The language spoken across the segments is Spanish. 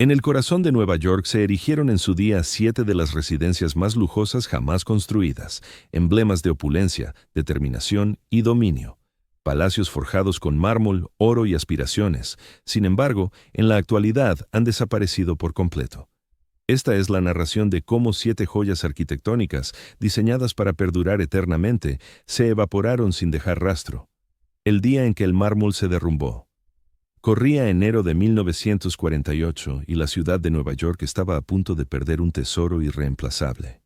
En el corazón de Nueva York se erigieron en su día 7 de las residencias más lujosas jamás construidas, emblemas de opulencia, determinación y dominio. Palacios forjados con mármol, oro y aspiraciones. Sin embargo, en la actualidad han desaparecido por completo. Esta es la narración de cómo 7 joyas arquitectónicas, diseñadas para perdurar eternamente, se evaporaron sin dejar rastro. El día en que el mármol se derrumbó. Corría enero de 1948 y la ciudad de Nueva York estaba a punto de perder un tesoro irreemplazable.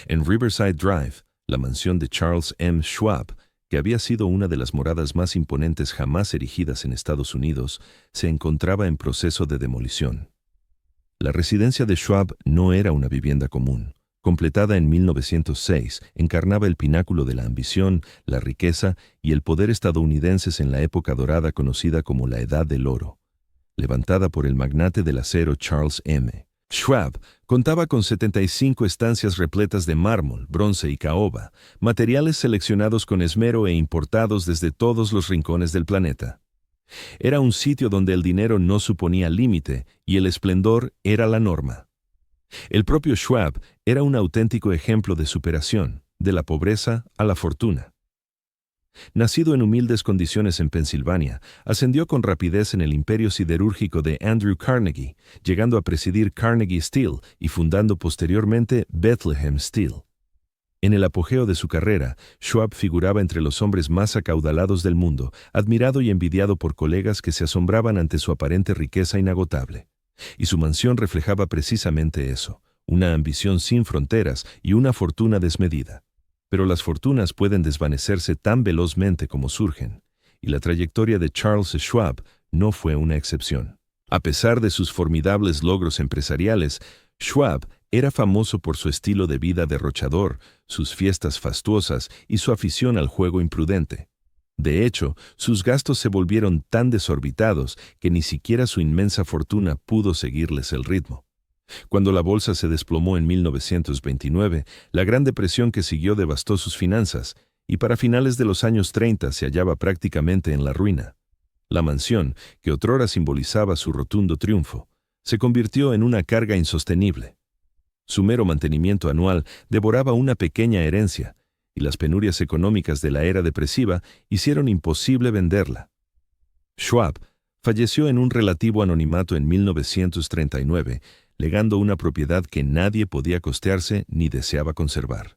En Riverside Drive, la mansión de Charles M. Schwab, que había sido una de las moradas más imponentes jamás erigidas en Estados Unidos, se encontraba en proceso de demolición. La residencia de Schwab no era una vivienda común. Completada en 1906, encarnaba el pináculo de la ambición, la riqueza y el poder estadounidenses en la época dorada conocida como la Edad del Oro. Levantada por el magnate del acero Charles M. Schwab, contaba con 75 estancias repletas de mármol, bronce y caoba, materiales seleccionados con esmero e importados desde todos los rincones del planeta. Era un sitio donde el dinero no suponía límite y el esplendor era la norma. El propio Schwab era un auténtico ejemplo de superación, de la pobreza a la fortuna. Nacido en humildes condiciones en Pensilvania, ascendió con rapidez en el imperio siderúrgico de Andrew Carnegie, llegando a presidir Carnegie Steel y fundando posteriormente Bethlehem Steel. En el apogeo de su carrera, Schwab figuraba entre los hombres más acaudalados del mundo, admirado y envidiado por colegas que se asombraban ante su aparente riqueza inagotable. Y su mansión reflejaba precisamente eso, una ambición sin fronteras y una fortuna desmedida. Pero las fortunas pueden desvanecerse tan velozmente como surgen, y la trayectoria de Charles Schwab no fue una excepción. A pesar de sus formidables logros empresariales, Schwab era famoso por su estilo de vida derrochador, sus fiestas fastuosas y su afición al juego imprudente. De hecho, sus gastos se volvieron tan desorbitados que ni siquiera su inmensa fortuna pudo seguirles el ritmo. Cuando la bolsa se desplomó en 1929, la Gran Depresión que siguió devastó sus finanzas, y para finales de los años 30 se hallaba prácticamente en la ruina. La mansión, que otrora simbolizaba su rotundo triunfo, se convirtió en una carga insostenible. Su mero mantenimiento anual devoraba una pequeña herencia, y las penurias económicas de la era depresiva hicieron imposible venderla. Schwab falleció en un relativo anonimato en 1939, legando una propiedad que nadie podía costearse ni deseaba conservar.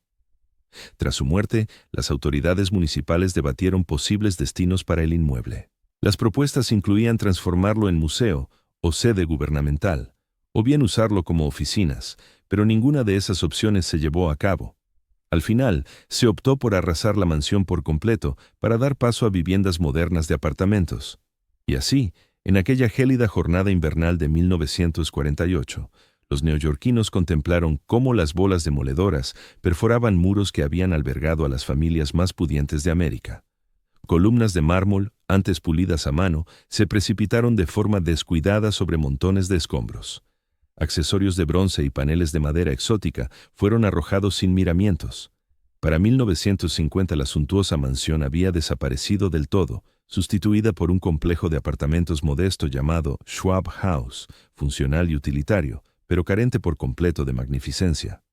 Tras su muerte, las autoridades municipales debatieron posibles destinos para el inmueble. Las propuestas incluían transformarlo en museo o sede gubernamental, o bien usarlo como oficinas, pero ninguna de esas opciones se llevó a cabo. Al final, se optó por arrasar la mansión por completo para dar paso a viviendas modernas de apartamentos. Y así, en aquella gélida jornada invernal de 1948, los neoyorquinos contemplaron cómo las bolas demoledoras perforaban muros que habían albergado a las familias más pudientes de América. Columnas de mármol, antes pulidas a mano, se precipitaron de forma descuidada sobre montones de escombros. Accesorios de bronce y paneles de madera exótica fueron arrojados sin miramientos. Para 1950 la suntuosa mansión había desaparecido del todo, sustituida por un complejo de apartamentos modesto llamado Schwab House, funcional y utilitario, pero carente por completo de magnificencia.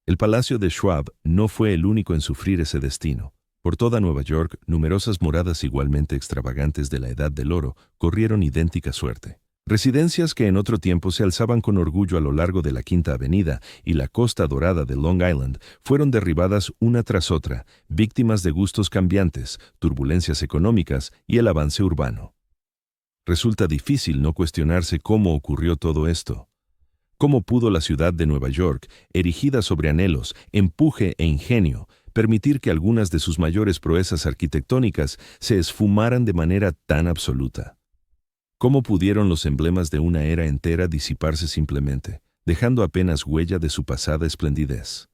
El palacio de Schwab no fue el único en sufrir ese destino. Por toda Nueva York, numerosas moradas igualmente extravagantes de la Edad del Oro corrieron idéntica suerte. Residencias que en otro tiempo se alzaban con orgullo a lo largo de la Quinta Avenida y la Costa Dorada de Long Island fueron derribadas una tras otra, víctimas de gustos cambiantes, turbulencias económicas y el avance urbano. Resulta difícil no cuestionarse cómo ocurrió todo esto. ¿Cómo pudo la ciudad de Nueva York, erigida sobre anhelos, empuje e ingenio, permitir que algunas de sus mayores proezas arquitectónicas se esfumaran de manera tan absoluta? ¿Cómo pudieron los emblemas de una era entera disiparse simplemente, dejando apenas huella de su pasada esplendidez?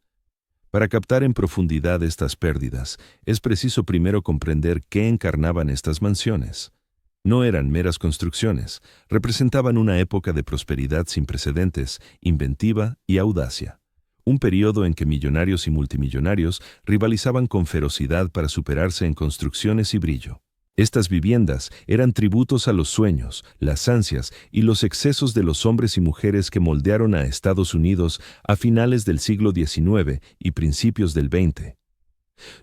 Para captar en profundidad estas pérdidas, es preciso primero comprender qué encarnaban estas mansiones. No eran meras construcciones, representaban una época de prosperidad sin precedentes, inventiva y audacia. Un periodo en que millonarios y multimillonarios rivalizaban con ferocidad para superarse en construcciones y brillo. Estas viviendas eran tributos a los sueños, las ansias y los excesos de los hombres y mujeres que moldearon a Estados Unidos a finales del siglo XIX y principios del XX.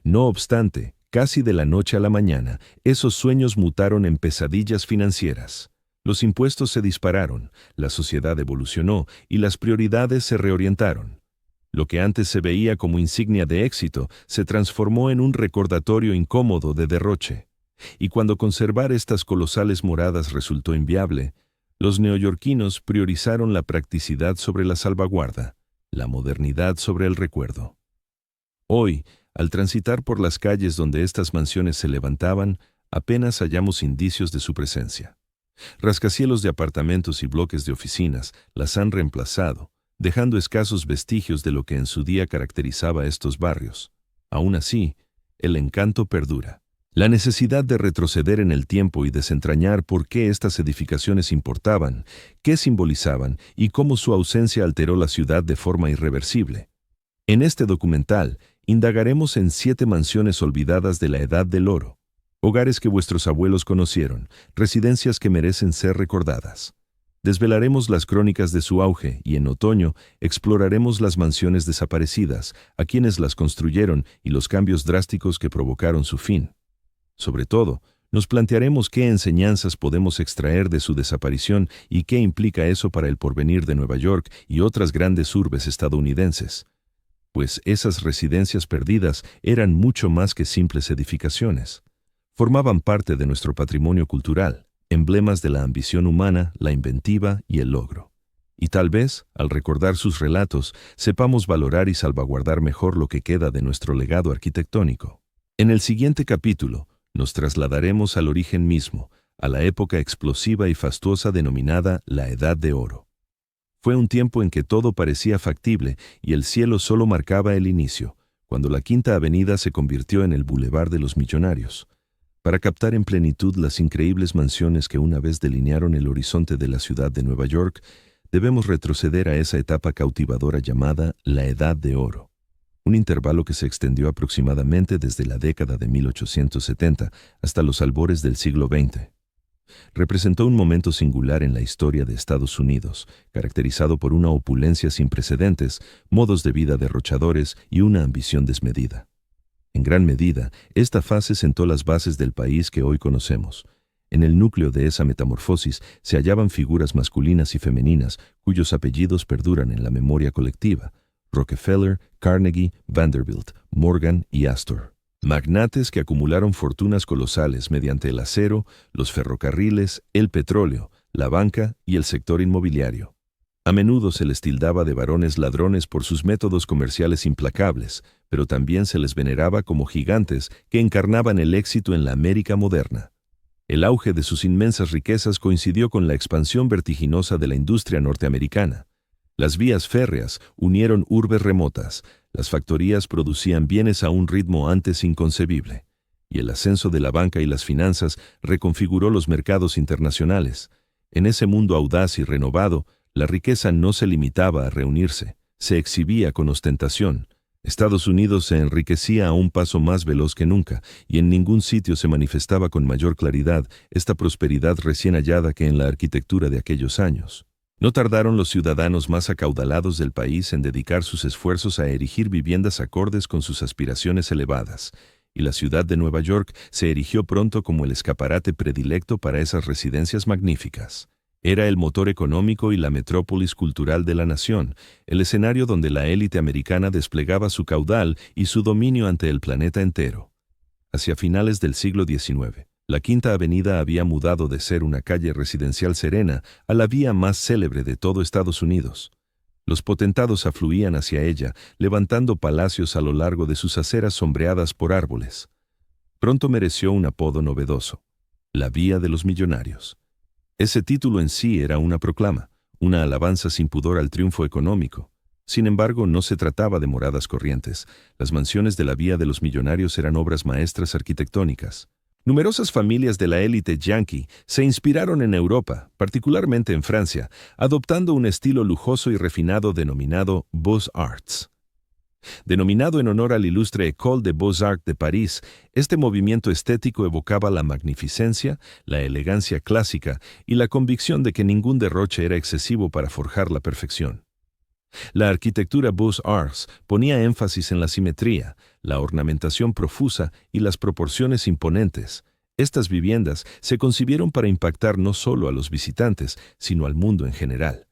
No obstante, casi de la noche a la mañana, esos sueños mutaron en pesadillas financieras. Los impuestos se dispararon, la sociedad evolucionó y las prioridades se reorientaron. Lo que antes se veía como insignia de éxito se transformó en un recordatorio incómodo de derroche. Y cuando conservar estas colosales moradas resultó inviable, los neoyorquinos priorizaron la practicidad sobre la salvaguarda, la modernidad sobre el recuerdo. Hoy, al transitar por las calles donde estas mansiones se levantaban, apenas hallamos indicios de su presencia. Rascacielos de apartamentos y bloques de oficinas las han reemplazado, dejando escasos vestigios de lo que en su día caracterizaba estos barrios. Aún así, el encanto perdura. La necesidad de retroceder en el tiempo y desentrañar por qué estas edificaciones importaban, qué simbolizaban y cómo su ausencia alteró la ciudad de forma irreversible. En este documental, indagaremos en 7 mansiones olvidadas de la Edad del Oro, hogares que vuestros abuelos conocieron, residencias que merecen ser recordadas. Desvelaremos las crónicas de su auge y en otoño exploraremos las mansiones desaparecidas, a quienes las construyeron y los cambios drásticos que provocaron su fin. Sobre todo, nos plantearemos qué enseñanzas podemos extraer de su desaparición y qué implica eso para el porvenir de Nueva York y otras grandes urbes estadounidenses. Pues esas residencias perdidas eran mucho más que simples edificaciones. Formaban parte de nuestro patrimonio cultural, emblemas de la ambición humana, la inventiva y el logro. Y tal vez, al recordar sus relatos, sepamos valorar y salvaguardar mejor lo que queda de nuestro legado arquitectónico. En el siguiente capítulo, nos trasladaremos al origen mismo, a la época explosiva y fastuosa denominada la Edad de Oro. Fue un tiempo en que todo parecía factible y el cielo solo marcaba el inicio, cuando la Quinta Avenida se convirtió en el Boulevard de los Millonarios. Para captar en plenitud las increíbles mansiones que una vez delinearon el horizonte de la ciudad de Nueva York, debemos retroceder a esa etapa cautivadora llamada la Edad de Oro. Un intervalo que se extendió aproximadamente desde la década de 1870 hasta los albores del siglo XX. Representó un momento singular en la historia de Estados Unidos, caracterizado por una opulencia sin precedentes, modos de vida derrochadores y una ambición desmedida. En gran medida, esta fase sentó las bases del país que hoy conocemos. En el núcleo de esa metamorfosis se hallaban figuras masculinas y femeninas cuyos apellidos perduran en la memoria colectiva: Rockefeller, Carnegie, Vanderbilt, Morgan y Astor. Magnates que acumularon fortunas colosales mediante el acero, los ferrocarriles, el petróleo, la banca y el sector inmobiliario. A menudo se les tildaba de varones ladrones por sus métodos comerciales implacables, pero también se les veneraba como gigantes que encarnaban el éxito en la América moderna. El auge de sus inmensas riquezas coincidió con la expansión vertiginosa de la industria norteamericana. Las vías férreas unieron urbes remotas, las factorías producían bienes a un ritmo antes inconcebible, y el ascenso de la banca y las finanzas reconfiguró los mercados internacionales. En ese mundo audaz y renovado, la riqueza no se limitaba a reunirse, se exhibía con ostentación. Estados Unidos se enriquecía a un paso más veloz que nunca, y en ningún sitio se manifestaba con mayor claridad esta prosperidad recién hallada que en la arquitectura de aquellos años. No tardaron los ciudadanos más acaudalados del país en dedicar sus esfuerzos a erigir viviendas acordes con sus aspiraciones elevadas, y la ciudad de Nueva York se erigió pronto como el escaparate predilecto para esas residencias magníficas. Era el motor económico y la metrópolis cultural de la nación, el escenario donde la élite americana desplegaba su caudal y su dominio ante el planeta entero. Hacia finales del siglo XIX, la Quinta Avenida había mudado de ser una calle residencial serena a la vía más célebre de todo Estados Unidos. Los potentados afluían hacia ella, levantando palacios a lo largo de sus aceras sombreadas por árboles. Pronto mereció un apodo novedoso: la Vía de los Millonarios. Ese título en sí era una proclama, una alabanza sin pudor al triunfo económico. Sin embargo, no se trataba de moradas corrientes. Las mansiones de la Vía de los Millonarios eran obras maestras arquitectónicas. Numerosas familias de la élite yanqui se inspiraron en Europa, particularmente en Francia, adoptando un estilo lujoso y refinado denominado Beaux-Arts. Denominado en honor al ilustre École des Beaux-Arts de París, este movimiento estético evocaba la magnificencia, la elegancia clásica y la convicción de que ningún derroche era excesivo para forjar la perfección. La arquitectura Beaux-Arts ponía énfasis en la simetría, la ornamentación profusa y las proporciones imponentes. Estas viviendas se concibieron para impactar no solo a los visitantes, sino al mundo en general.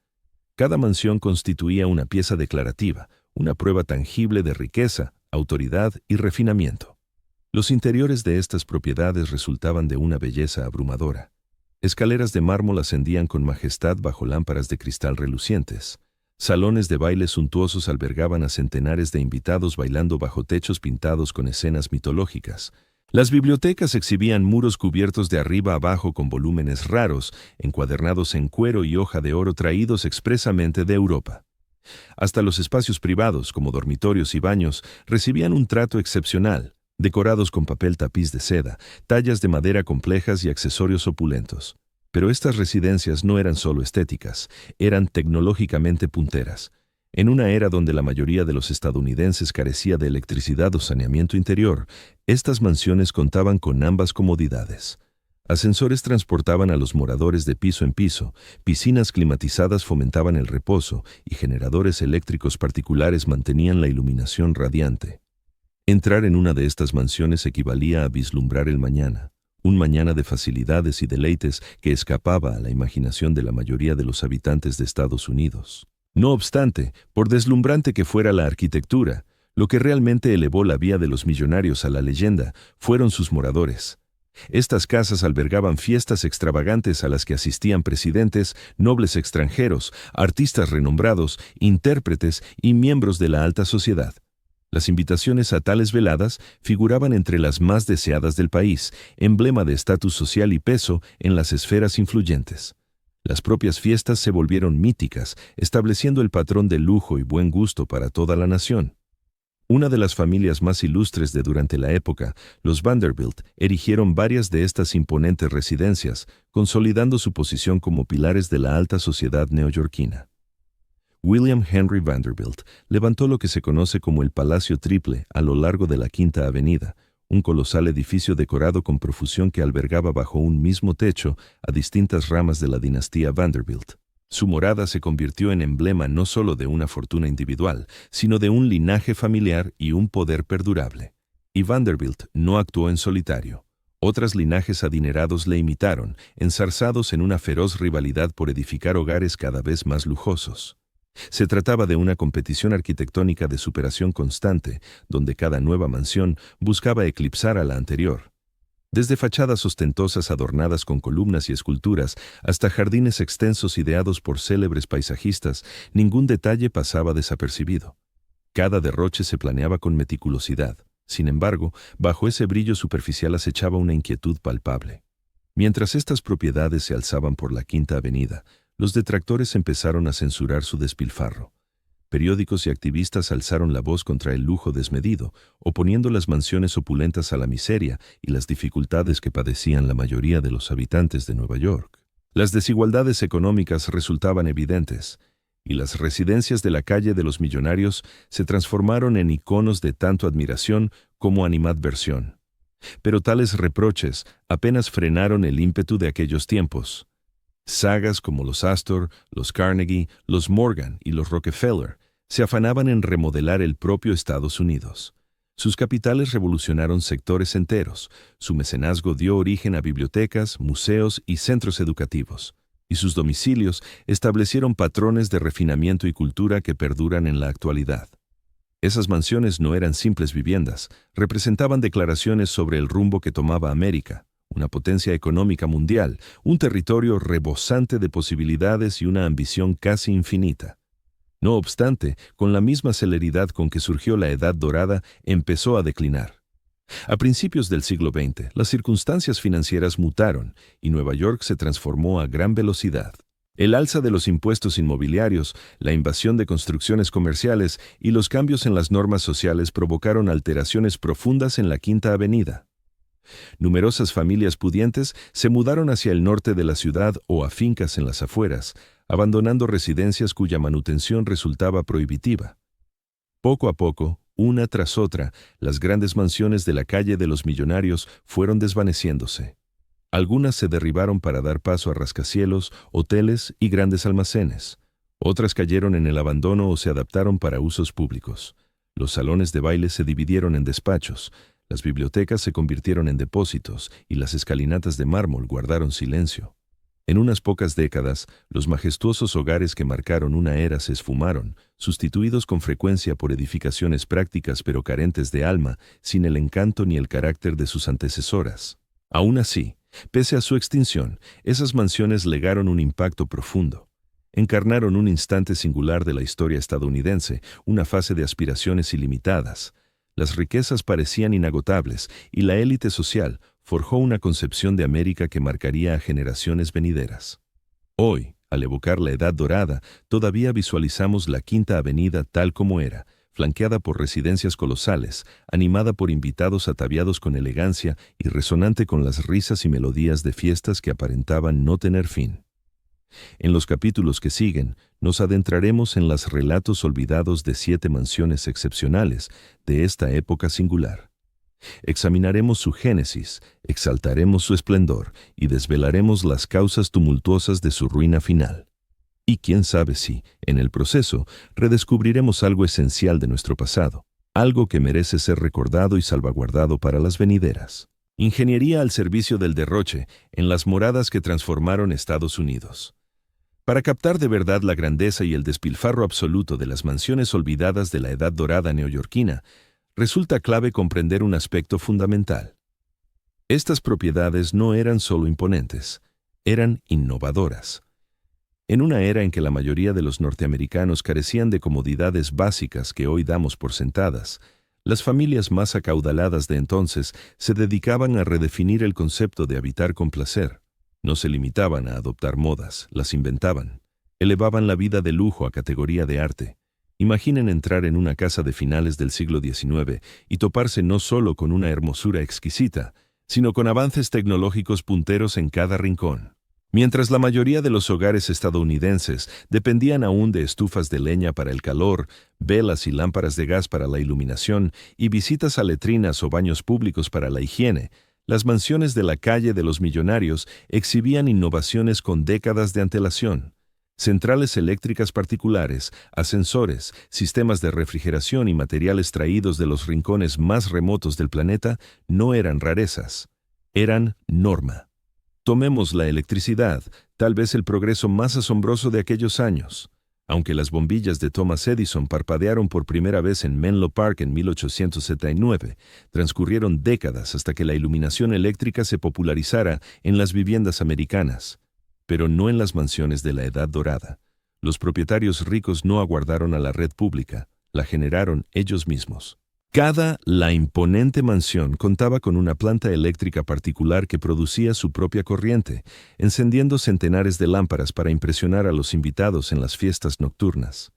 Cada mansión constituía una pieza declarativa, una prueba tangible de riqueza, autoridad y refinamiento. Los interiores de estas propiedades resultaban de una belleza abrumadora. Escaleras de mármol ascendían con majestad bajo lámparas de cristal relucientes. Salones de baile suntuosos albergaban a centenares de invitados bailando bajo techos pintados con escenas mitológicas. Las bibliotecas exhibían muros cubiertos de arriba a abajo con volúmenes raros, encuadernados en cuero y hoja de oro traídos expresamente de Europa. Hasta los espacios privados, como dormitorios y baños, recibían un trato excepcional, decorados con papel tapiz de seda, tallas de madera complejas y accesorios opulentos. Pero estas residencias no eran solo estéticas, eran tecnológicamente punteras. En una era donde la mayoría de los estadounidenses carecía de electricidad o saneamiento interior, estas mansiones contaban con ambas comodidades. Ascensores transportaban a los moradores de piso en piso, piscinas climatizadas fomentaban el reposo y generadores eléctricos particulares mantenían la iluminación radiante. Entrar en una de estas mansiones equivalía a vislumbrar el mañana, un mañana de facilidades y deleites que escapaba a la imaginación de la mayoría de los habitantes de Estados Unidos. No obstante, por deslumbrante que fuera la arquitectura, lo que realmente elevó la vida de los millonarios a la leyenda fueron sus moradores. Estas casas albergaban fiestas extravagantes a las que asistían presidentes, nobles extranjeros, artistas renombrados, intérpretes y miembros de la alta sociedad. Las invitaciones a tales veladas figuraban entre las más deseadas del país, emblema de estatus social y peso en las esferas influyentes. Las propias fiestas se volvieron míticas, estableciendo el patrón de lujo y buen gusto para toda la nación. Una de las familias más ilustres de durante la época, los Vanderbilt, erigieron varias de estas imponentes residencias, consolidando su posición como pilares de la alta sociedad neoyorquina. William Henry Vanderbilt levantó lo que se conoce como el Palacio Triple a lo largo de la Quinta Avenida, un colosal edificio decorado con profusión que albergaba bajo un mismo techo a distintas ramas de la dinastía Vanderbilt. Su morada se convirtió en emblema no solo de una fortuna individual, sino de un linaje familiar y un poder perdurable. Y Vanderbilt no actuó en solitario. Otros linajes adinerados le imitaron, enzarzados en una feroz rivalidad por edificar hogares cada vez más lujosos. Se trataba de una competición arquitectónica de superación constante, donde cada nueva mansión buscaba eclipsar a la anterior. Desde fachadas ostentosas adornadas con columnas y esculturas hasta jardines extensos ideados por célebres paisajistas, ningún detalle pasaba desapercibido. Cada derroche se planeaba con meticulosidad. Sin embargo, bajo ese brillo superficial acechaba una inquietud palpable. Mientras estas propiedades se alzaban por la Quinta Avenida, los detractores empezaron a censurar su despilfarro. Periódicos y activistas alzaron la voz contra el lujo desmedido, oponiendo las mansiones opulentas a la miseria y las dificultades que padecían la mayoría de los habitantes de Nueva York. Las desigualdades económicas resultaban evidentes, y las residencias de la calle de los millonarios se transformaron en iconos de tanto admiración como animadversión. Pero tales reproches apenas frenaron el ímpetu de aquellos tiempos. Sagas como los Astor, los Carnegie, los Morgan y los Rockefeller se afanaban en remodelar el propio Estados Unidos. Sus capitales revolucionaron sectores enteros, su mecenazgo dio origen a bibliotecas, museos y centros educativos, y sus domicilios establecieron patrones de refinamiento y cultura que perduran en la actualidad. Esas mansiones no eran simples viviendas, representaban declaraciones sobre el rumbo que tomaba América. Una potencia económica mundial, un territorio rebosante de posibilidades y una ambición casi infinita. No obstante, con la misma celeridad con que surgió la Edad Dorada, empezó a declinar. A principios del siglo XX, las circunstancias financieras mutaron y Nueva York se transformó a gran velocidad. El alza de los impuestos inmobiliarios, la invasión de construcciones comerciales y los cambios en las normas sociales provocaron alteraciones profundas en la Quinta Avenida. Numerosas familias pudientes se mudaron hacia el norte de la ciudad o a fincas en las afueras, abandonando residencias cuya manutención resultaba prohibitiva. Poco a poco, Una tras otra, las grandes mansiones de la calle de los millonarios fueron desvaneciéndose. Algunas se derribaron para dar paso a rascacielos, hoteles y grandes almacenes. Otras cayeron en el abandono o se adaptaron para usos públicos. Los salones de baile se dividieron en despachos, las bibliotecas se convirtieron en depósitos y las escalinatas de mármol guardaron silencio. En unas pocas décadas, los majestuosos hogares que marcaron una era se esfumaron, sustituidos con frecuencia por edificaciones prácticas pero carentes de alma, sin el encanto ni el carácter de sus antecesoras. Aún así, pese a su extinción, esas mansiones legaron un impacto profundo. Encarnaron un instante singular de la historia estadounidense, una fase de aspiraciones ilimitadas. Las riquezas parecían inagotables y la élite social forjó una concepción de América que marcaría a generaciones venideras. Hoy, al evocar la Edad Dorada, todavía visualizamos la Quinta Avenida tal como era, flanqueada por residencias colosales, animada por invitados ataviados con elegancia y resonante con las risas y melodías de fiestas que aparentaban no tener fin. En los capítulos que siguen, nos adentraremos en los relatos olvidados de 7 mansiones excepcionales de esta época singular. Examinaremos su génesis, exaltaremos su esplendor y desvelaremos las causas tumultuosas de su ruina final. Y quién sabe si, en el proceso, redescubriremos algo esencial de nuestro pasado, algo que merece ser recordado y salvaguardado para las venideras. Ingeniería al servicio del derroche en las moradas que transformaron Estados Unidos. Para captar de verdad la grandeza y el despilfarro absoluto de las mansiones olvidadas de la Edad Dorada neoyorquina, resulta clave comprender un aspecto fundamental. Estas propiedades no eran solo imponentes, eran innovadoras. En una era en que la mayoría de los norteamericanos carecían de comodidades básicas que hoy damos por sentadas, las familias más acaudaladas de entonces se dedicaban a redefinir el concepto de habitar con placer. No se limitaban a adoptar modas, las inventaban. Elevaban la vida de lujo a categoría de arte. Imaginen entrar en una casa de finales del siglo XIX y toparse no solo con una hermosura exquisita, sino con avances tecnológicos punteros en cada rincón. Mientras la mayoría de los hogares estadounidenses dependían aún de estufas de leña para el calor, velas y lámparas de gas para la iluminación y visitas a letrinas o baños públicos para la higiene, las mansiones de la calle de los millonarios exhibían innovaciones con décadas de antelación. Centrales eléctricas particulares, ascensores, sistemas de refrigeración y materiales traídos de los rincones más remotos del planeta no eran rarezas, eran norma. Tomemos la electricidad, tal vez el progreso más asombroso de aquellos años. Aunque las bombillas de Thomas Edison parpadearon por primera vez en Menlo Park en 1879, transcurrieron décadas hasta que la iluminación eléctrica se popularizara en las viviendas americanas, pero no en las mansiones de la Edad Dorada. Los propietarios ricos no aguardaron a la red pública, la generaron ellos mismos. La imponente mansión contaba con una planta eléctrica particular que producía su propia corriente, encendiendo centenares de lámparas para impresionar a los invitados en las fiestas nocturnas.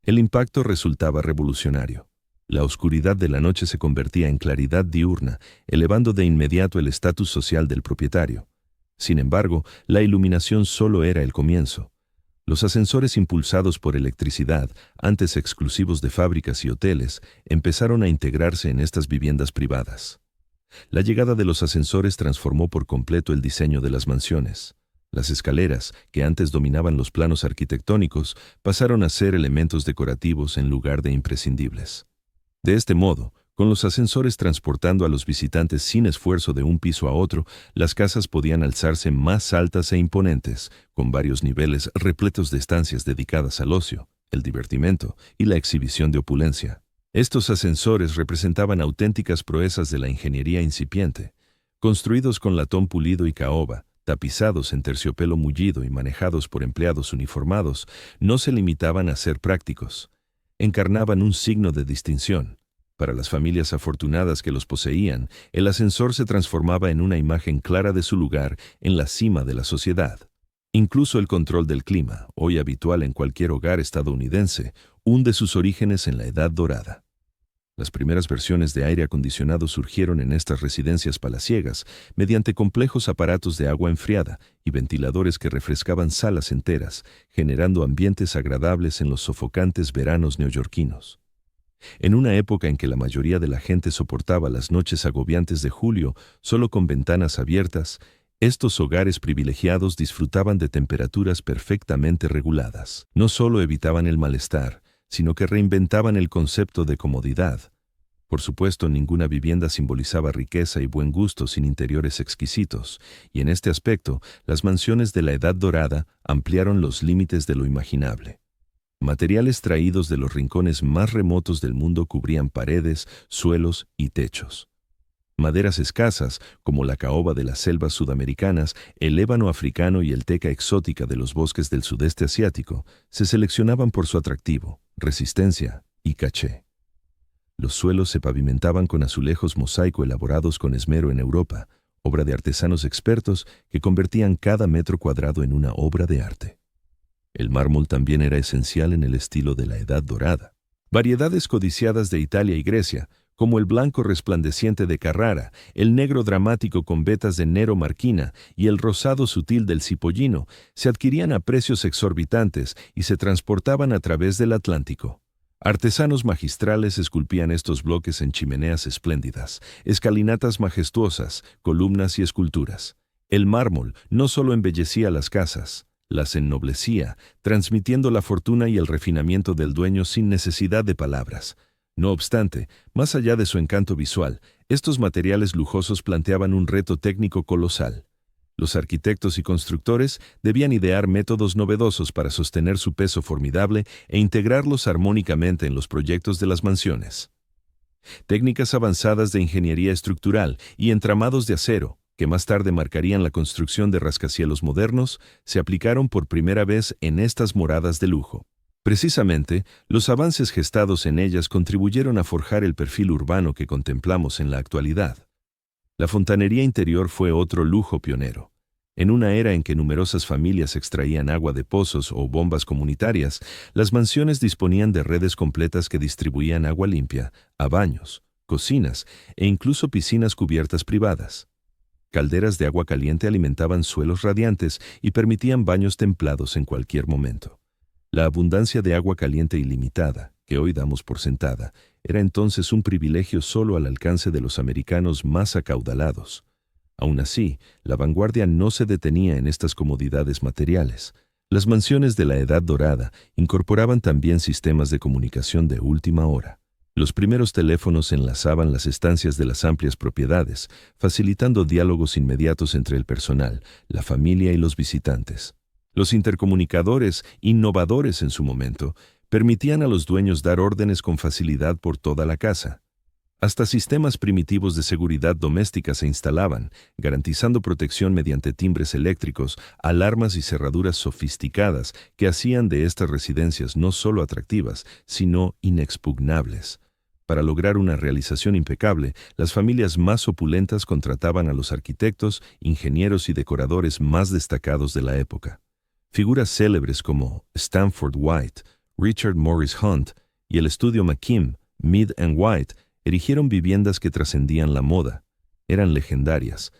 El impacto resultaba revolucionario. La oscuridad de la noche se convertía en claridad diurna, elevando de inmediato el estatus social del propietario. Sin embargo, la iluminación solo era el comienzo. Los ascensores impulsados por electricidad, antes exclusivos de fábricas y hoteles, empezaron a integrarse en estas viviendas privadas. La llegada de los ascensores transformó por completo el diseño de las mansiones. Las escaleras, que antes dominaban los planos arquitectónicos, pasaron a ser elementos decorativos en lugar de imprescindibles. De este modo, con los ascensores transportando a los visitantes sin esfuerzo de un piso a otro, las casas podían alzarse más altas e imponentes, con varios niveles repletos de estancias dedicadas al ocio, el divertimento y la exhibición de opulencia. Estos ascensores representaban auténticas proezas de la ingeniería incipiente, construidos con latón pulido y caoba, tapizados en terciopelo mullido y manejados por empleados uniformados, no se limitaban a ser prácticos. Encarnaban un signo de distinción. Para las familias afortunadas que los poseían, el ascensor se transformaba en una imagen clara de su lugar en la cima de la sociedad. Incluso el control del clima, hoy habitual en cualquier hogar estadounidense, hunde sus orígenes en la Edad Dorada. Las primeras versiones de aire acondicionado surgieron en estas residencias palaciegas mediante complejos aparatos de agua enfriada y ventiladores que refrescaban salas enteras, generando ambientes agradables en los sofocantes veranos neoyorquinos. En una época en que la mayoría de la gente soportaba las noches agobiantes de julio solo con ventanas abiertas, estos hogares privilegiados disfrutaban de temperaturas perfectamente reguladas. No solo evitaban el malestar, sino que reinventaban el concepto de comodidad. Por supuesto, ninguna vivienda simbolizaba riqueza y buen gusto sin interiores exquisitos, y en este aspecto, las mansiones de la Edad Dorada ampliaron los límites de lo imaginable. Materiales traídos de los rincones más remotos del mundo cubrían paredes, suelos y techos. Maderas escasas, como la caoba de las selvas sudamericanas, el ébano africano y el teca exótica de los bosques del sudeste asiático, se seleccionaban por su atractivo, resistencia y caché. Los suelos se pavimentaban con azulejos mosaico elaborados con esmero en Europa, obra de artesanos expertos que convertían cada metro cuadrado en una obra de arte. El mármol también era esencial en el estilo de la Edad Dorada. Variedades codiciadas de Italia y Grecia, como el blanco resplandeciente de Carrara, el negro dramático con vetas de Nero Marquina y el rosado sutil del Cipollino, se adquirían a precios exorbitantes y se transportaban a través del Atlántico. Artesanos magistrales esculpían estos bloques en chimeneas espléndidas, escalinatas majestuosas, columnas y esculturas. El mármol no solo embellecía las casas, las ennoblecía, transmitiendo la fortuna y el refinamiento del dueño sin necesidad de palabras. No obstante, más allá de su encanto visual, estos materiales lujosos planteaban un reto técnico colosal. Los arquitectos y constructores debían idear métodos novedosos para sostener su peso formidable e integrarlos armónicamente en los proyectos de las mansiones. Técnicas avanzadas de ingeniería estructural y entramados de acero, que más tarde marcarían la construcción de rascacielos modernos, se aplicaron por primera vez en estas moradas de lujo. Precisamente, los avances gestados en ellas contribuyeron a forjar el perfil urbano que contemplamos en la actualidad. La fontanería interior fue otro lujo pionero. En una era en que numerosas familias extraían agua de pozos o bombas comunitarias, las mansiones disponían de redes completas que distribuían agua limpia a baños, cocinas e incluso piscinas cubiertas privadas. Calderas de agua caliente alimentaban suelos radiantes y permitían baños templados en cualquier momento. La abundancia de agua caliente ilimitada, que hoy damos por sentada, era entonces un privilegio solo al alcance de los americanos más acaudalados. Aún así, la vanguardia no se detenía en estas comodidades materiales. Las mansiones de la Edad Dorada incorporaban también sistemas de comunicación de última hora. Los primeros teléfonos enlazaban las estancias de las amplias propiedades, facilitando diálogos inmediatos entre el personal, la familia y los visitantes. Los intercomunicadores, innovadores en su momento, permitían a los dueños dar órdenes con facilidad por toda la casa. Hasta sistemas primitivos de seguridad doméstica se instalaban, garantizando protección mediante timbres eléctricos, alarmas y cerraduras sofisticadas que hacían de estas residencias no solo atractivas, sino inexpugnables. Para lograr una realización impecable, las familias más opulentas contrataban a los arquitectos, ingenieros y decoradores más destacados de la época. Figuras célebres como Stanford White, Richard Morris Hunt y el estudio McKim, Mead & White, erigieron viviendas que trascendían la moda. Eran legendarias.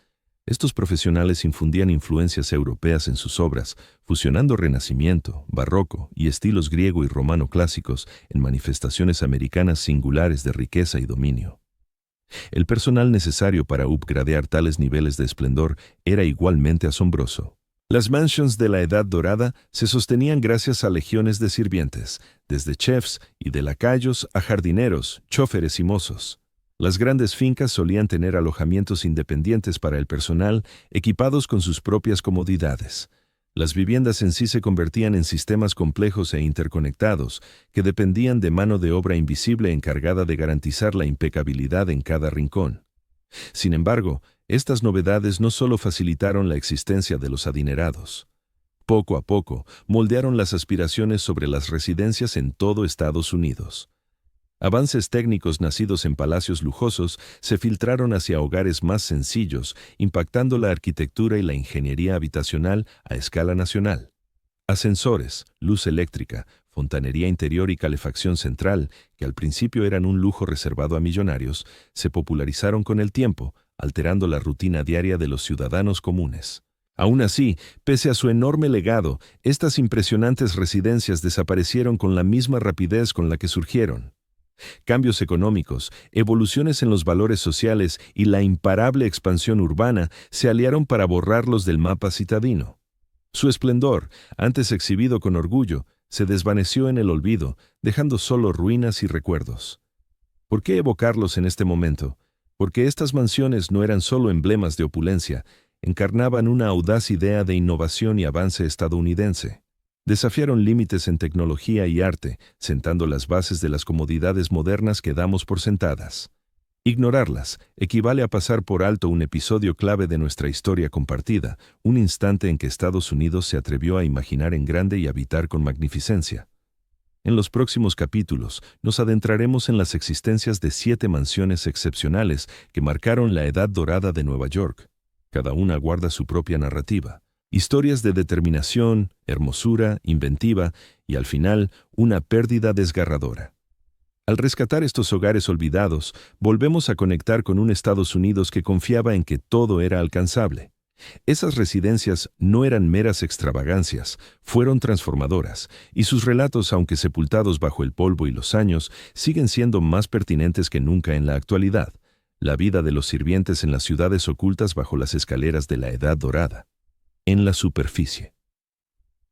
Estos profesionales infundían influencias europeas en sus obras, fusionando renacimiento, barroco y estilos griego y romano clásicos en manifestaciones americanas singulares de riqueza y dominio. El personal necesario para upgradear tales niveles de esplendor era igualmente asombroso. Las mansions de la Edad Dorada se sostenían gracias a legiones de sirvientes, desde chefs y de lacayos a jardineros, chóferes y mozos. Las grandes fincas solían tener alojamientos independientes para el personal, equipados con sus propias comodidades. Las viviendas en sí se convertían en sistemas complejos e interconectados, que dependían de mano de obra invisible encargada de garantizar la impecabilidad en cada rincón. Sin embargo, estas novedades no solo facilitaron la existencia de los adinerados. Poco a poco, moldearon las aspiraciones sobre las residencias en todo Estados Unidos. Avances técnicos nacidos en palacios lujosos se filtraron hacia hogares más sencillos, impactando la arquitectura y la ingeniería habitacional a escala nacional. Ascensores, luz eléctrica, fontanería interior y calefacción central, que al principio eran un lujo reservado a millonarios, se popularizaron con el tiempo, alterando la rutina diaria de los ciudadanos comunes. Aún así, pese a su enorme legado, estas impresionantes residencias desaparecieron con la misma rapidez con la que surgieron. Cambios económicos, evoluciones en los valores sociales y la imparable expansión urbana se aliaron para borrarlos del mapa citadino. Su esplendor, antes exhibido con orgullo, se desvaneció en el olvido, dejando solo ruinas y recuerdos. ¿Por qué evocarlos en este momento? Porque estas mansiones no eran solo emblemas de opulencia, encarnaban una audaz idea de innovación y avance estadounidense. Desafiaron límites en tecnología y arte, sentando las bases de las comodidades modernas que damos por sentadas. Ignorarlas equivale a pasar por alto un episodio clave de nuestra historia compartida, un instante en que Estados Unidos se atrevió a imaginar en grande y habitar con magnificencia. En los próximos capítulos nos adentraremos en las existencias de 7 mansiones excepcionales que marcaron la Edad Dorada de Nueva York. Cada una guarda su propia narrativa. Historias de determinación, hermosura, inventiva y, al final, una pérdida desgarradora. Al rescatar estos hogares olvidados, volvemos a conectar con un Estados Unidos que confiaba en que todo era alcanzable. Esas residencias no eran meras extravagancias, fueron transformadoras, y sus relatos, aunque sepultados bajo el polvo y los años, siguen siendo más pertinentes que nunca en la actualidad. La vida de los sirvientes en las ciudades ocultas bajo las escaleras de la Edad Dorada. En la superficie.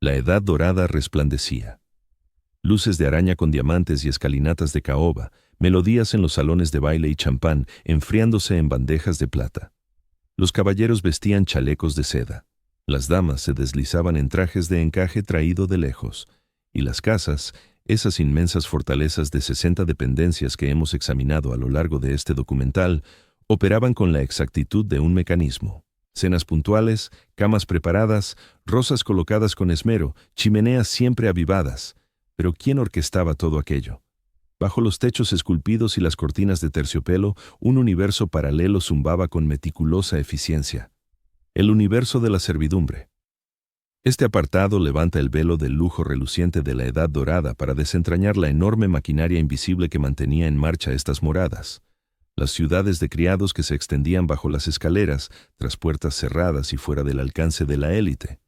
La Edad Dorada resplandecía. Luces de araña con diamantes y escalinatas de caoba, melodías en los salones de baile y champán enfriándose en bandejas de plata. Los caballeros vestían chalecos de seda. Las damas se deslizaban en trajes de encaje traído de lejos. Y las casas, esas inmensas fortalezas de 60 dependencias que hemos examinado a lo largo de este documental, operaban con la exactitud de un mecanismo. Cenas puntuales, camas preparadas, rosas colocadas con esmero, chimeneas siempre avivadas. Pero ¿quién orquestaba todo aquello? Bajo los techos esculpidos y las cortinas de terciopelo, un universo paralelo zumbaba con meticulosa eficiencia. El universo de la servidumbre. Este apartado levanta el velo del lujo reluciente de la Edad Dorada para desentrañar la enorme maquinaria invisible que mantenía en marcha estas moradas. Las ciudades de criados que se extendían bajo las escaleras, tras puertas cerradas y fuera del alcance de la élite.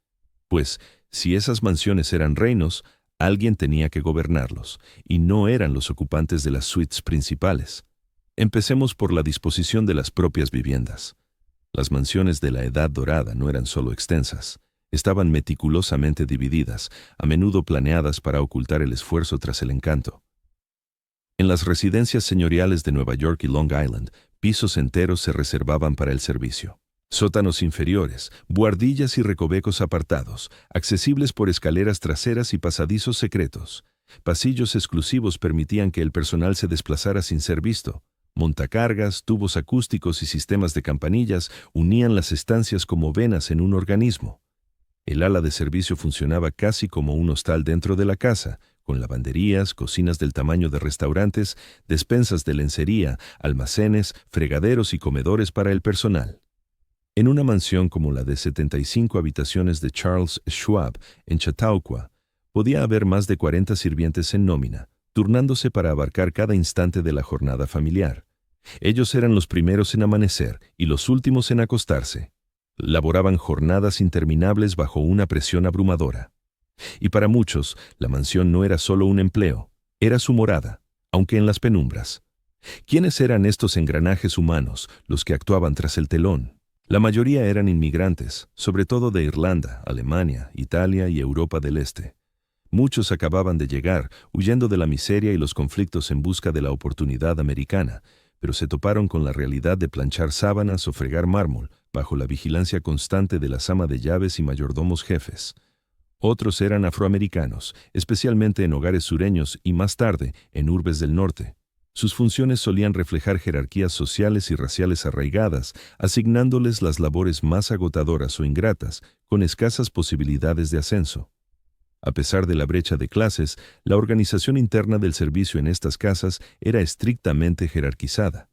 Pues, si esas mansiones eran reinos, alguien tenía que gobernarlos, y no eran los ocupantes de las suites principales. Empecemos por la disposición de las propias viviendas. Las mansiones de la Edad Dorada no eran solo extensas, estaban meticulosamente divididas, a menudo planeadas para ocultar el esfuerzo tras el encanto. En las residencias señoriales de Nueva York y Long Island, pisos enteros se reservaban para el servicio. Sótanos inferiores, buhardillas y recovecos apartados, accesibles por escaleras traseras y pasadizos secretos. Pasillos exclusivos permitían que el personal se desplazara sin ser visto. Montacargas, tubos acústicos y sistemas de campanillas unían las estancias como venas en un organismo. El ala de servicio funcionaba casi como un hostal dentro de la casa, con lavanderías, cocinas del tamaño de restaurantes, despensas de lencería, almacenes, fregaderos y comedores para el personal. En una mansión como la de 75 habitaciones de Charles Schwab, en Chautauqua, podía haber más de 40 sirvientes en nómina, turnándose para abarcar cada instante de la jornada familiar. Ellos eran los primeros en amanecer y los últimos en acostarse. Laboraban jornadas interminables bajo una presión abrumadora. Y para muchos, la mansión no era solo un empleo, era su morada, aunque en las penumbras. ¿Quiénes eran estos engranajes humanos, los que actuaban tras el telón? La mayoría eran inmigrantes, sobre todo de Irlanda, Alemania, Italia y Europa del Este. Muchos acababan de llegar, huyendo de la miseria y los conflictos en busca de la oportunidad americana, pero se toparon con la realidad de planchar sábanas o fregar mármol, bajo la vigilancia constante de la ama de llaves y mayordomos jefes. Otros eran afroamericanos, especialmente en hogares sureños y más tarde en urbes del norte. Sus funciones solían reflejar jerarquías sociales y raciales arraigadas, asignándoles las labores más agotadoras o ingratas, con escasas posibilidades de ascenso. A pesar de la brecha de clases, la organización interna del servicio en estas casas era estrictamente jerarquizada.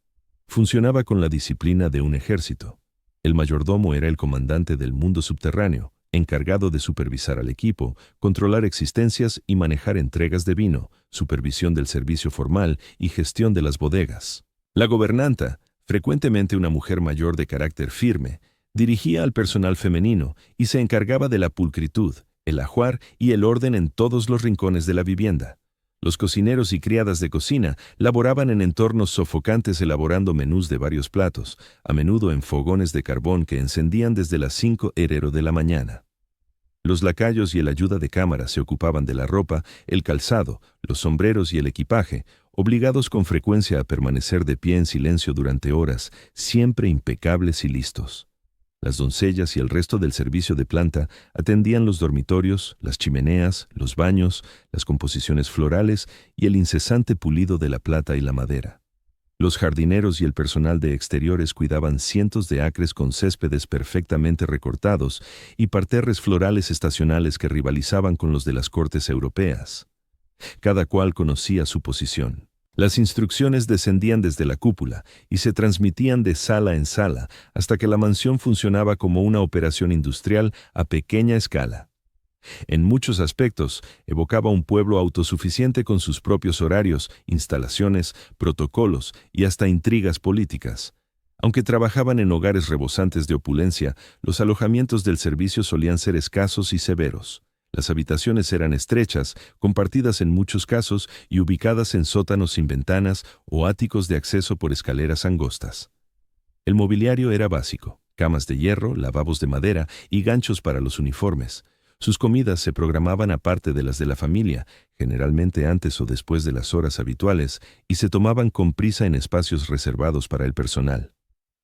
Funcionaba con la disciplina de un ejército. El mayordomo era el comandante del mundo subterráneo, encargado de supervisar al equipo, controlar existencias y manejar entregas de vino, supervisión del servicio formal y gestión de las bodegas. La gobernanta, frecuentemente una mujer mayor de carácter firme, dirigía al personal femenino y se encargaba de la pulcritud, el ajuar y el orden en todos los rincones de la vivienda. Los cocineros y criadas de cocina laboraban en entornos sofocantes elaborando menús de varios platos, a menudo en fogones de carbón que encendían desde las 5 de la mañana. Los lacayos y el ayuda de cámara se ocupaban de la ropa, el calzado, los sombreros y el equipaje, obligados con frecuencia a permanecer de pie en silencio durante horas, siempre impecables y listos. Las doncellas y el resto del servicio de planta atendían los dormitorios, las chimeneas, los baños, las composiciones florales y el incesante pulido de la plata y la madera. Los jardineros y el personal de exteriores cuidaban cientos de acres con céspedes perfectamente recortados y parterres florales estacionales que rivalizaban con los de las cortes europeas. Cada cual conocía su posición. Las instrucciones descendían desde la cúpula y se transmitían de sala en sala hasta que la mansión funcionaba como una operación industrial a pequeña escala. En muchos aspectos, evocaba un pueblo autosuficiente con sus propios horarios, instalaciones, protocolos y hasta intrigas políticas. Aunque trabajaban en hogares rebosantes de opulencia, los alojamientos del servicio solían ser escasos y severos. Las habitaciones eran estrechas, compartidas en muchos casos y ubicadas en sótanos sin ventanas o áticos de acceso por escaleras angostas. El mobiliario era básico: camas de hierro, lavabos de madera y ganchos para los uniformes. Sus comidas se programaban aparte de las de la familia, generalmente antes o después de las horas habituales, y se tomaban con prisa en espacios reservados para el personal.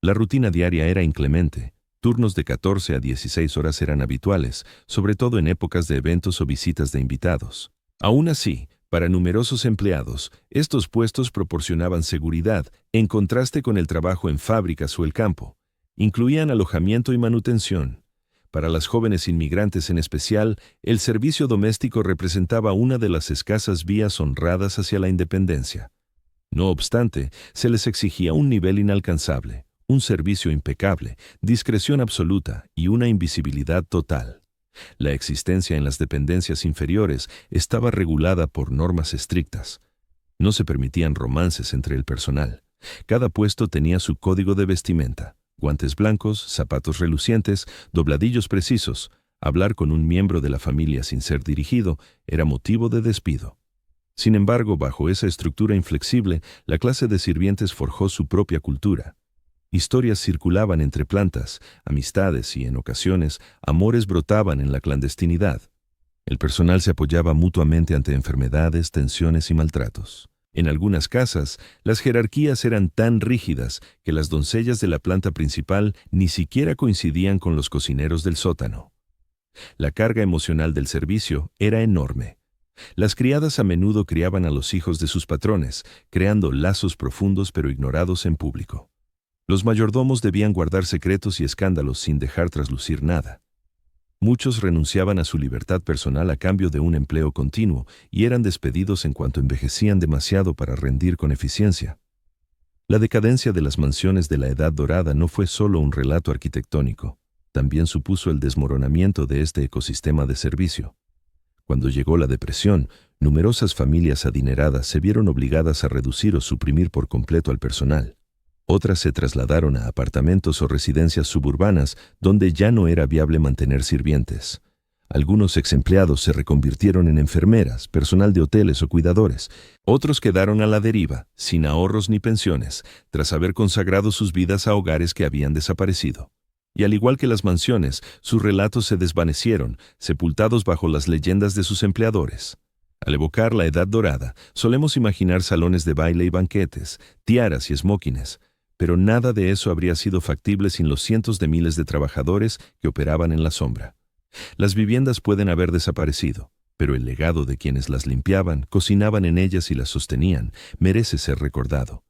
La rutina diaria era inclemente. Turnos de 14 a 16 horas eran habituales, sobre todo en épocas de eventos o visitas de invitados. Aún así, para numerosos empleados, estos puestos proporcionaban seguridad, en contraste con el trabajo en fábricas o el campo. Incluían alojamiento y manutención. Para las jóvenes inmigrantes en especial, el servicio doméstico representaba una de las escasas vías honradas hacia la independencia. No obstante, se les exigía un nivel inalcanzable, un servicio impecable, discreción absoluta y una invisibilidad total. La existencia en las dependencias inferiores estaba regulada por normas estrictas. No se permitían romances entre el personal. Cada puesto tenía su código de vestimenta: guantes blancos, zapatos relucientes, dobladillos precisos. Hablar con un miembro de la familia sin ser dirigido era motivo de despido. Sin embargo, bajo esa estructura inflexible, la clase de sirvientes forjó su propia cultura. Historias circulaban entre plantas, amistades y, en ocasiones, amores brotaban en la clandestinidad. El personal se apoyaba mutuamente ante enfermedades, tensiones y maltratos. En algunas casas, las jerarquías eran tan rígidas que las doncellas de la planta principal ni siquiera coincidían con los cocineros del sótano. La carga emocional del servicio era enorme. Las criadas a menudo criaban a los hijos de sus patrones, creando lazos profundos pero ignorados en público. Los mayordomos debían guardar secretos y escándalos sin dejar traslucir nada. Muchos renunciaban a su libertad personal a cambio de un empleo continuo y eran despedidos en cuanto envejecían demasiado para rendir con eficiencia. La decadencia de las mansiones de la Edad Dorada no fue solo un relato arquitectónico, también supuso el desmoronamiento de este ecosistema de servicio. Cuando llegó la depresión, numerosas familias adineradas se vieron obligadas a reducir o suprimir por completo al personal. Otras se trasladaron a apartamentos o residencias suburbanas donde ya no era viable mantener sirvientes. Algunos exempleados se reconvirtieron en enfermeras, personal de hoteles o cuidadores. Otros quedaron a la deriva, sin ahorros ni pensiones, tras haber consagrado sus vidas a hogares que habían desaparecido. Y al igual que las mansiones, sus relatos se desvanecieron, sepultados bajo las leyendas de sus empleadores. Al evocar la Edad Dorada, solemos imaginar salones de baile y banquetes, tiaras y esmóquines. Pero nada de eso habría sido factible sin los cientos de miles de trabajadores que operaban en la sombra. Las viviendas pueden haber desaparecido, pero el legado de quienes las limpiaban, cocinaban en ellas y las sostenían, merece ser recordado.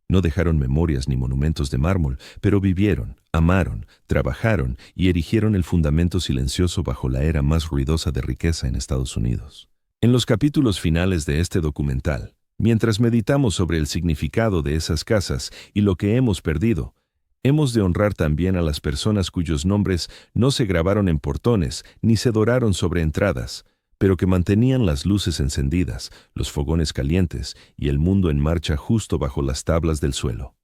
No dejaron memorias ni monumentos de mármol, pero vivieron, amaron, trabajaron y erigieron el fundamento silencioso bajo la era más ruidosa de riqueza en Estados Unidos. En los capítulos finales de este documental, mientras meditamos sobre el significado de esas casas y lo que hemos perdido, hemos de honrar también a las personas cuyos nombres no se grabaron en portones ni se doraron sobre entradas, pero que mantenían las luces encendidas, los fogones calientes y el mundo en marcha justo bajo las tablas del suelo.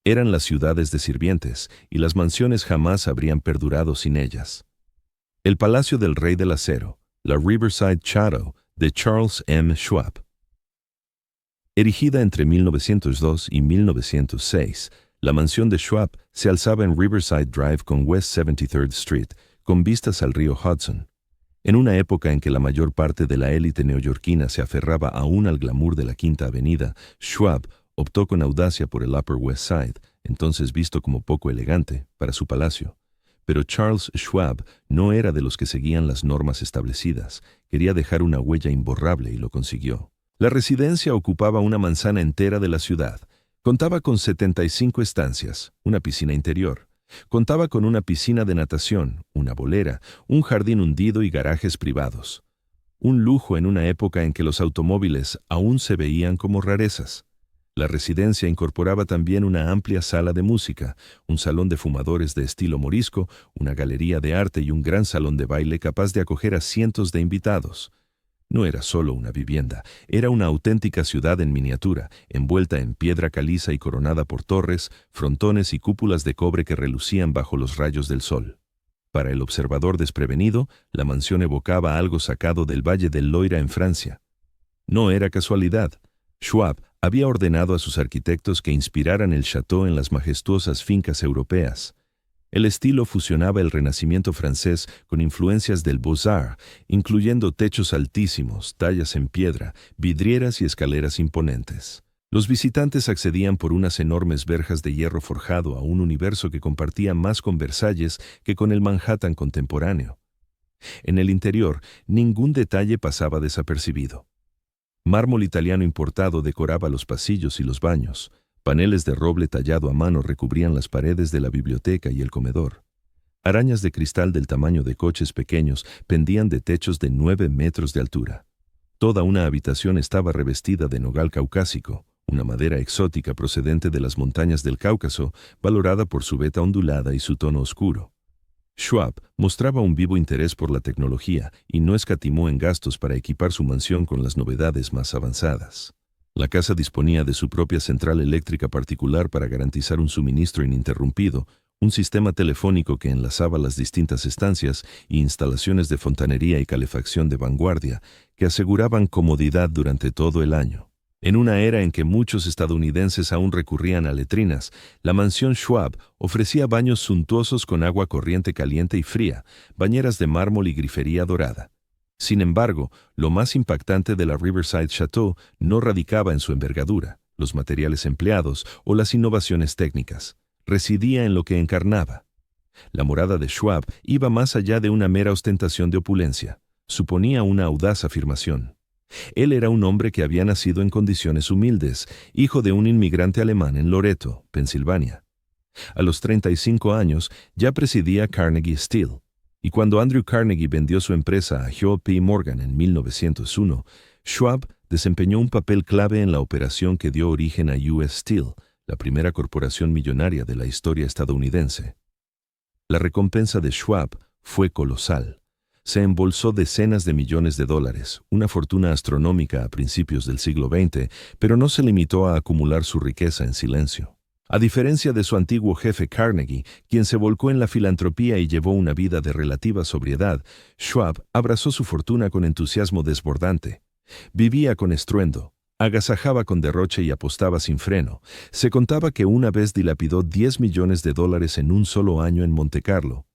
Eran las ciudades de sirvientes y las mansiones jamás habrían perdurado sin ellas. El Palacio del Rey del Acero, la Riverside Chateau de Charles M. Schwab. Erigida entre 1902 y 1906, la mansión de Schwab se alzaba en Riverside Drive con West 73rd Street, con vistas al río Hudson. En una época en que la mayor parte de la élite neoyorquina se aferraba aún al glamour de la Quinta Avenida, Schwab optó con audacia por el Upper West Side, entonces visto como poco elegante, para su palacio. Pero Charles Schwab no era de los que seguían las normas establecidas, quería dejar una huella imborrable y lo consiguió. La residencia ocupaba una manzana entera de la ciudad. Contaba con 75 estancias, una piscina interior. Contaba con una piscina de natación, una bolera, un jardín hundido y garajes privados. Un lujo en una época en que los automóviles aún se veían como rarezas. La residencia incorporaba también una amplia sala de música, un salón de fumadores de estilo morisco, una galería de arte y un gran salón de baile capaz de acoger a cientos de invitados. No era solo una vivienda, era una auténtica ciudad en miniatura, envuelta en piedra caliza y coronada por torres, frontones y cúpulas de cobre que relucían bajo los rayos del sol. Para el observador desprevenido, la mansión evocaba algo sacado del Valle del Loira en Francia. No era casualidad. Schwab había ordenado a sus arquitectos que inspiraran el château en las majestuosas fincas europeas. El estilo fusionaba el renacimiento francés con influencias del Beaux-Arts, incluyendo techos altísimos, tallas en piedra, vidrieras y escaleras imponentes. Los visitantes accedían por unas enormes verjas de hierro forjado a un universo que compartía más con Versalles que con el Manhattan contemporáneo. En el interior, ningún detalle pasaba desapercibido. Mármol italiano importado decoraba los pasillos y los baños. Paneles de roble tallado a mano recubrían las paredes de la biblioteca y el comedor. Arañas de cristal del tamaño de coches pequeños pendían de techos de 9 metros de altura. Toda una habitación estaba revestida de nogal caucásico, una madera exótica procedente de las montañas del Cáucaso, valorada por su veta ondulada y su tono oscuro. Schwab mostraba un vivo interés por la tecnología y no escatimó en gastos para equipar su mansión con las novedades más avanzadas. La casa disponía de su propia central eléctrica particular para garantizar un suministro ininterrumpido, un sistema telefónico que enlazaba las distintas estancias y instalaciones de fontanería y calefacción de vanguardia que aseguraban comodidad durante todo el año. En una era en que muchos estadounidenses aún recurrían a letrinas, la mansión Schwab ofrecía baños suntuosos con agua corriente caliente y fría, bañeras de mármol y grifería dorada. Sin embargo, lo más impactante de la Riverside Chateau no radicaba en su envergadura, los materiales empleados o las innovaciones técnicas. Residía en lo que encarnaba. La morada de Schwab iba más allá de una mera ostentación de opulencia. Suponía una audaz afirmación. Él era un hombre que había nacido en condiciones humildes, hijo de un inmigrante alemán en Loreto, Pensilvania. A los 35 años ya presidía Carnegie Steel. Y cuando Andrew Carnegie vendió su empresa a Joe P. Morgan en 1901, Schwab desempeñó un papel clave en la operación que dio origen a U.S. Steel, la primera corporación millonaria de la historia estadounidense. La recompensa de Schwab fue colosal. Se embolsó decenas de millones de dólares, una fortuna astronómica a principios del siglo XX, pero no se limitó a acumular su riqueza en silencio. A diferencia de su antiguo jefe Carnegie, quien se volcó en la filantropía y llevó una vida de relativa sobriedad, Schwab abrazó su fortuna con entusiasmo desbordante. Vivía con estruendo, agasajaba con derroche y apostaba sin freno. Se contaba que una vez dilapidó 10 millones de dólares en un solo año en Montecarlo.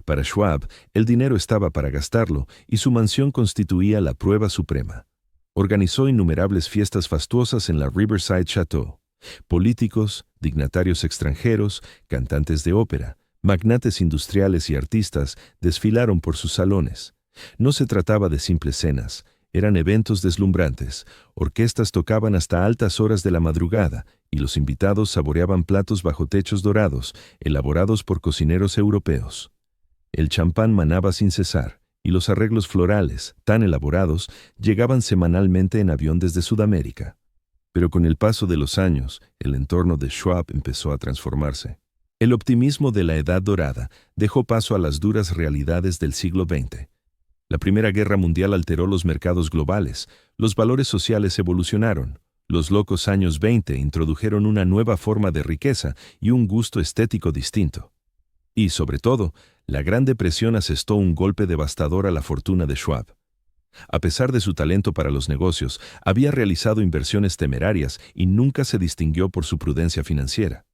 Para Schwab, el dinero estaba para gastarlo y su mansión constituía la prueba suprema. Organizó innumerables fiestas fastuosas en la Riverside Chateau. Políticos, dignatarios extranjeros, cantantes de ópera, magnates industriales y artistas desfilaron por sus salones. No se trataba de simples cenas, eran eventos deslumbrantes. Orquestas tocaban hasta altas horas de la madrugada y los invitados saboreaban platos bajo techos dorados, elaborados por cocineros europeos. El champán manaba sin cesar y los arreglos florales, tan elaborados, llegaban semanalmente en avión desde Sudamérica. Pero con el paso de los años, el entorno de Schwab empezó a transformarse. El optimismo de la Edad Dorada dejó paso a las duras realidades del siglo XX. La Primera Guerra Mundial alteró los mercados globales, los valores sociales evolucionaron, los locos años 20 introdujeron una nueva forma de riqueza y un gusto estético distinto. Y, sobre todo, la Gran Depresión asestó un golpe devastador a la fortuna de Schwab. A pesar de su talento para los negocios, había realizado inversiones temerarias y nunca se distinguió por su prudencia financiera.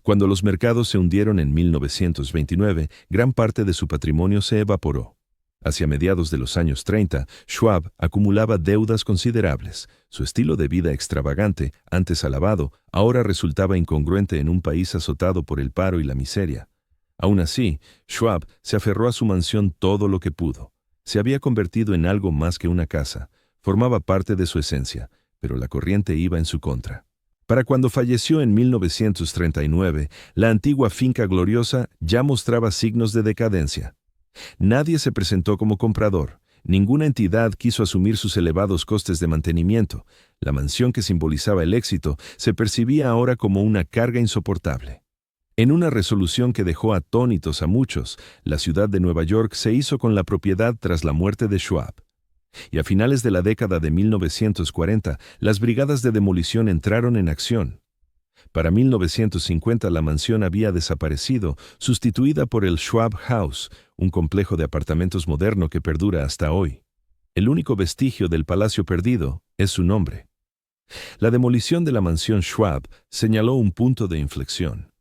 Cuando los mercados se hundieron en 1929, gran parte de su patrimonio se evaporó. Hacia mediados de los años 30, Schwab acumulaba deudas considerables. Su estilo de vida extravagante, antes alabado, ahora resultaba incongruente en un país azotado por el paro y la miseria. Aún así, Schwab se aferró a su mansión todo lo que pudo. Se había convertido en algo más que una casa. Formaba parte de su esencia, pero la corriente iba en su contra. Para cuando falleció en 1939, la antigua finca gloriosa ya mostraba signos de decadencia. Nadie se presentó como comprador. Ninguna entidad quiso asumir sus elevados costes de mantenimiento. La mansión que simbolizaba el éxito se percibía ahora como una carga insoportable. En una resolución que dejó atónitos a muchos, la ciudad de Nueva York se hizo con la propiedad tras la muerte de Schwab. Y a finales de la década de 1940, las brigadas de demolición entraron en acción. Para 1950 la mansión había desaparecido, sustituida por el Schwab House, un complejo de apartamentos moderno que perdura hasta hoy. El único vestigio del palacio perdido es su nombre. La demolición de la mansión Schwab señaló un punto de inflexión.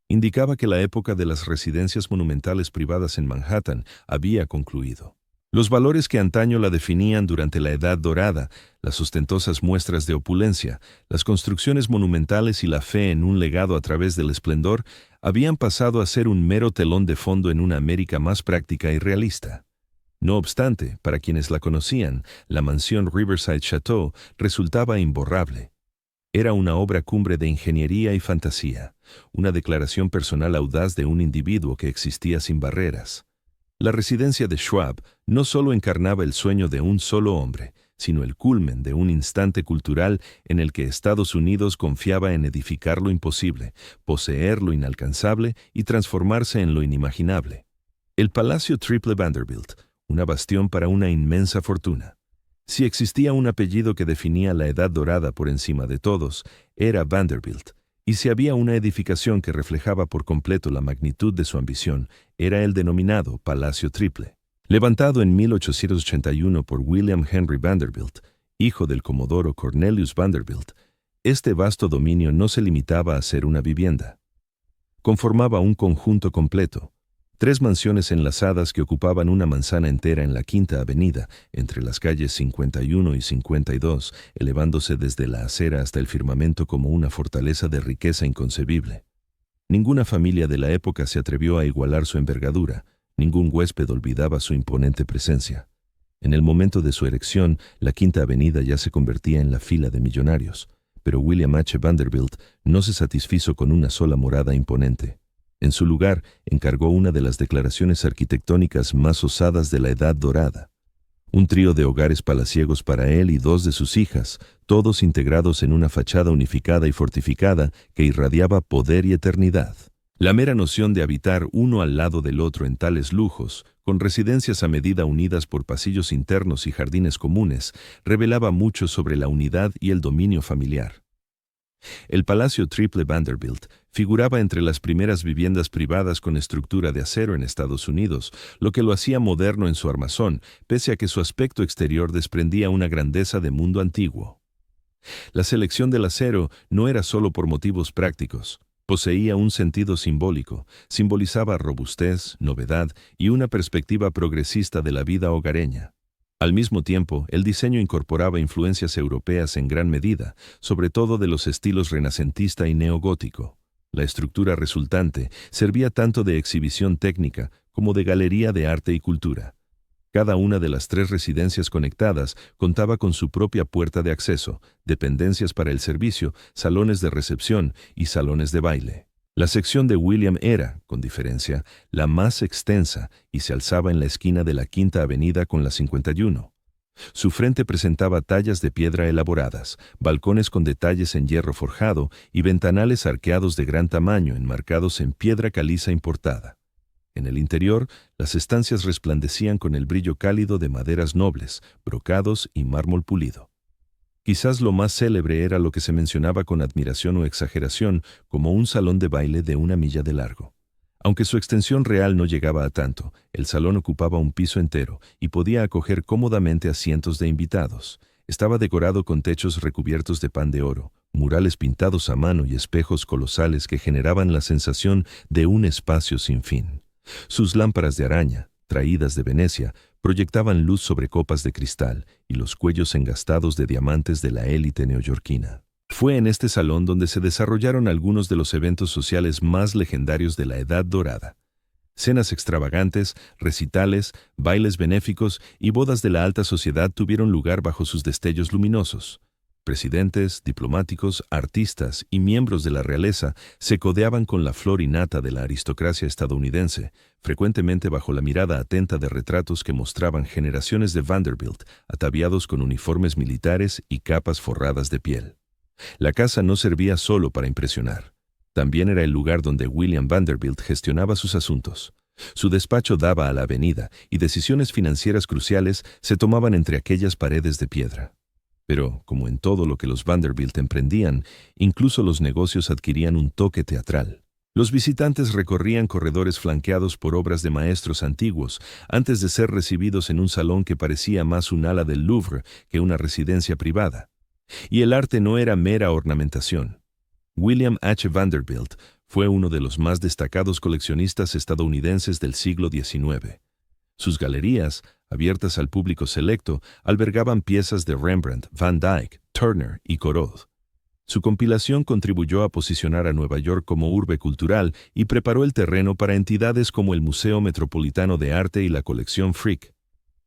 Indicaba que la época de las residencias monumentales privadas en Manhattan había concluido. Los valores que antaño la definían durante la Edad Dorada, las ostentosas muestras de opulencia, las construcciones monumentales y la fe en un legado a través del esplendor, habían pasado a ser un mero telón de fondo en una América más práctica y realista. No obstante, para quienes la conocían, la mansión Riverside Chateau resultaba imborrable. Era una obra cumbre de ingeniería y fantasía, una declaración personal audaz de un individuo que existía sin barreras. La residencia de Schwab no solo encarnaba el sueño de un solo hombre, sino el culmen de un instante cultural en el que Estados Unidos confiaba en edificar lo imposible, poseer lo inalcanzable y transformarse en lo inimaginable. El Palacio Triple Vanderbilt, una bastión para una inmensa fortuna. Si existía un apellido que definía la Edad Dorada por encima de todos, era Vanderbilt. Y si había una edificación que reflejaba por completo la magnitud de su ambición, era el denominado Palacio Triple. Levantado en 1881 por William Henry Vanderbilt, hijo del comodoro Cornelius Vanderbilt, este vasto dominio no se limitaba a ser una vivienda. Conformaba un conjunto completo. 3 mansiones enlazadas que ocupaban una manzana entera en la Quinta Avenida, entre las calles 51 y 52, elevándose desde la acera hasta el firmamento como una fortaleza de riqueza inconcebible. Ninguna familia de la época se atrevió a igualar su envergadura, ningún huésped olvidaba su imponente presencia. En el momento de su erección, la Quinta Avenida ya se convertía en la fila de millonarios, pero William H. Vanderbilt no se satisfizo con una sola morada imponente. En su lugar, encargó una de las declaraciones arquitectónicas más osadas de la Edad Dorada. Un trío de hogares palaciegos para él y 2 de sus hijas, todos integrados en una fachada unificada y fortificada que irradiaba poder y eternidad. La mera noción de habitar uno al lado del otro en tales lujos, con residencias a medida unidas por pasillos internos y jardines comunes, revelaba mucho sobre la unidad y el dominio familiar. El Palacio Triple Vanderbilt figuraba entre las primeras viviendas privadas con estructura de acero en Estados Unidos, lo que lo hacía moderno en su armazón, pese a que su aspecto exterior desprendía una grandeza de mundo antiguo. La selección del acero no era solo por motivos prácticos. Poseía un sentido simbólico, simbolizaba robustez, novedad y una perspectiva progresista de la vida hogareña. Al mismo tiempo, el diseño incorporaba influencias europeas en gran medida, sobre todo de los estilos renacentista y neogótico. La estructura resultante servía tanto de exhibición técnica como de galería de arte y cultura. Cada una de las 3 residencias conectadas contaba con su propia puerta de acceso, dependencias para el servicio, salones de recepción y salones de baile. La sección de William era, con diferencia, la más extensa y se alzaba en la esquina de la Quinta Avenida con la 51. Su frente presentaba tallas de piedra elaboradas, balcones con detalles en hierro forjado y ventanales arqueados de gran tamaño enmarcados en piedra caliza importada. En el interior, las estancias resplandecían con el brillo cálido de maderas nobles, brocados y mármol pulido. Quizás lo más célebre era lo que se mencionaba con admiración o exageración como un salón de baile de 1 milla de largo. Aunque su extensión real no llegaba a tanto, el salón ocupaba un piso entero y podía acoger cómodamente a cientos de invitados. Estaba decorado con techos recubiertos de pan de oro, murales pintados a mano y espejos colosales que generaban la sensación de un espacio sin fin. Sus lámparas de araña, traídas de Venecia, proyectaban luz sobre copas de cristal y los cuellos engastados de diamantes de la élite neoyorquina. Fue en este salón donde se desarrollaron algunos de los eventos sociales más legendarios de la Edad Dorada. Cenas extravagantes, recitales, bailes benéficos y bodas de la alta sociedad tuvieron lugar bajo sus destellos luminosos. Presidentes, diplomáticos, artistas y miembros de la realeza se codeaban con la flor y nata de la aristocracia estadounidense, frecuentemente bajo la mirada atenta de retratos que mostraban generaciones de Vanderbilt ataviados con uniformes militares y capas forradas de piel. La casa no servía solo para impresionar. También era el lugar donde William Vanderbilt gestionaba sus asuntos. Su despacho daba a la avenida y decisiones financieras cruciales se tomaban entre aquellas paredes de piedra. Pero, como en todo lo que los Vanderbilt emprendían, incluso los negocios adquirían un toque teatral. Los visitantes recorrían corredores flanqueados por obras de maestros antiguos antes de ser recibidos en un salón que parecía más un ala del Louvre que una residencia privada. Y el arte no era mera ornamentación. William H. Vanderbilt fue uno de los más destacados coleccionistas estadounidenses del siglo XIX. Sus galerías, abiertas al público selecto, albergaban piezas de Rembrandt, Van Dyck, Turner y Corot. Su compilación contribuyó a posicionar a Nueva York como urbe cultural y preparó el terreno para entidades como el Museo Metropolitano de Arte y la colección Frick.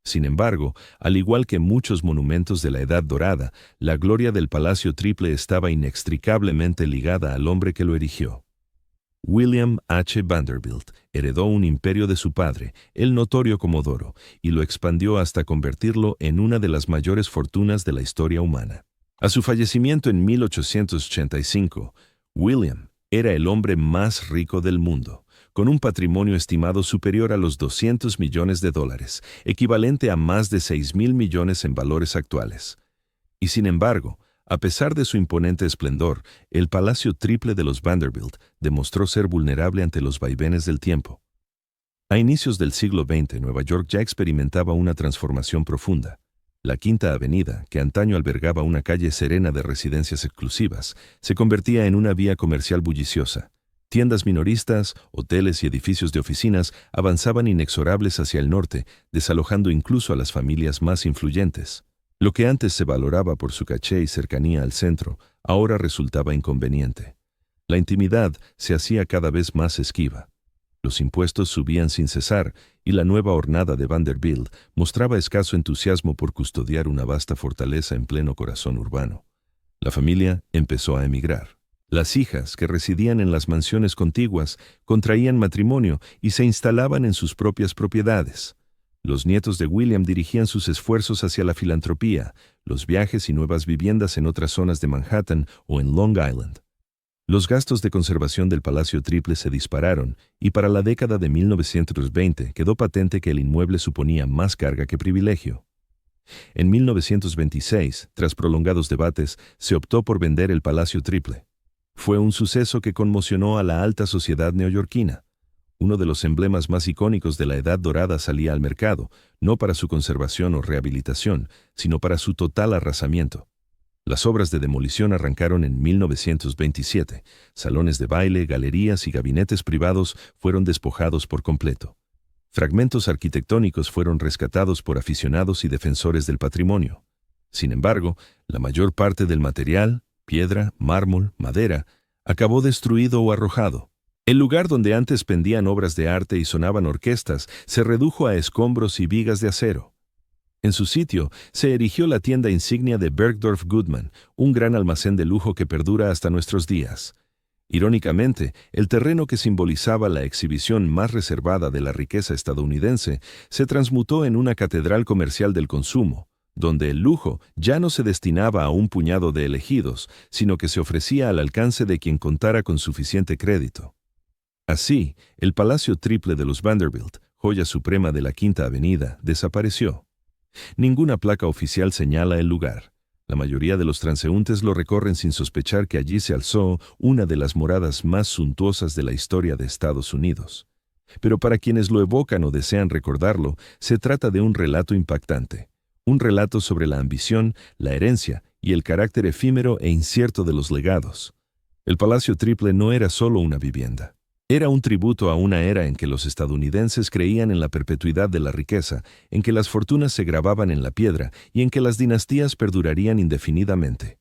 Sin embargo, al igual que muchos monumentos de la Edad Dorada, la gloria del Palacio Triple estaba inextricablemente ligada al hombre que lo erigió. William H. Vanderbilt heredó un imperio de su padre, el notorio Comodoro, y lo expandió hasta convertirlo en una de las mayores fortunas de la historia humana. A su fallecimiento en 1885, William era el hombre más rico del mundo, con un patrimonio estimado superior a los $200 millones, equivalente a más de 6.000 millones en valores actuales. Y sin embargo, a pesar de su imponente esplendor, el Palacio Triple de los Vanderbilt demostró ser vulnerable ante los vaivenes del tiempo. A inicios del siglo XX, Nueva York ya experimentaba una transformación profunda. La Quinta Avenida, que antaño albergaba una calle serena de residencias exclusivas, se convertía en una vía comercial bulliciosa. Tiendas minoristas, hoteles y edificios de oficinas avanzaban inexorables hacia el norte, desalojando incluso a las familias más influyentes. Lo que antes se valoraba por su caché y cercanía al centro, ahora resultaba inconveniente. La intimidad se hacía cada vez más esquiva. Los impuestos subían sin cesar y la nueva hornada de Vanderbilt mostraba escaso entusiasmo por custodiar una vasta fortaleza en pleno corazón urbano. La familia empezó a emigrar. Las hijas, que residían en las mansiones contiguas, contraían matrimonio y se instalaban en sus propias propiedades. Los nietos de William dirigían sus esfuerzos hacia la filantropía, los viajes y nuevas viviendas en otras zonas de Manhattan o en Long Island. Los gastos de conservación del Palacio Triple se dispararon y para la década de 1920 quedó patente que el inmueble suponía más carga que privilegio. En 1926, tras prolongados debates, se optó por vender el Palacio Triple. Fue un suceso que conmocionó a la alta sociedad neoyorquina. Uno de los emblemas más icónicos de la Edad Dorada salía al mercado, no para su conservación o rehabilitación, sino para su total arrasamiento. Las obras de demolición arrancaron en 1927. Salones de baile, galerías y gabinetes privados fueron despojados por completo. Fragmentos arquitectónicos fueron rescatados por aficionados y defensores del patrimonio. Sin embargo, la mayor parte del material, piedra, mármol, madera, acabó destruido o arrojado. El lugar donde antes pendían obras de arte y sonaban orquestas se redujo a escombros y vigas de acero. En su sitio se erigió la tienda insignia de Bergdorf Goodman, un gran almacén de lujo que perdura hasta nuestros días. Irónicamente, el terreno que simbolizaba la exhibición más reservada de la riqueza estadounidense se transmutó en una catedral comercial del consumo, donde el lujo ya no se destinaba a un puñado de elegidos, sino que se ofrecía al alcance de quien contara con suficiente crédito. Así, el Palacio Triple de los Vanderbilt, joya suprema de la Quinta Avenida, desapareció. Ninguna placa oficial señala el lugar. La mayoría de los transeúntes lo recorren sin sospechar que allí se alzó una de las moradas más suntuosas de la historia de Estados Unidos. Pero para quienes lo evocan o desean recordarlo, se trata de un relato impactante. Un relato sobre la ambición, la herencia y el carácter efímero e incierto de los legados. El Palacio Triple no era solo una vivienda. Era un tributo a una era en que los estadounidenses creían en la perpetuidad de la riqueza, en que las fortunas se grababan en la piedra y en que las dinastías perdurarían indefinidamente.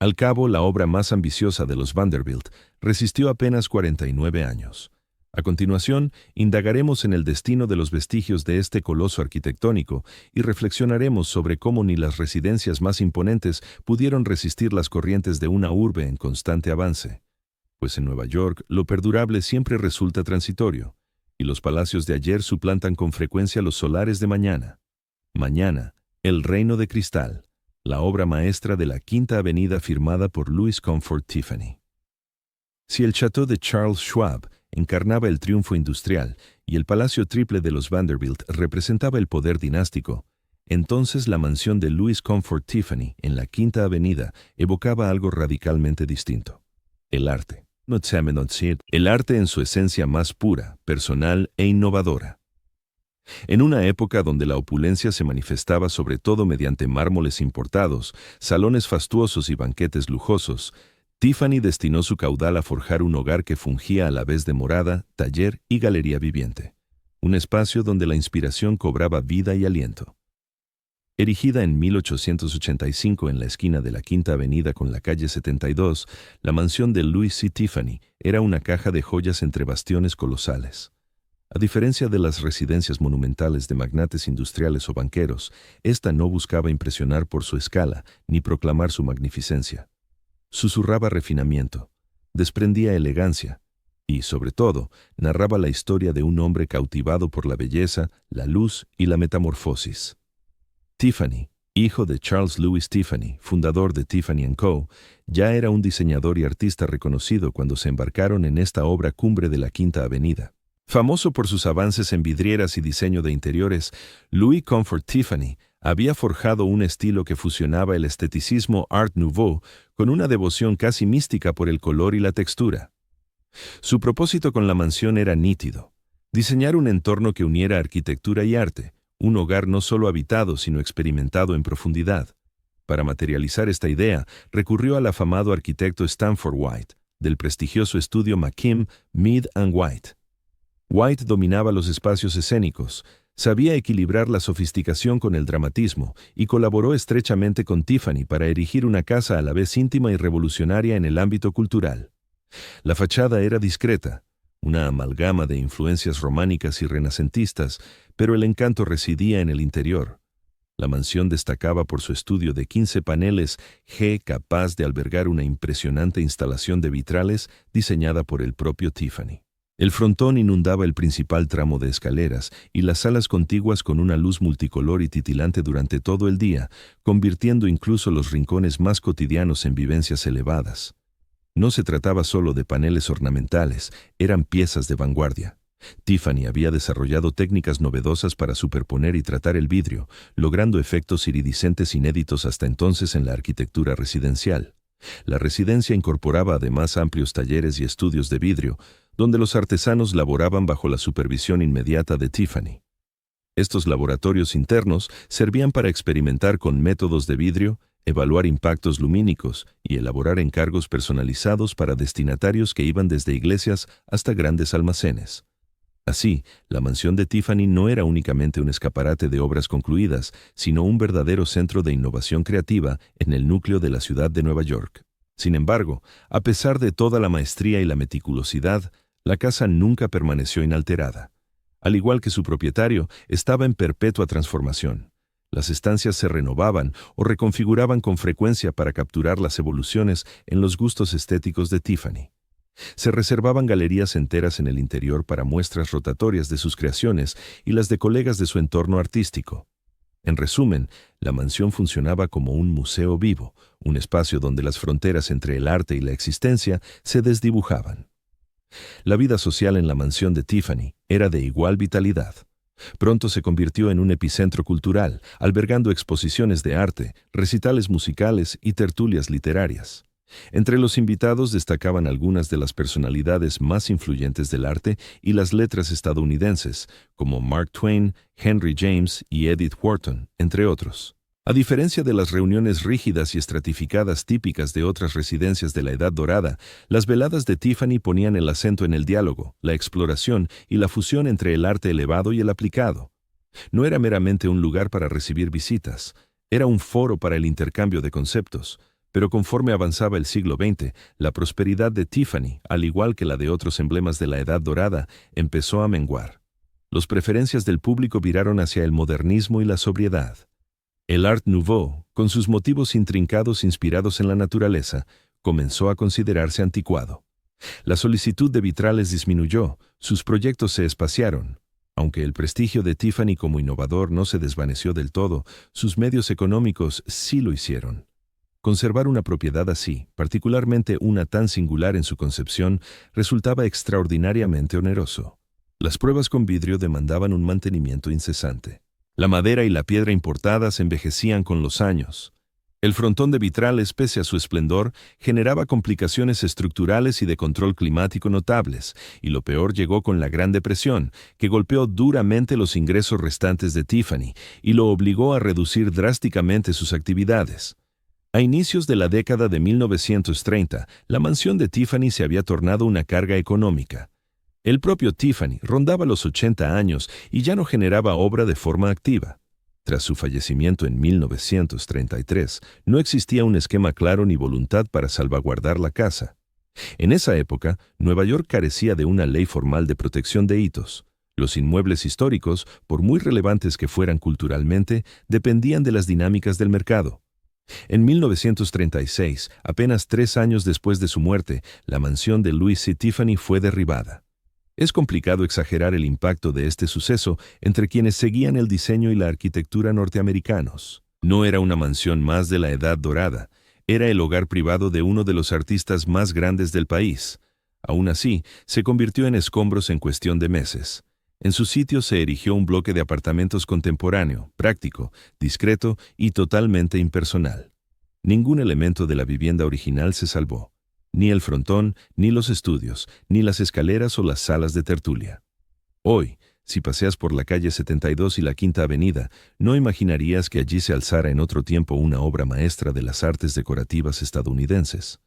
Al cabo, la obra más ambiciosa de los Vanderbilt resistió apenas 49 años. A continuación, indagaremos en el destino de los vestigios de este coloso arquitectónico y reflexionaremos sobre cómo ni las residencias más imponentes pudieron resistir las corrientes de una urbe en constante avance. Pues en Nueva York, lo perdurable siempre resulta transitorio, y los palacios de ayer suplantan con frecuencia los solares de mañana. Mañana, El Reino de Cristal, la obra maestra de la Quinta Avenida firmada por Louis Comfort Tiffany. Si el Château de Charles Schwab encarnaba el triunfo industrial y el Palacio Triple de los Vanderbilt representaba el poder dinástico, entonces la mansión de Louis Comfort Tiffany en la Quinta Avenida evocaba algo radicalmente distinto: el arte. El arte en su esencia más pura, personal e innovadora. En una época donde la opulencia se manifestaba sobre todo mediante mármoles importados, salones fastuosos y banquetes lujosos, Tiffany destinó su caudal a forjar un hogar que fungía a la vez de morada, taller y galería viviente. Un espacio donde la inspiración cobraba vida y aliento. Erigida en 1885 en la esquina de la Quinta Avenida con la calle 72, la mansión de Louis C. Tiffany era una caja de joyas entre bastiones colosales. A diferencia de las residencias monumentales de magnates industriales o banqueros, esta no buscaba impresionar por su escala ni proclamar su magnificencia. Susurraba refinamiento, desprendía elegancia y, sobre todo, narraba la historia de un hombre cautivado por la belleza, la luz y la metamorfosis. Tiffany, hijo de Charles Louis Tiffany, fundador de Tiffany & Co., ya era un diseñador y artista reconocido cuando se embarcaron en esta obra cumbre de la Quinta Avenida. Famoso por sus avances en vidrieras y diseño de interiores, Louis Comfort Tiffany había forjado un estilo que fusionaba el esteticismo Art Nouveau con una devoción casi mística por el color y la textura. Su propósito con la mansión era nítido: diseñar un entorno que uniera arquitectura y arte, un hogar no solo habitado sino experimentado en profundidad. Para materializar esta idea, recurrió al afamado arquitecto Stanford White, del prestigioso estudio McKim, Mead & White. White dominaba los espacios escénicos, sabía equilibrar la sofisticación con el dramatismo y colaboró estrechamente con Tiffany para erigir una casa a la vez íntima y revolucionaria en el ámbito cultural. La fachada era discreta, una amalgama de influencias románicas y renacentistas, pero el encanto residía en el interior. La mansión destacaba por su estudio de 15 paneles G capaz de albergar una impresionante instalación de vitrales diseñada por el propio Tiffany. El frontón inundaba el principal tramo de escaleras y las salas contiguas con una luz multicolor y titilante durante todo el día, convirtiendo incluso los rincones más cotidianos en vivencias elevadas. No se trataba solo de paneles ornamentales, eran piezas de vanguardia. Tiffany había desarrollado técnicas novedosas para superponer y tratar el vidrio, logrando efectos iridiscentes inéditos hasta entonces en la arquitectura residencial. La residencia incorporaba además amplios talleres y estudios de vidrio, donde los artesanos laboraban bajo la supervisión inmediata de Tiffany. Estos laboratorios internos servían para experimentar con métodos de vidrio, evaluar impactos lumínicos y elaborar encargos personalizados para destinatarios que iban desde iglesias hasta grandes almacenes. Así, la mansión de Tiffany no era únicamente un escaparate de obras concluidas, sino un verdadero centro de innovación creativa en el núcleo de la ciudad de Nueva York. Sin embargo, a pesar de toda la maestría y la meticulosidad, la casa nunca permaneció inalterada. Al igual que su propietario, estaba en perpetua transformación. Las estancias se renovaban o reconfiguraban con frecuencia para capturar las evoluciones en los gustos estéticos de Tiffany. Se reservaban galerías enteras en el interior para muestras rotatorias de sus creaciones y las de colegas de su entorno artístico. En resumen, la mansión funcionaba como un museo vivo, un espacio donde las fronteras entre el arte y la existencia se desdibujaban. La vida social en la mansión de Tiffany era de igual vitalidad. Pronto se convirtió en un epicentro cultural, albergando exposiciones de arte, recitales musicales y tertulias literarias. Entre los invitados destacaban algunas de las personalidades más influyentes del arte y las letras estadounidenses, como Mark Twain, Henry James y Edith Wharton, entre otros. A diferencia de las reuniones rígidas y estratificadas típicas de otras residencias de la Edad Dorada, las veladas de Tiffany ponían el acento en el diálogo, la exploración y la fusión entre el arte elevado y el aplicado. No era meramente un lugar para recibir visitas, era un foro para el intercambio de conceptos. Pero conforme avanzaba el siglo XX, la prosperidad de Tiffany, al igual que la de otros emblemas de la Edad Dorada, empezó a menguar. Las preferencias del público viraron hacia el modernismo y la sobriedad. El Art Nouveau, con sus motivos intrincados inspirados en la naturaleza, comenzó a considerarse anticuado. La solicitud de vitrales disminuyó, sus proyectos se espaciaron. Aunque el prestigio de Tiffany como innovador no se desvaneció del todo, sus medios económicos sí lo hicieron. Conservar una propiedad así, particularmente una tan singular en su concepción, resultaba extraordinariamente oneroso. Las pruebas con vidrio demandaban un mantenimiento incesante. La madera y la piedra importadas envejecían con los años. El frontón de vitrales, pese a su esplendor, generaba complicaciones estructurales y de control climático notables, y lo peor llegó con la Gran Depresión, que golpeó duramente los ingresos restantes de Tiffany y lo obligó a reducir drásticamente sus actividades. A inicios de la década de 1930, la mansión de Tiffany se había tornado una carga económica. El propio Tiffany rondaba los 80 años y ya no generaba obra de forma activa. Tras su fallecimiento en 1933, no existía un esquema claro ni voluntad para salvaguardar la casa. En esa época, Nueva York carecía de una ley formal de protección de hitos. Los inmuebles históricos, por muy relevantes que fueran culturalmente, dependían de las dinámicas del mercado. En 1936, apenas 3 años después de su muerte, la mansión de Louis C. Tiffany fue derribada. Es complicado exagerar el impacto de este suceso entre quienes seguían el diseño y la arquitectura norteamericanos. No era una mansión más de la Edad Dorada, era el hogar privado de uno de los artistas más grandes del país. Aún así, se convirtió en escombros en cuestión de meses. En su sitio se erigió un bloque de apartamentos contemporáneo, práctico, discreto y totalmente impersonal. Ningún elemento de la vivienda original se salvó. Ni el frontón, ni los estudios, ni las escaleras o las salas de tertulia. Hoy, si paseas por la calle 72 y la Quinta Avenida, no imaginarías que allí se alzara en otro tiempo una obra maestra de las artes decorativas estadounidenses.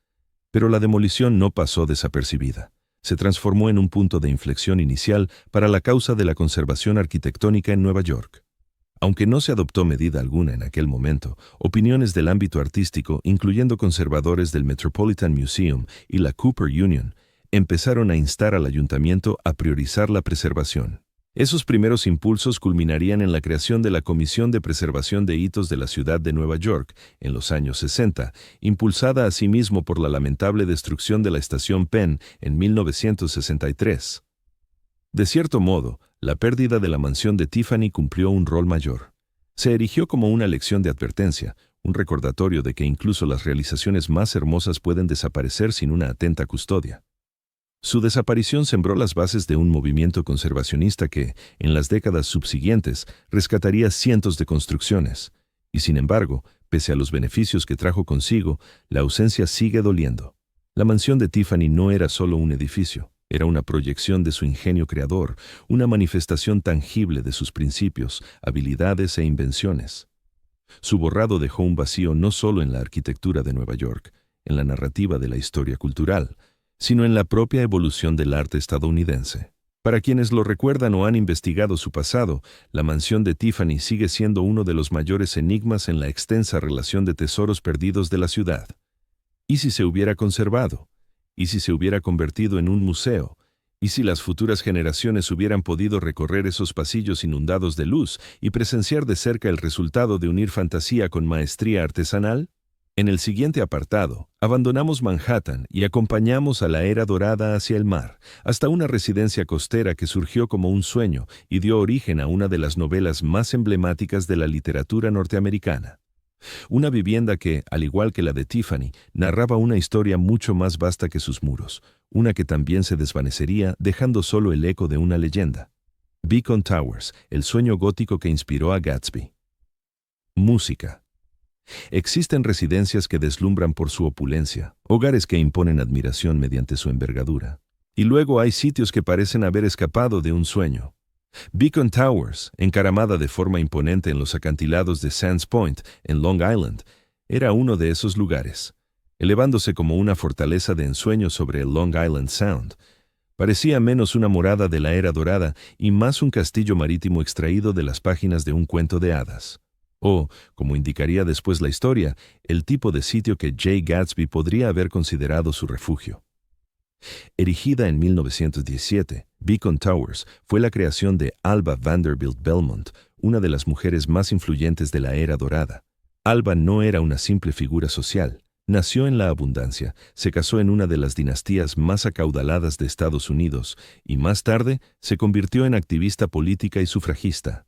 Pero la demolición no pasó desapercibida. Se transformó en un punto de inflexión inicial para la causa de la conservación arquitectónica en Nueva York. Aunque no se adoptó medida alguna en aquel momento, opiniones del ámbito artístico, incluyendo conservadores del Metropolitan Museum y la Cooper Union, empezaron a instar al ayuntamiento a priorizar la preservación. Esos primeros impulsos culminarían en la creación de la Comisión de Preservación de Hitos de la Ciudad de Nueva York en los años 60, impulsada asimismo por la lamentable destrucción de la estación Penn en 1963. De cierto modo, la pérdida de la mansión de Tiffany cumplió un rol mayor. Se erigió como una lección de advertencia, un recordatorio de que incluso las realizaciones más hermosas pueden desaparecer sin una atenta custodia. Su desaparición sembró las bases de un movimiento conservacionista que, en las décadas subsiguientes, rescataría cientos de construcciones. Y sin embargo, pese a los beneficios que trajo consigo, la ausencia sigue doliendo. La mansión de Tiffany no era solo un edificio. Era una proyección de su ingenio creador, una manifestación tangible de sus principios, habilidades e invenciones. Su borrado dejó un vacío no solo en la arquitectura de Nueva York, en la narrativa de la historia cultural, sino en la propia evolución del arte estadounidense. Para quienes lo recuerdan o han investigado su pasado, la mansión de Tiffany sigue siendo uno de los mayores enigmas en la extensa relación de tesoros perdidos de la ciudad. ¿Y si se hubiera conservado? ¿Y si se hubiera convertido en un museo? ¿Y si las futuras generaciones hubieran podido recorrer esos pasillos inundados de luz y presenciar de cerca el resultado de unir fantasía con maestría artesanal? En el siguiente apartado, abandonamos Manhattan y acompañamos a la era dorada hacia el mar, hasta una residencia costera que surgió como un sueño y dio origen a una de las novelas más emblemáticas de la literatura norteamericana. Una vivienda que, al igual que la de Tiffany, narraba una historia mucho más vasta que sus muros, una que también se desvanecería dejando solo el eco de una leyenda. Beacon Towers, el sueño gótico que inspiró a Gatsby. Música. Existen residencias que deslumbran por su opulencia, hogares que imponen admiración mediante su envergadura. Y luego hay sitios que parecen haber escapado de un sueño. Beacon Towers, encaramada de forma imponente en los acantilados de Sands Point, en Long Island, era uno de esos lugares, elevándose como una fortaleza de ensueño sobre el Long Island Sound. Parecía menos una morada de la era dorada y más un castillo marítimo extraído de las páginas de un cuento de hadas. O, como indicaría después la historia, el tipo de sitio que Jay Gatsby podría haber considerado su refugio. Erigida en 1917, Beacon Towers fue la creación de Alva Vanderbilt Belmont, una de las mujeres más influyentes de la era dorada. Alva no era una simple figura social. Nació en la abundancia, se casó en una de las dinastías más acaudaladas de Estados Unidos y más tarde se convirtió en activista política y sufragista.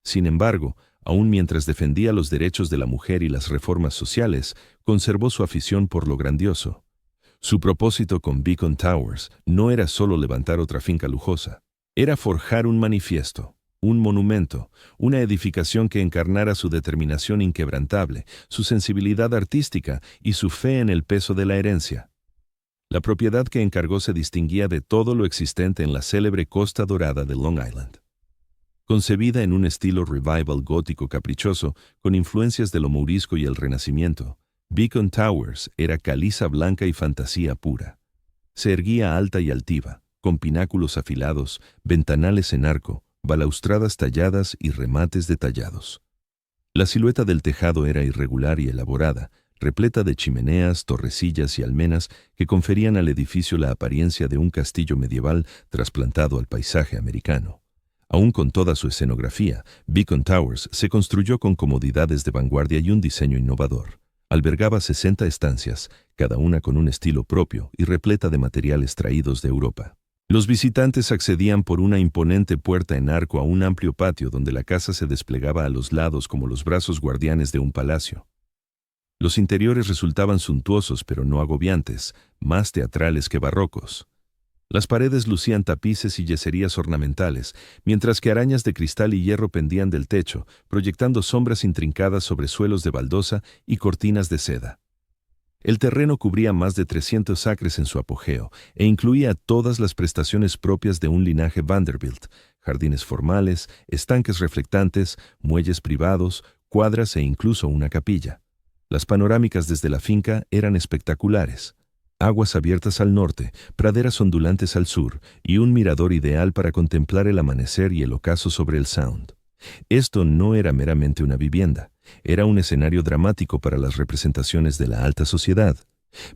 Sin embargo, aun mientras defendía los derechos de la mujer y las reformas sociales, conservó su afición por lo grandioso. Su propósito con Beacon Towers no era solo levantar otra finca lujosa, era forjar un manifiesto, un monumento, una edificación que encarnara su determinación inquebrantable, su sensibilidad artística y su fe en el peso de la herencia. La propiedad que encargó se distinguía de todo lo existente en la célebre Costa Dorada de Long Island. Concebida en un estilo revival gótico caprichoso, con influencias de lo mourisco y el Renacimiento, Beacon Towers era caliza blanca y fantasía pura. Se erguía alta y altiva, con pináculos afilados, ventanales en arco, balaustradas talladas y remates detallados. La silueta del tejado era irregular y elaborada, repleta de chimeneas, torrecillas y almenas que conferían al edificio la apariencia de un castillo medieval trasplantado al paisaje americano. Aún con toda su escenografía, Beacon Towers se construyó con comodidades de vanguardia y un diseño innovador. Albergaba 60 estancias, cada una con un estilo propio y repleta de materiales traídos de Europa. Los visitantes accedían por una imponente puerta en arco a un amplio patio donde la casa se desplegaba a los lados como los brazos guardianes de un palacio. Los interiores resultaban suntuosos pero no agobiantes, más teatrales que barrocos. Las paredes lucían tapices y yeserías ornamentales, mientras que arañas de cristal y hierro pendían del techo, proyectando sombras intrincadas sobre suelos de baldosa y cortinas de seda. El terreno cubría más de 300 acres en su apogeo e incluía todas las prestaciones propias de un linaje Vanderbilt: jardines formales, estanques reflectantes, muelles privados, cuadras e incluso una capilla. Las panorámicas desde la finca eran espectaculares. Aguas abiertas al norte, praderas ondulantes al sur y un mirador ideal para contemplar el amanecer y el ocaso sobre el Sound. Esto no era meramente una vivienda, era un escenario dramático para las representaciones de la alta sociedad.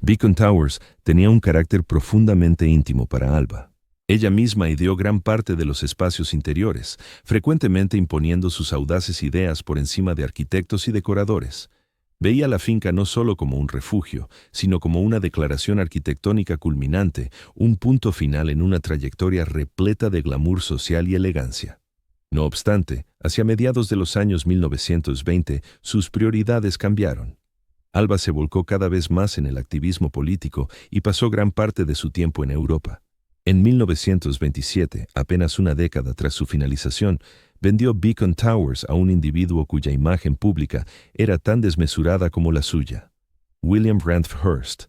Beacon Towers tenía un carácter profundamente íntimo para Alva. Ella misma ideó gran parte de los espacios interiores, frecuentemente imponiendo sus audaces ideas por encima de arquitectos y decoradores. Veía la finca no solo como un refugio, sino como una declaración arquitectónica culminante, un punto final en una trayectoria repleta de glamour social y elegancia. No obstante, hacia mediados de los años 1920, sus prioridades cambiaron. Alva se volcó cada vez más en el activismo político y pasó gran parte de su tiempo en Europa. En 1927, apenas una década tras su finalización, vendió Beacon Towers a un individuo cuya imagen pública era tan desmesurada como la suya: William Randolph Hearst.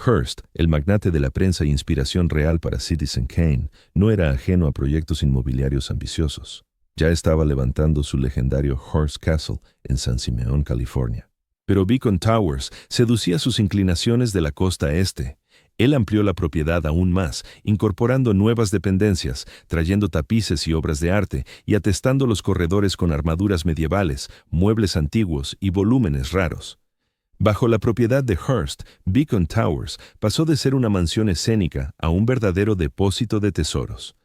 Hearst, el magnate de la prensa e inspiración real para Citizen Kane, no era ajeno a proyectos inmobiliarios ambiciosos. Ya estaba levantando su legendario Hearst Castle en San Simeón, California. Pero Beacon Towers seducía sus inclinaciones de la costa este. Él amplió la propiedad aún más, incorporando nuevas dependencias, trayendo tapices y obras de arte y atestando los corredores con armaduras medievales, muebles antiguos y volúmenes raros. Bajo la propiedad de Hearst, Beacon Towers pasó de ser una mansión escénica a un verdadero depósito de tesoros.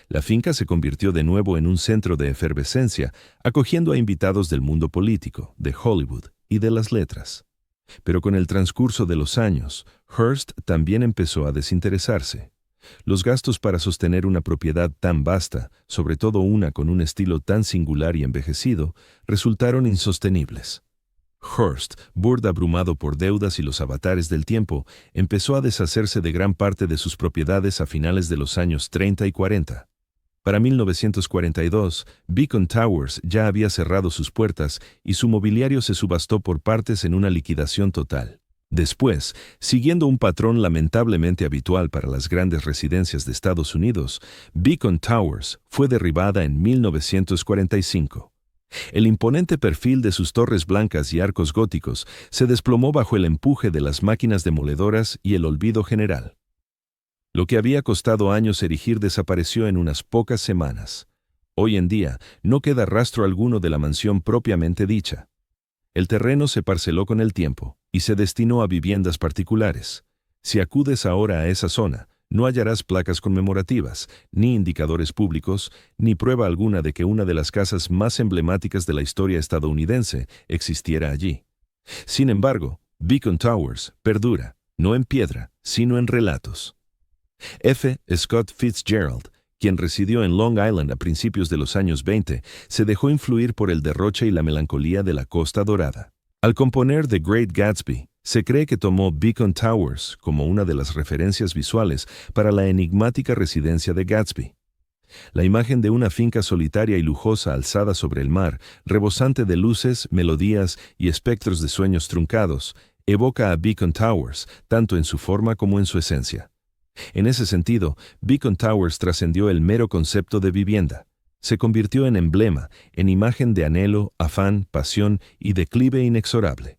La finca se convirtió de nuevo en un centro de efervescencia, acogiendo a invitados del mundo político, de Hollywood y de las letras. Pero con el transcurso de los años, Hearst también empezó a desinteresarse. Los gastos para sostener una propiedad tan vasta, sobre todo una con un estilo tan singular y envejecido, resultaron insostenibles. Hearst, burda abrumado por deudas y los avatares del tiempo, empezó a deshacerse de gran parte de sus propiedades a finales de los años 30 y 40. Para 1942, Beacon Towers ya había cerrado sus puertas y su mobiliario se subastó por partes en una liquidación total. Después, siguiendo un patrón lamentablemente habitual para las grandes residencias de Estados Unidos, Beacon Towers fue derribada en 1945. El imponente perfil de sus torres blancas y arcos góticos se desplomó bajo el empuje de las máquinas demoledoras y el olvido general. Lo que había costado años erigir desapareció en unas pocas semanas. Hoy en día no queda rastro alguno de la mansión propiamente dicha. El terreno se parceló con el tiempo y se destinó a viviendas particulares. Si acudes ahora a esa zona, no hallarás placas conmemorativas, ni indicadores públicos, ni prueba alguna de que una de las casas más emblemáticas de la historia estadounidense existiera allí. Sin embargo, Beacon Towers perdura, no en piedra, sino en relatos. F. Scott Fitzgerald, quien residió en Long Island a principios de los años 20, se dejó influir por el derroche y la melancolía de la Costa Dorada. Al componer The Great Gatsby, se cree que tomó Beacon Towers como una de las referencias visuales para la enigmática residencia de Gatsby. La imagen de una finca solitaria y lujosa alzada sobre el mar, rebosante de luces, melodías y espectros de sueños truncados, evoca a Beacon Towers, tanto en su forma como en su esencia. En ese sentido, Beacon Towers trascendió el mero concepto de vivienda. Se convirtió en emblema, en imagen de anhelo, afán, pasión y declive inexorable.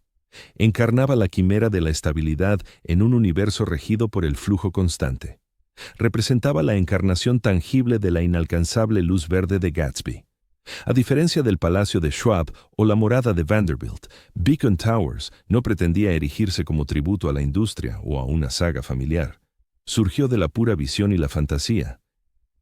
Encarnaba la quimera de la estabilidad en un universo regido por el flujo constante. Representaba la encarnación tangible de la inalcanzable luz verde de Gatsby. A diferencia del Palacio de Schwab o la morada de Vanderbilt, Beacon Towers no pretendía erigirse como tributo a la industria o a una saga familiar. Surgió de la pura visión y la fantasía,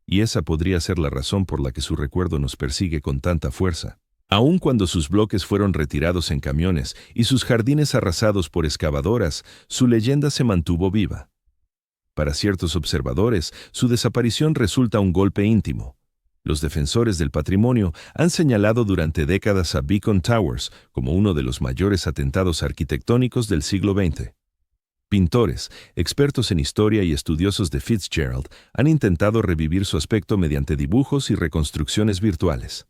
y esa podría ser la razón por la que su recuerdo nos persigue con tanta fuerza. Aun cuando sus bloques fueron retirados en camiones y sus jardines arrasados por excavadoras, su leyenda se mantuvo viva. Para ciertos observadores, su desaparición resulta un golpe íntimo. Los defensores del patrimonio han señalado durante décadas a Beacon Towers como uno de los mayores atentados arquitectónicos del siglo XX. Pintores, expertos en historia y estudiosos de Fitzgerald han intentado revivir su aspecto mediante dibujos y reconstrucciones virtuales.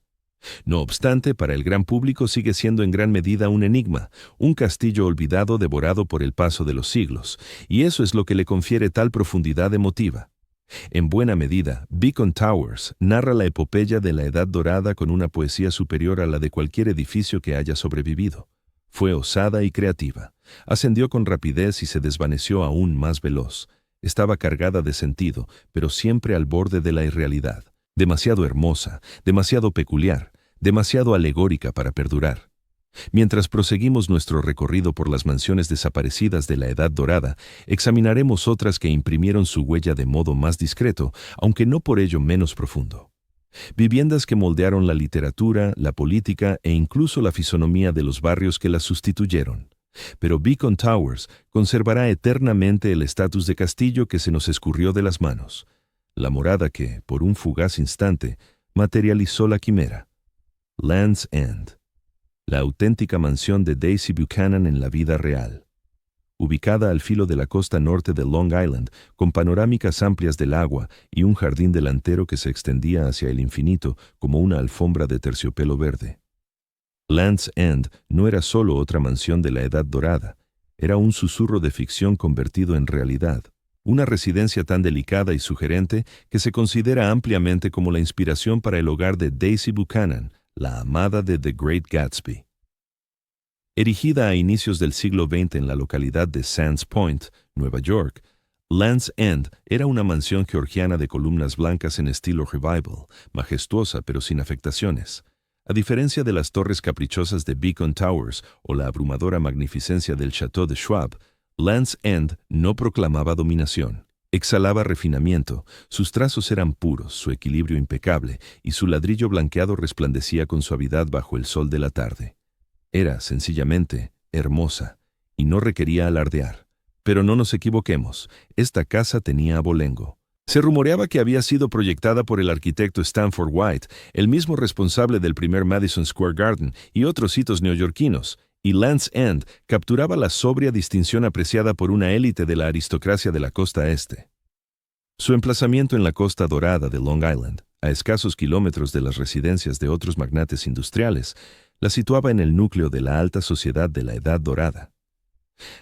No obstante, para el gran público sigue siendo en gran medida un enigma, un castillo olvidado devorado por el paso de los siglos, y eso es lo que le confiere tal profundidad emotiva. En buena medida, Beacon Towers narra la epopeya de la Edad Dorada con una poesía superior a la de cualquier edificio que haya sobrevivido. Fue osada y creativa. Ascendió con rapidez y se desvaneció aún más veloz. Estaba cargada de sentido, pero siempre al borde de la irrealidad. Demasiado hermosa, demasiado peculiar, demasiado alegórica para perdurar. Mientras proseguimos nuestro recorrido por las mansiones desaparecidas de la Edad Dorada, examinaremos otras que imprimieron su huella de modo más discreto, aunque no por ello menos profundo. Viviendas que moldearon la literatura, la política e incluso la fisonomía de los barrios que las sustituyeron. Pero Beacon Towers conservará eternamente el estatus de castillo que se nos escurrió de las manos. La morada que, por un fugaz instante, materializó la quimera. Land's End. La auténtica mansión de Daisy Buchanan en la vida real. Ubicada al filo de la costa norte de Long Island, con panorámicas amplias del agua y un jardín delantero que se extendía hacia el infinito como una alfombra de terciopelo verde. Land's End no era solo otra mansión de la Edad Dorada, era un susurro de ficción convertido en realidad, una residencia tan delicada y sugerente que se considera ampliamente como la inspiración para el hogar de Daisy Buchanan, la amada de The Great Gatsby. Erigida a inicios del siglo XX en la localidad de Sands Point, Nueva York, Land's End era una mansión georgiana de columnas blancas en estilo revival, majestuosa pero sin afectaciones. A diferencia de las torres caprichosas de Beacon Towers o la abrumadora magnificencia del Château de Schwab, Land's End no proclamaba dominación. Exhalaba refinamiento, sus trazos eran puros, su equilibrio impecable y su ladrillo blanqueado resplandecía con suavidad bajo el sol de la tarde. Era, sencillamente, hermosa, y no requería alardear. Pero no nos equivoquemos, esta casa tenía abolengo. Se rumoreaba que había sido proyectada por el arquitecto Stanford White, el mismo responsable del primer Madison Square Garden y otros hitos neoyorquinos, y Land's End capturaba la sobria distinción apreciada por una élite de la aristocracia de la costa este. Su emplazamiento en la costa dorada de Long Island, a escasos kilómetros de las residencias de otros magnates industriales, la situaba en el núcleo de la alta sociedad de la Edad Dorada.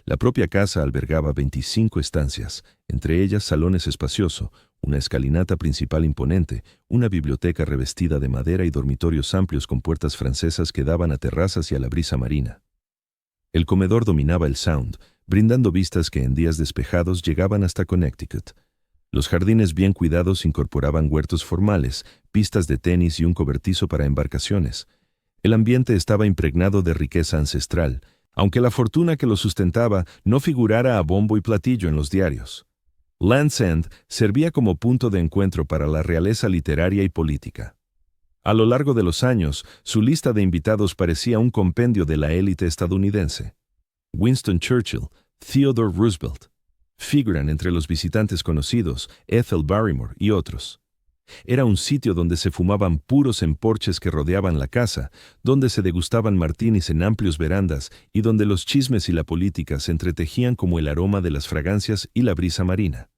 La propia casa albergaba 25 estancias, entre ellas salones espaciosos, una escalinata principal imponente, una biblioteca revestida de madera y dormitorios amplios con puertas francesas que daban a terrazas y a la brisa marina. El comedor dominaba el Sound, brindando vistas que en días despejados llegaban hasta Connecticut. Los jardines bien cuidados incorporaban huertos formales, pistas de tenis y un cobertizo para embarcaciones. El ambiente estaba impregnado de riqueza ancestral, aunque la fortuna que lo sustentaba no figurara a bombo y platillo en los diarios. Land's End servía como punto de encuentro para la realeza literaria y política. A lo largo de los años, su lista de invitados parecía un compendio de la élite estadounidense. Winston Churchill, Theodore Roosevelt. Figuran entre los visitantes conocidos Ethel Barrymore y otros. Era un sitio donde se fumaban puros en porches que rodeaban la casa, donde se degustaban martinis en amplios verandas y donde los chismes y la política se entretejían como el aroma de las fragancias y la brisa marina.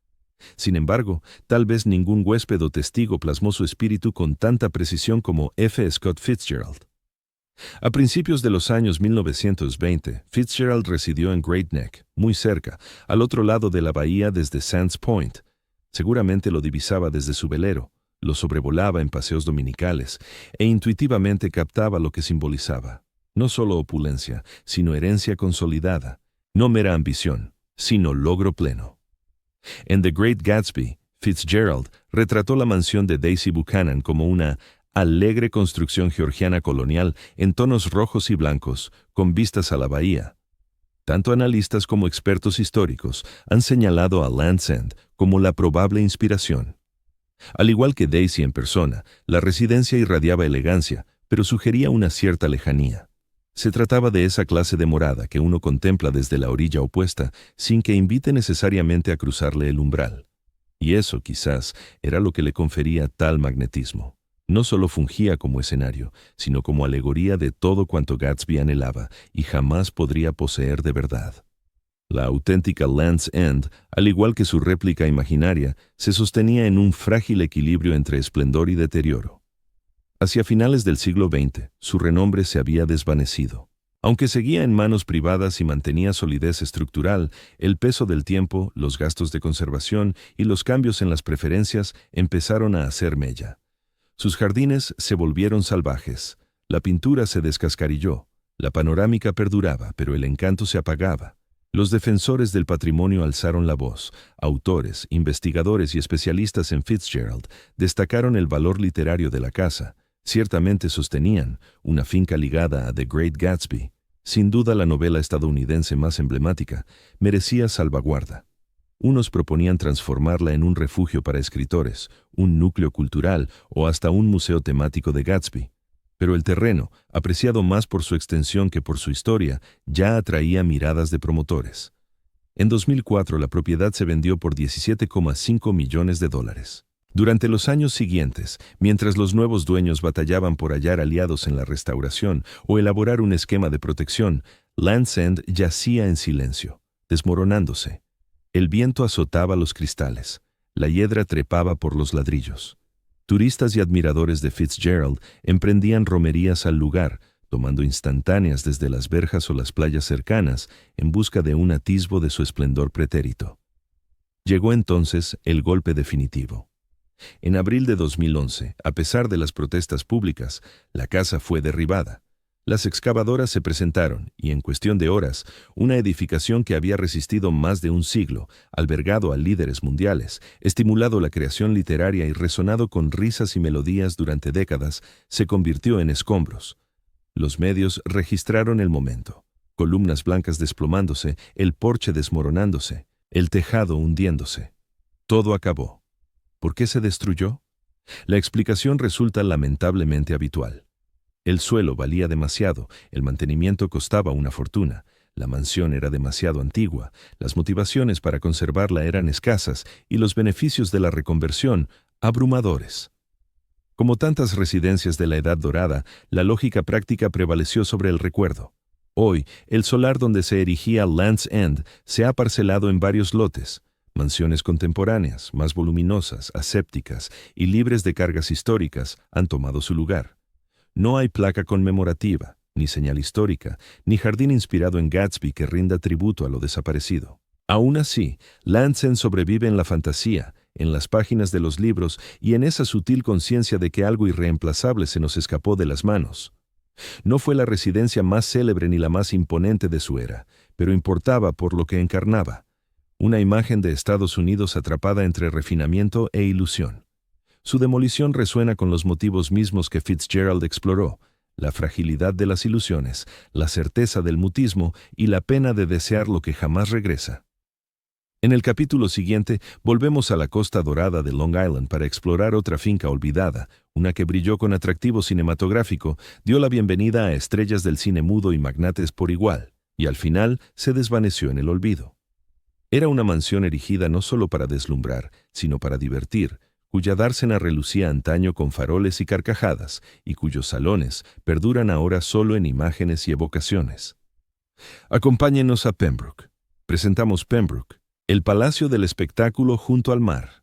Sin embargo, tal vez ningún huésped o testigo plasmó su espíritu con tanta precisión como F. Scott Fitzgerald. A principios de los años 1920, Fitzgerald residió en Great Neck, muy cerca, al otro lado de la bahía desde Sands Point. Seguramente lo divisaba desde su velero, lo sobrevolaba en paseos dominicales e intuitivamente captaba lo que simbolizaba. No solo opulencia, sino herencia consolidada. No mera ambición, sino logro pleno. En The Great Gatsby, Fitzgerald retrató la mansión de Daisy Buchanan como una alegre construcción georgiana colonial en tonos rojos y blancos, con vistas a la bahía. Tanto analistas como expertos históricos han señalado a Land's End como la probable inspiración. Al igual que Daisy en persona, la residencia irradiaba elegancia, pero sugería una cierta lejanía. Se trataba de esa clase de morada que uno contempla desde la orilla opuesta sin que invite necesariamente a cruzarle el umbral. Y eso, quizás, era lo que le confería tal magnetismo. No solo fungía como escenario, sino como alegoría de todo cuanto Gatsby anhelaba y jamás podría poseer de verdad. La auténtica Land's End, al igual que su réplica imaginaria, se sostenía en un frágil equilibrio entre esplendor y deterioro. Hacia finales del siglo XX, su renombre se había desvanecido. Aunque seguía en manos privadas y mantenía solidez estructural, el peso del tiempo, los gastos de conservación y los cambios en las preferencias empezaron a hacer mella. Sus jardines se volvieron salvajes, la pintura se descascarilló, la panorámica perduraba, pero el encanto se apagaba. Los defensores del patrimonio alzaron la voz. Autores, investigadores y especialistas en Fitzgerald destacaron el valor literario de la casa. Ciertamente sostenían una finca ligada a The Great Gatsby. Sin duda la novela estadounidense más emblemática merecía salvaguarda. Unos proponían transformarla en un refugio para escritores, un núcleo cultural o hasta un museo temático de Gatsby. Pero el terreno, apreciado más por su extensión que por su historia, ya atraía miradas de promotores. En 2004 la propiedad se vendió por $17,5 millones. Durante los años siguientes, mientras los nuevos dueños batallaban por hallar aliados en la restauración o elaborar un esquema de protección, Land's End yacía en silencio, desmoronándose. El viento azotaba los cristales, la hiedra trepaba por los ladrillos. Turistas y admiradores de Fitzgerald emprendían romerías al lugar, tomando instantáneas desde las verjas o las playas cercanas en busca de un atisbo de su esplendor pretérito. Llegó entonces el golpe definitivo. En abril de 2011, a pesar de las protestas públicas, la casa fue derribada. Las excavadoras se presentaron y, en cuestión de horas, una edificación que había resistido más de un siglo, albergado a líderes mundiales, estimulado la creación literaria y resonado con risas y melodías durante décadas, se convirtió en escombros. Los medios registraron el momento. Columnas blancas desplomándose, el porche desmoronándose, el tejado hundiéndose. Todo acabó. ¿Por qué se destruyó? La explicación resulta lamentablemente habitual. El suelo valía demasiado, el mantenimiento costaba una fortuna, la mansión era demasiado antigua, las motivaciones para conservarla eran escasas y los beneficios de la reconversión abrumadores. Como tantas residencias de la Edad Dorada, la lógica práctica prevaleció sobre el recuerdo. Hoy, el solar donde se erigía Land's End se ha parcelado en varios lotes. Mansiones contemporáneas, más voluminosas, asépticas y libres de cargas históricas, han tomado su lugar. No hay placa conmemorativa, ni señal histórica, ni jardín inspirado en Gatsby que rinda tributo a lo desaparecido. Aún así, Land's End sobrevive en la fantasía, en las páginas de los libros y en esa sutil conciencia de que algo irreemplazable se nos escapó de las manos. No fue la residencia más célebre ni la más imponente de su era, pero importaba por lo que encarnaba. Una imagen de Estados Unidos atrapada entre refinamiento e ilusión. Su demolición resuena con los motivos mismos que Fitzgerald exploró: la fragilidad de las ilusiones, la certeza del mutismo y la pena de desear lo que jamás regresa. En el capítulo siguiente, volvemos a la Costa Dorada de Long Island para explorar otra finca olvidada, una que brilló con atractivo cinematográfico, dio la bienvenida a estrellas del cine mudo y magnates por igual, y al final se desvaneció en el olvido. Era una mansión erigida no solo para deslumbrar, sino para divertir, cuya dársena relucía antaño con faroles y carcajadas, y cuyos salones perduran ahora solo en imágenes y evocaciones. Acompáñenos a Pembroke. Presentamos Pembroke, el palacio del espectáculo junto al mar.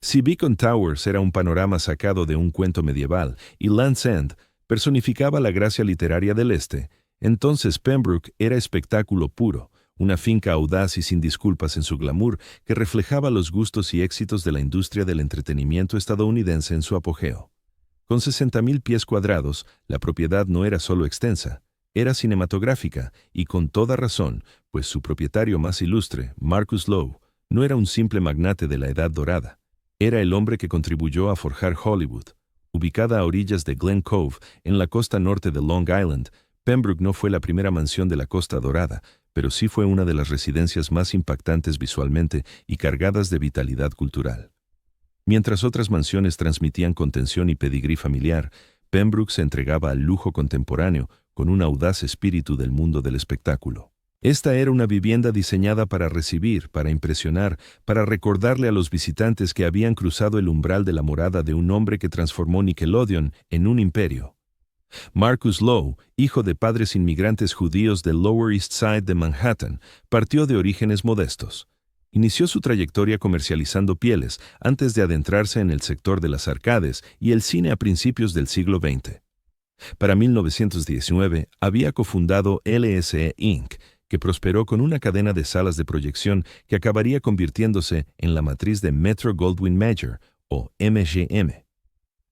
Si Beacon Towers era un panorama sacado de un cuento medieval y Land's End personificaba la gracia literaria del este, entonces Pembroke era espectáculo puro, una finca audaz y sin disculpas en su glamour que reflejaba los gustos y éxitos de la industria del entretenimiento estadounidense en su apogeo. Con 60,000 pies cuadrados, la propiedad no era solo extensa, era cinematográfica, y con toda razón, pues su propietario más ilustre, Marcus Lowe, no era un simple magnate de la Edad Dorada. Era el hombre que contribuyó a forjar Hollywood. Ubicada a orillas de Glen Cove, en la costa norte de Long Island, Pembroke no fue la primera mansión de la Costa Dorada, pero sí fue una de las residencias más impactantes visualmente y cargadas de vitalidad cultural. Mientras otras mansiones transmitían contención y pedigrí familiar, Pembroke se entregaba al lujo contemporáneo con un audaz espíritu del mundo del espectáculo. Esta era una vivienda diseñada para recibir, para impresionar, para recordarle a los visitantes que habían cruzado el umbral de la morada de un hombre que transformó Nickelodeon en un imperio. Marcus Lowe, hijo de padres inmigrantes judíos del Lower East Side de Manhattan, partió de orígenes modestos. Inició su trayectoria comercializando pieles antes de adentrarse en el sector de las arcades y el cine a principios del siglo XX. Para 1919 había cofundado LSE Inc., que prosperó con una cadena de salas de proyección que acabaría convirtiéndose en la matriz de Metro-Goldwyn-Mayer, o MGM.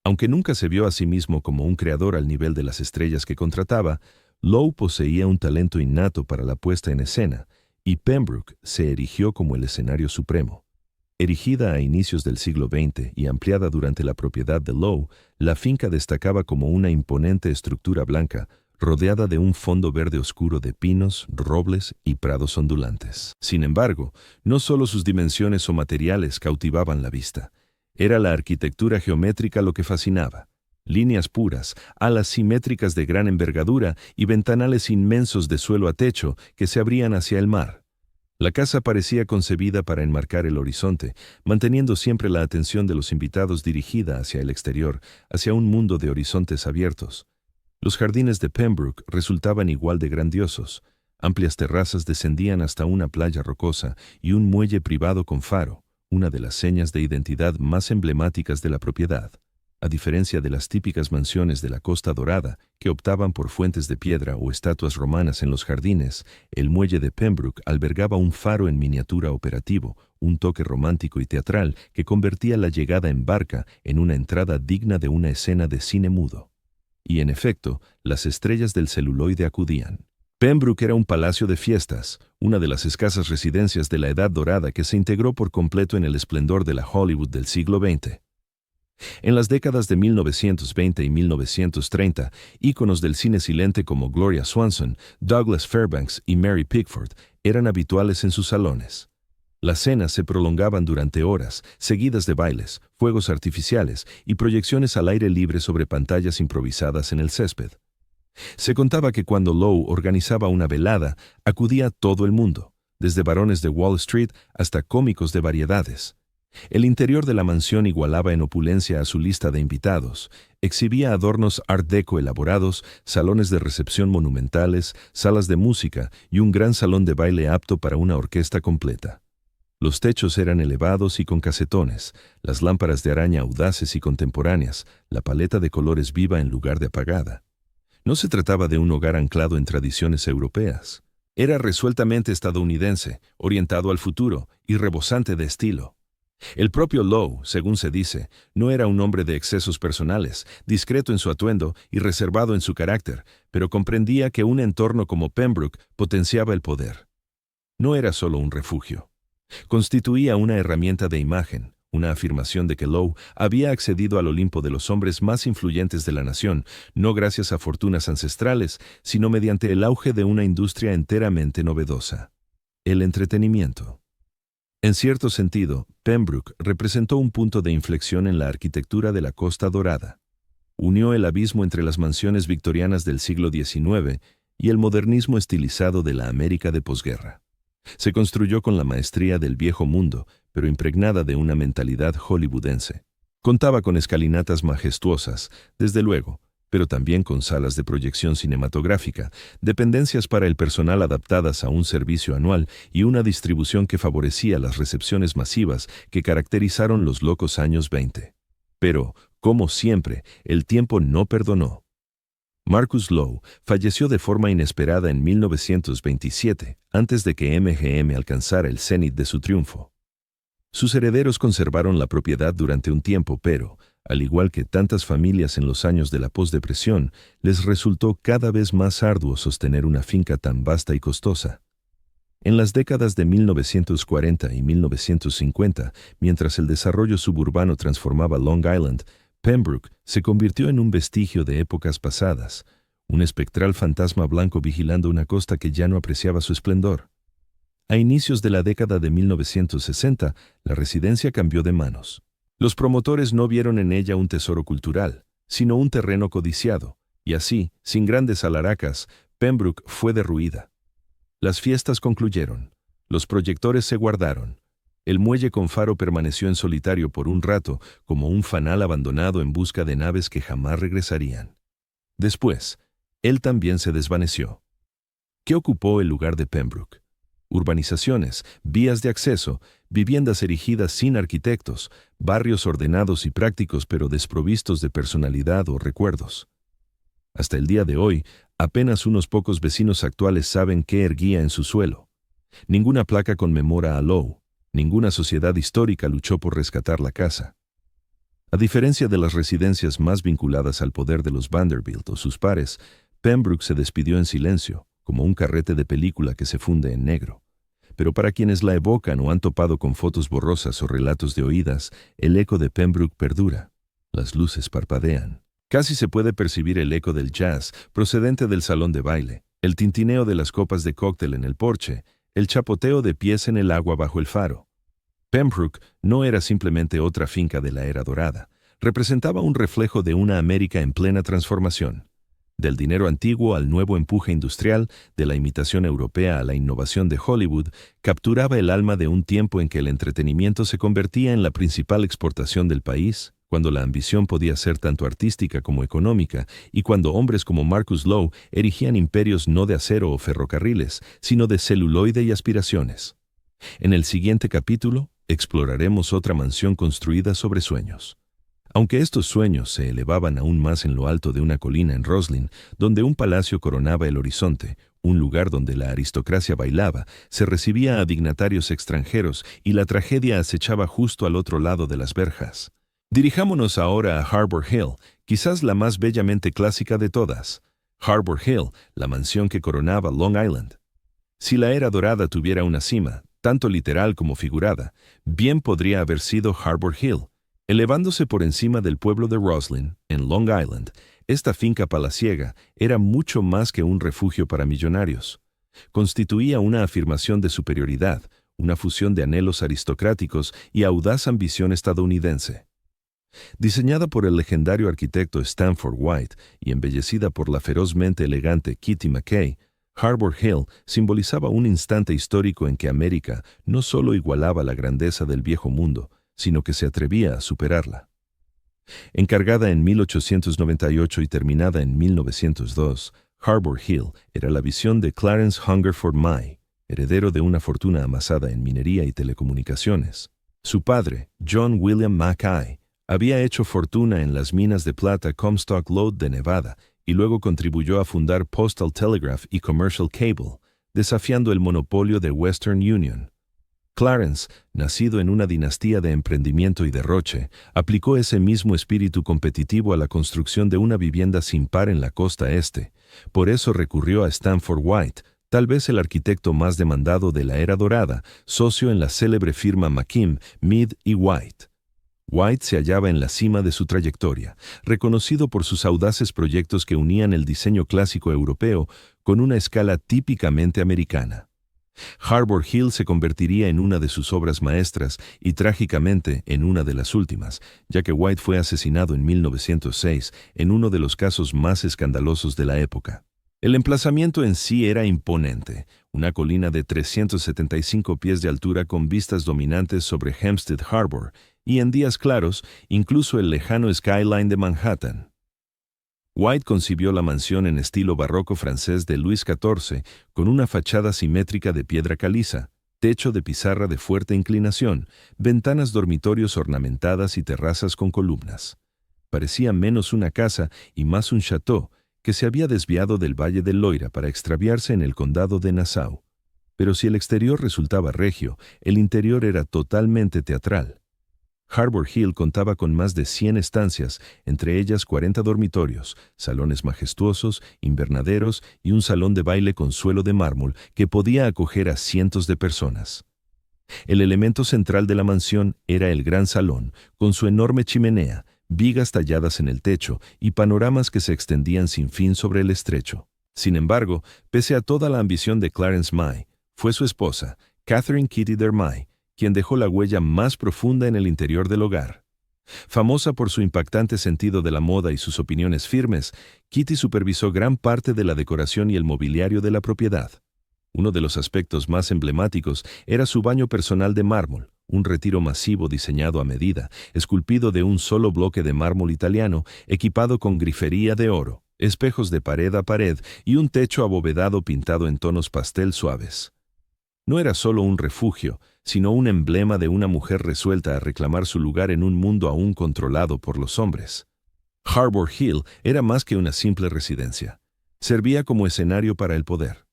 Aunque nunca se vio a sí mismo como un creador al nivel de las estrellas que contrataba, Lowe poseía un talento innato para la puesta en escena, y Pembroke se erigió como el escenario supremo. Erigida a inicios del siglo XX y ampliada durante la propiedad de Lowe, la finca destacaba como una imponente estructura blanca, rodeada de un fondo verde oscuro de pinos, robles y prados ondulantes. Sin embargo, no solo sus dimensiones o materiales cautivaban la vista. Era la arquitectura geométrica lo que fascinaba. Líneas puras, alas simétricas de gran envergadura y ventanales inmensos de suelo a techo que se abrían hacia el mar. La casa parecía concebida para enmarcar el horizonte, manteniendo siempre la atención de los invitados dirigida hacia el exterior, hacia un mundo de horizontes abiertos. Los jardines de Pembroke resultaban igual de grandiosos. Amplias terrazas descendían hasta una playa rocosa y un muelle privado con faro, una de las señas de identidad más emblemáticas de la propiedad. A diferencia de las típicas mansiones de la Costa Dorada, que optaban por fuentes de piedra o estatuas romanas en los jardines, el muelle de Pembroke albergaba un faro en miniatura operativo, un toque romántico y teatral que convertía la llegada en barca en una entrada digna de una escena de cine mudo. Y en efecto, las estrellas del celuloide acudían. Pembroke era un palacio de fiestas, una de las escasas residencias de la Edad Dorada que se integró por completo en el esplendor de la Hollywood del siglo XX. En las décadas de 1920 y 1930, íconos del cine silente como Gloria Swanson, Douglas Fairbanks y Mary Pickford eran habituales en sus salones. Las cenas se prolongaban durante horas, seguidas de bailes, fuegos artificiales y proyecciones al aire libre sobre pantallas improvisadas en el césped. Se contaba que cuando Lowe organizaba una velada, acudía todo el mundo, desde varones de Wall Street hasta cómicos de variedades. El interior de la mansión igualaba en opulencia a su lista de invitados. Exhibía adornos art deco elaborados, salones de recepción monumentales, salas de música y un gran salón de baile apto para una orquesta completa. Los techos eran elevados y con casetones, las lámparas de araña audaces y contemporáneas, la paleta de colores viva en lugar de apagada. No se trataba de un hogar anclado en tradiciones europeas. Era resueltamente estadounidense, orientado al futuro y rebosante de estilo. El propio Lowe, según se dice, no era un hombre de excesos personales, discreto en su atuendo y reservado en su carácter, pero comprendía que un entorno como Pembroke potenciaba el poder. No era solo un refugio. Constituía una herramienta de imagen, una afirmación de que Lowe había accedido al Olimpo de los hombres más influyentes de la nación, no gracias a fortunas ancestrales, sino mediante el auge de una industria enteramente novedosa: el entretenimiento. En cierto sentido, Pembroke representó un punto de inflexión en la arquitectura de la Costa Dorada. Unió el abismo entre las mansiones victorianas del siglo XIX y el modernismo estilizado de la América de posguerra. Se construyó con la maestría del viejo mundo, pero impregnada de una mentalidad hollywoodense. Contaba con escalinatas majestuosas, desde luego, pero también con salas de proyección cinematográfica, dependencias para el personal adaptadas a un servicio anual y una distribución que favorecía las recepciones masivas que caracterizaron los locos años 20. Pero, como siempre, el tiempo no perdonó. Marcus Lowe falleció de forma inesperada en 1927, antes de que MGM alcanzara el cenit de su triunfo. Sus herederos conservaron la propiedad durante un tiempo, pero, al igual que tantas familias en los años de la posdepresión, les resultó cada vez más arduo sostener una finca tan vasta y costosa. En las décadas de 1940 y 1950, mientras el desarrollo suburbano transformaba Long Island, Pembroke se convirtió en un vestigio de épocas pasadas, un espectral fantasma blanco vigilando una costa que ya no apreciaba su esplendor. A inicios de la década de 1960, la residencia cambió de manos. Los promotores no vieron en ella un tesoro cultural, sino un terreno codiciado, y así, sin grandes alaracas, Pembroke fue derruida. Las fiestas concluyeron, los proyectores se guardaron. El muelle con faro permaneció en solitario por un rato, como un fanal abandonado en busca de naves que jamás regresarían. Después, él también se desvaneció. ¿Qué ocupó el lugar de Pembroke? Urbanizaciones, vías de acceso, viviendas erigidas sin arquitectos, barrios ordenados y prácticos pero desprovistos de personalidad o recuerdos. Hasta el día de hoy, apenas unos pocos vecinos actuales saben qué erguía en su suelo. Ninguna placa conmemora a Lowe. Ninguna sociedad histórica luchó por rescatar la casa. A diferencia de las residencias más vinculadas al poder de los Vanderbilt o sus pares, Pembroke se despidió en silencio, como un carrete de película que se funde en negro. Pero para quienes la evocan o han topado con fotos borrosas o relatos de oídas, el eco de Pembroke perdura. Las luces parpadean. Casi se puede percibir el eco del jazz procedente del salón de baile, el tintineo de las copas de cóctel en el porche, el chapoteo de pies en el agua bajo el faro. Pembroke no era simplemente otra finca de la era dorada. Representaba un reflejo de una América en plena transformación. Del dinero antiguo al nuevo empuje industrial, de la imitación europea a la innovación de Hollywood, capturaba el alma de un tiempo en que el entretenimiento se convertía en la principal exportación del país, cuando la ambición podía ser tanto artística como económica, y cuando hombres como Marcus Lowe erigían imperios no de acero o ferrocarriles, sino de celuloide y aspiraciones. En el siguiente capítulo, exploraremos otra mansión construida sobre sueños. Aunque estos sueños se elevaban aún más en lo alto de una colina en Roslyn, donde un palacio coronaba el horizonte, un lugar donde la aristocracia bailaba, se recibía a dignatarios extranjeros y la tragedia acechaba justo al otro lado de las verjas. Dirijámonos ahora a Harbor Hill, quizás la más bellamente clásica de todas. Harbor Hill, la mansión que coronaba Long Island. Si la era dorada tuviera una cima, tanto literal como figurada, bien podría haber sido Harbor Hill. Elevándose por encima del pueblo de Roslyn, en Long Island, esta finca palaciega era mucho más que un refugio para millonarios. Constituía una afirmación de superioridad, una fusión de anhelos aristocráticos y audaz ambición estadounidense. Diseñada por el legendario arquitecto Stanford White y embellecida por la ferozmente elegante Kitty McKay, Harbor Hill simbolizaba un instante histórico en que América no solo igualaba la grandeza del viejo mundo, sino que se atrevía a superarla. Encargada en 1898 y terminada en 1902, Harbor Hill era la visión de Clarence Hungerford May, heredero de una fortuna amasada en minería y telecomunicaciones. Su padre, John William Mackay, había hecho fortuna en las minas de plata Comstock Lode de Nevada y luego contribuyó a fundar Postal Telegraph y Commercial Cable, desafiando el monopolio de Western Union. Clarence, nacido en una dinastía de emprendimiento y derroche, aplicó ese mismo espíritu competitivo a la construcción de una vivienda sin par en la costa este. Por eso recurrió a Stanford White, tal vez el arquitecto más demandado de la era dorada, socio en la célebre firma McKim, Mead y White. White se hallaba en la cima de su trayectoria, reconocido por sus audaces proyectos que unían el diseño clásico europeo con una escala típicamente americana. Harbor Hill se convertiría en una de sus obras maestras y trágicamente en una de las últimas, ya que White fue asesinado en 1906 en uno de los casos más escandalosos de la época. El emplazamiento en sí era imponente, una colina de 375 pies de altura con vistas dominantes sobre Hempstead Harbor y en días claros, incluso el lejano skyline de Manhattan. White concibió la mansión en estilo barroco francés de Luis XIV, con una fachada simétrica de piedra caliza, techo de pizarra de fuerte inclinación, ventanas dormitorios ornamentadas y terrazas con columnas. Parecía menos una casa y más un château, que se había desviado del Valle del Loira para extraviarse en el condado de Nassau. Pero si el exterior resultaba regio, el interior era totalmente teatral. Harbor Hill contaba con más de 100 estancias, entre ellas 40 dormitorios, salones majestuosos, invernaderos y un salón de baile con suelo de mármol que podía acoger a cientos de personas. El elemento central de la mansión era el gran salón, con su enorme chimenea, vigas talladas en el techo y panoramas que se extendían sin fin sobre el estrecho. Sin embargo, pese a toda la ambición de Clarence May, fue su esposa, Catherine Kitty May, quien dejó la huella más profunda en el interior del hogar. Famosa por su impactante sentido de la moda y sus opiniones firmes, Kitty supervisó gran parte de la decoración y el mobiliario de la propiedad. Uno de los aspectos más emblemáticos era su baño personal de mármol, un retiro masivo diseñado a medida, esculpido de un solo bloque de mármol italiano, equipado con grifería de oro, espejos de pared a pared y un techo abovedado pintado en tonos pastel suaves. No era solo un refugio, sino un emblema de una mujer resuelta a reclamar su lugar en un mundo aún controlado por los hombres. Harbor Hill era más que una simple residencia. Servía como escenario para el poder.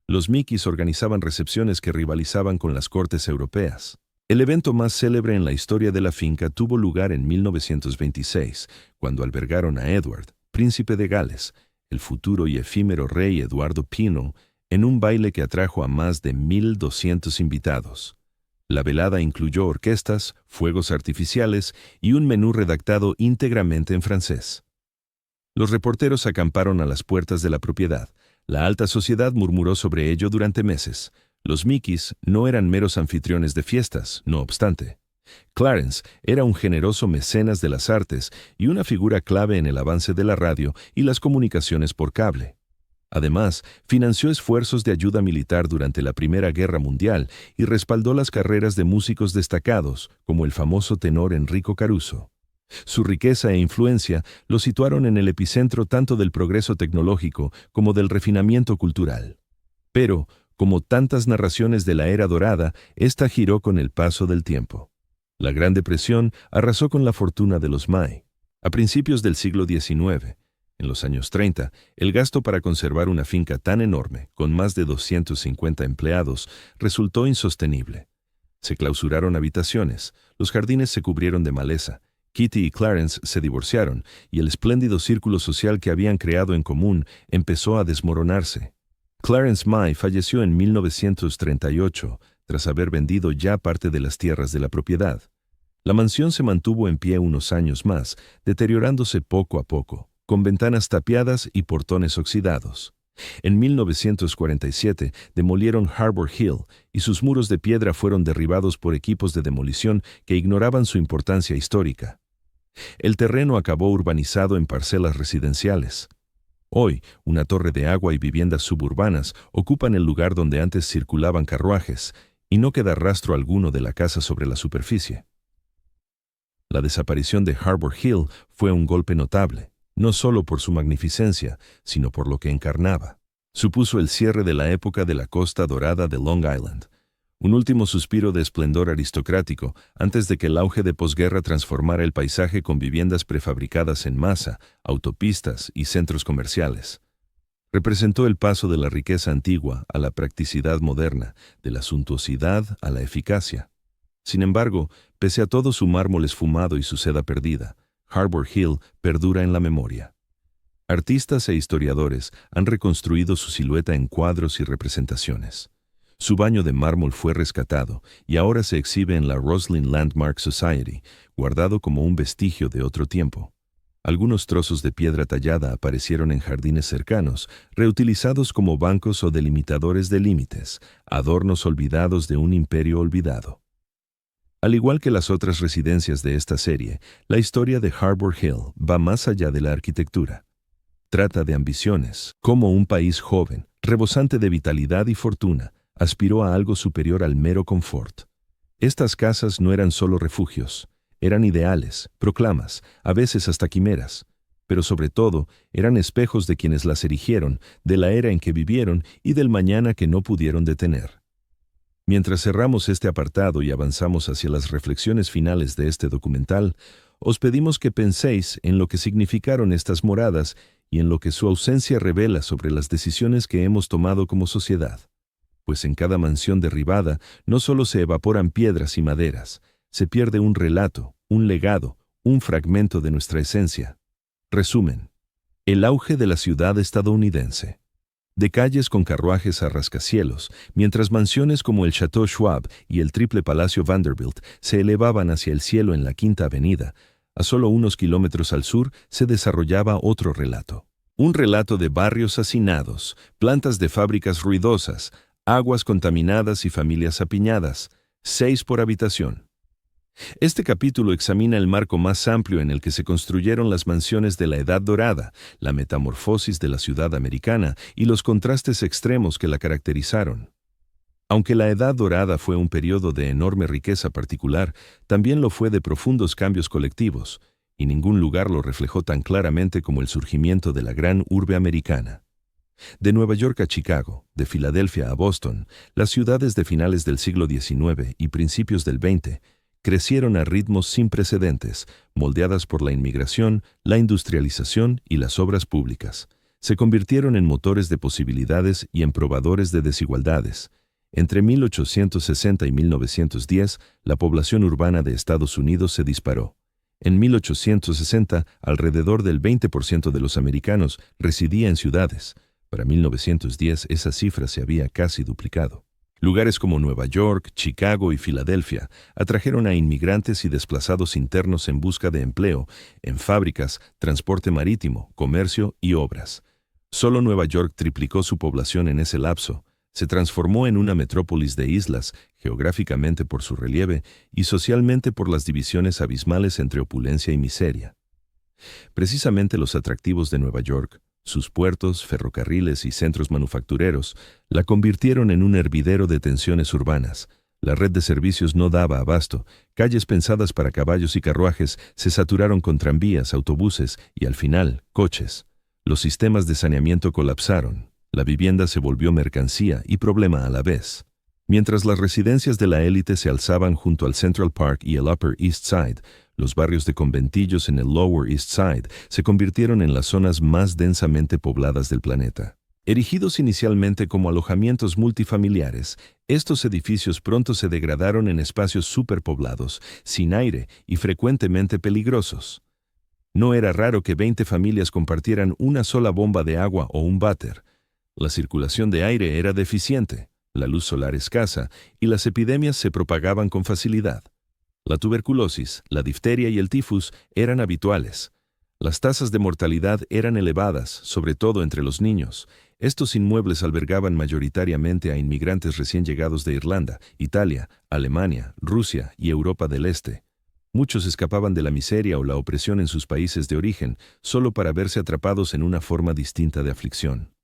Los Mickeys organizaban recepciones que rivalizaban con las cortes europeas. El evento más célebre en la historia de la finca tuvo lugar en 1926, cuando albergaron a Edward, príncipe de Gales, el futuro y efímero rey Eduardo Pino, en un baile que atrajo a más de 1,200 invitados. La velada incluyó orquestas, fuegos artificiales y un menú redactado íntegramente en francés. Los reporteros acamparon a las puertas de la propiedad. La alta sociedad murmuró sobre ello durante meses. Los Mickeys no eran meros anfitriones de fiestas, no obstante. Clarence era un generoso mecenas de las artes y una figura clave en el avance de la radio y las comunicaciones por cable. Además, financió esfuerzos de ayuda militar durante la Primera Guerra Mundial y respaldó las carreras de músicos destacados, como el famoso tenor Enrico Caruso. Su riqueza e influencia lo situaron en el epicentro tanto del progreso tecnológico como del refinamiento cultural. Pero, como tantas narraciones de la Era Dorada, esta giró con el paso del tiempo. La Gran Depresión arrasó con la fortuna de los May. A principios del siglo XIX, en los años 30, el gasto para conservar una finca tan enorme, con más de 250 empleados, resultó insostenible. Se clausuraron habitaciones, los jardines se cubrieron de maleza, Kitty y Clarence se divorciaron y el espléndido círculo social que habían creado en común empezó a desmoronarse. Clarence May falleció en 1938, tras haber vendido ya parte de las tierras de la propiedad. La mansión se mantuvo en pie unos años más, deteriorándose poco a poco, con ventanas tapiadas y portones oxidados. En 1947 demolieron Harbor Hill y sus muros de piedra fueron derribados por equipos de demolición que ignoraban su importancia histórica. El terreno acabó urbanizado en parcelas residenciales. Hoy, una torre de agua y viviendas suburbanas ocupan el lugar donde antes circulaban carruajes, y no queda rastro alguno de la casa sobre la superficie. La desaparición de Harbor Hill fue un golpe notable, no solo por su magnificencia, sino por lo que encarnaba. Supuso el cierre de la época de la Costa Dorada de Long Island, un último suspiro de esplendor aristocrático antes de que el auge de posguerra transformara el paisaje con viviendas prefabricadas en masa, autopistas y centros comerciales. Representó el paso de la riqueza antigua a la practicidad moderna, de la suntuosidad a la eficacia. Sin embargo, pese a todo su mármol esfumado y su seda perdida, Harbor Hill perdura en la memoria. Artistas e historiadores han reconstruido su silueta en cuadros y representaciones. Su baño de mármol fue rescatado y ahora se exhibe en la Roslin Landmark Society, guardado como un vestigio de otro tiempo. Algunos trozos de piedra tallada aparecieron en jardines cercanos, reutilizados como bancos o delimitadores de límites, adornos olvidados de un imperio olvidado. Al igual que las otras residencias de esta serie, la historia de Harbor Hill va más allá de la arquitectura. Trata de ambiciones, como un país joven, rebosante de vitalidad y fortuna, aspiró a algo superior al mero confort. Estas casas no eran solo refugios, eran ideales, proclamas, a veces hasta quimeras, pero sobre todo eran espejos de quienes las erigieron, de la era en que vivieron y del mañana que no pudieron detener. Mientras cerramos este apartado y avanzamos hacia las reflexiones finales de este documental, os pedimos que penséis en lo que significaron estas moradas y en lo que su ausencia revela sobre las decisiones que hemos tomado como sociedad. Pues en cada mansión derribada no solo se evaporan piedras y maderas, se pierde un relato, un legado, un fragmento de nuestra esencia. Resumen: el auge de la ciudad estadounidense. De calles con carruajes a rascacielos, mientras mansiones como el Chateau Schwab y el Triple Palacio Vanderbilt se elevaban hacia el cielo en la Quinta Avenida, a solo unos kilómetros al sur se desarrollaba otro relato. Un relato de barrios hacinados, plantas de fábricas ruidosas, aguas contaminadas y familias apiñadas, 6 por habitación. Este capítulo examina el marco más amplio en el que se construyeron las mansiones de la Edad Dorada, la metamorfosis de la ciudad americana y los contrastes extremos que la caracterizaron. Aunque la Edad Dorada fue un periodo de enorme riqueza particular, también lo fue de profundos cambios colectivos, y ningún lugar lo reflejó tan claramente como el surgimiento de la gran urbe americana. De Nueva York a Chicago, de Filadelfia a Boston, las ciudades de finales del siglo XIX y principios del XX crecieron a ritmos sin precedentes, moldeadas por la inmigración, la industrialización y las obras públicas. Se convirtieron en motores de posibilidades y en probadores de desigualdades. Entre 1860 y 1910, la población urbana de Estados Unidos se disparó. En 1860, alrededor del 20% de los americanos residía en ciudades. Para 1910, esa cifra se había casi duplicado. Lugares como Nueva York, Chicago y Filadelfia atrajeron a inmigrantes y desplazados internos en busca de empleo, en fábricas, transporte marítimo, comercio y obras. Solo Nueva York triplicó su población en ese lapso. Se transformó en una metrópolis de islas, geográficamente por su relieve y socialmente por las divisiones abismales entre opulencia y miseria. Precisamente los atractivos de Nueva York, sus puertos, ferrocarriles y centros manufactureros, la convirtieron en un hervidero de tensiones urbanas. La red de servicios no daba abasto, calles pensadas para caballos y carruajes se saturaron con tranvías, autobuses y, al final, coches. Los sistemas de saneamiento colapsaron. La vivienda se volvió mercancía y problema a la vez. Mientras las residencias de la élite se alzaban junto al Central Park y el Upper East Side, los barrios de conventillos en el Lower East Side se convirtieron en las zonas más densamente pobladas del planeta. Erigidos inicialmente como alojamientos multifamiliares, estos edificios pronto se degradaron en espacios superpoblados, sin aire y frecuentemente peligrosos. No era raro que 20 familias compartieran una sola bomba de agua o un váter. La circulación de aire era deficiente, la luz solar escasa y las epidemias se propagaban con facilidad. La tuberculosis, la difteria y el tifus eran habituales. Las tasas de mortalidad eran elevadas, sobre todo entre los niños. Estos inmuebles albergaban mayoritariamente a inmigrantes recién llegados de Irlanda, Italia, Alemania, Rusia y Europa del Este. Muchos escapaban de la miseria o la opresión en sus países de origen, solo para verse atrapados en una forma distinta de aflicción.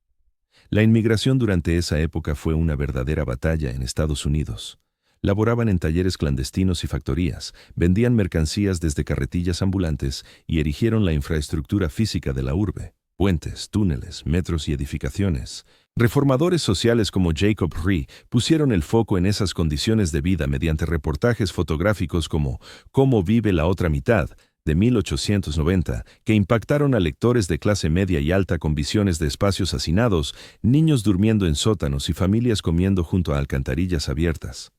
La inmigración durante esa época fue una verdadera batalla en Estados Unidos. Laboraban en talleres clandestinos y factorías, vendían mercancías desde carretillas ambulantes y erigieron la infraestructura física de la urbe. puentes, túneles, metros y edificaciones. Reformadores sociales como Jacob Rhee pusieron el foco en esas condiciones de vida mediante reportajes fotográficos como Cómo vive la otra mitad, de 1890, que impactaron a lectores de clase media y alta con visiones de espacios hacinados, niños durmiendo en sótanos y familias comiendo junto a alcantarillas abiertas.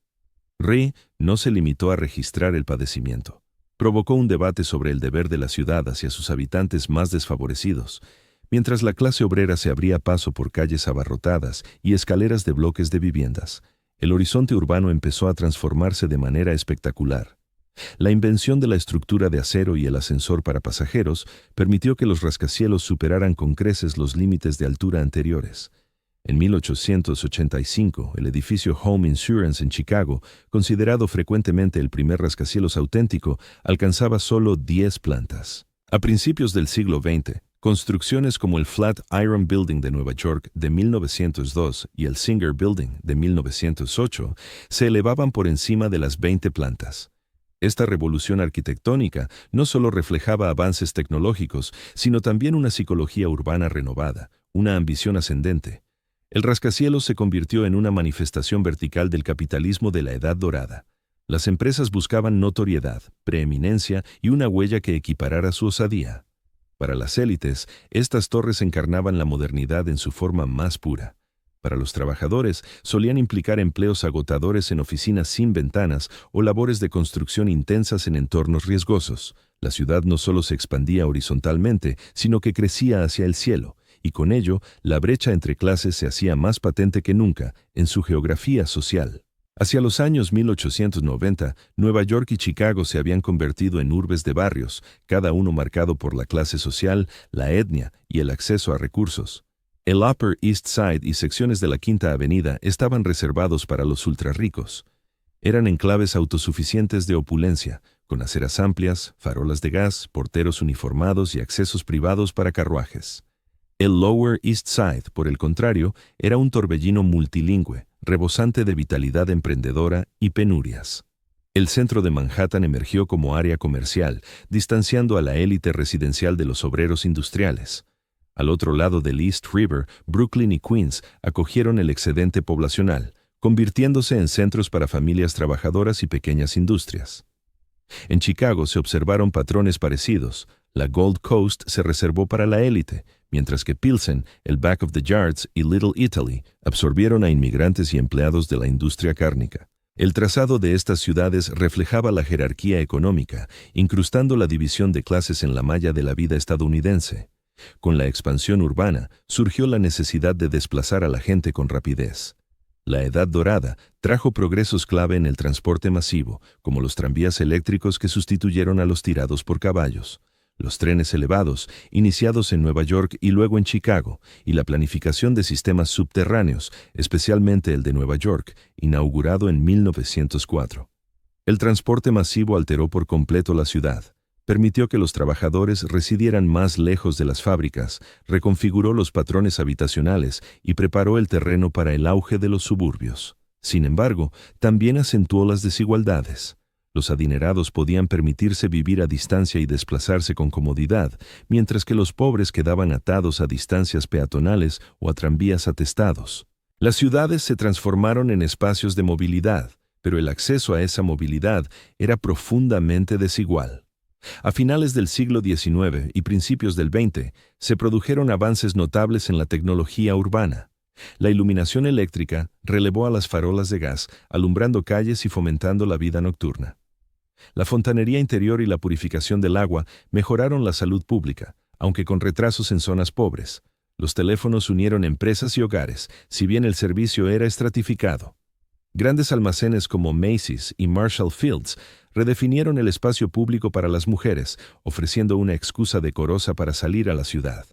Rhee no se limitó a registrar el padecimiento. Provocó un debate sobre el deber de la ciudad hacia sus habitantes más desfavorecidos, mientras la clase obrera se abría paso por calles abarrotadas y escaleras de bloques de viviendas. El horizonte urbano empezó a transformarse de manera espectacular. La invención de la estructura de acero y el ascensor para pasajeros permitió que los rascacielos superaran con creces los límites de altura anteriores. En 1885, el edificio Home Insurance en Chicago, considerado frecuentemente el primer rascacielos auténtico, alcanzaba solo 10 plantas. A principios del siglo XX, construcciones como el Flatiron Building de Nueva York de 1902 y el Singer Building de 1908 se elevaban por encima de las 20 plantas. Esta revolución arquitectónica no solo reflejaba avances tecnológicos, sino también una psicología urbana renovada, una ambición ascendente. El rascacielos se convirtió en una manifestación vertical del capitalismo de la Edad Dorada. Las empresas buscaban notoriedad, preeminencia y una huella que equiparara su osadía. Para las élites, estas torres encarnaban la modernidad en su forma más pura. Para los trabajadores, solían implicar empleos agotadores en oficinas sin ventanas o labores de construcción intensas en entornos riesgosos. La ciudad no solo se expandía horizontalmente, sino que crecía hacia el cielo, y con ello, la brecha entre clases se hacía más patente que nunca en su geografía social. Hacia los años 1890, Nueva York y Chicago se habían convertido en urbes de barrios, cada uno marcado por la clase social, la etnia y el acceso a recursos. El Upper East Side y secciones de la Quinta Avenida estaban reservados para los ultrarricos. Eran enclaves autosuficientes de opulencia, con aceras amplias, farolas de gas, porteros uniformados y accesos privados para carruajes. El Lower East Side, por el contrario, era un torbellino multilingüe, rebosante de vitalidad emprendedora y penurias. El centro de Manhattan emergió como área comercial, distanciando a la élite residencial de los obreros industriales. Al otro lado del East River, Brooklyn y Queens acogieron el excedente poblacional, convirtiéndose en centros para familias trabajadoras y pequeñas industrias. En Chicago se observaron patrones parecidos. La Gold Coast se reservó para la élite, mientras que Pilsen, el Back of the Yards y Little Italy absorbieron a inmigrantes y empleados de la industria cárnica. El trazado de estas ciudades reflejaba la jerarquía económica, incrustando la división de clases en la malla de la vida estadounidense. Con la expansión urbana, surgió la necesidad de desplazar a la gente con rapidez. La Edad Dorada trajo progresos clave en el transporte masivo, como los tranvías eléctricos que sustituyeron a los tirados por caballos, los trenes elevados, iniciados en Nueva York y luego en Chicago, y la planificación de sistemas subterráneos, especialmente el de Nueva York, inaugurado en 1904. El transporte masivo alteró por completo la ciudad. Permitió que los trabajadores residieran más lejos de las fábricas, reconfiguró los patrones habitacionales y preparó el terreno para el auge de los suburbios. Sin embargo, también acentuó las desigualdades. Los adinerados podían permitirse vivir a distancia y desplazarse con comodidad, mientras que los pobres quedaban atados a distancias peatonales o a tranvías atestados. Las ciudades se transformaron en espacios de movilidad, pero el acceso a esa movilidad era profundamente desigual. A finales del siglo XIX y principios del XX, se produjeron avances notables en la tecnología urbana. La iluminación eléctrica relevó a las farolas de gas, alumbrando calles y fomentando la vida nocturna. La fontanería interior y la purificación del agua mejoraron la salud pública, aunque con retrasos en zonas pobres. Los teléfonos unieron empresas y hogares, si bien el servicio era estratificado. Grandes almacenes como Macy's y Marshall Fields redefinieron el espacio público para las mujeres, ofreciendo una excusa decorosa para salir a la ciudad.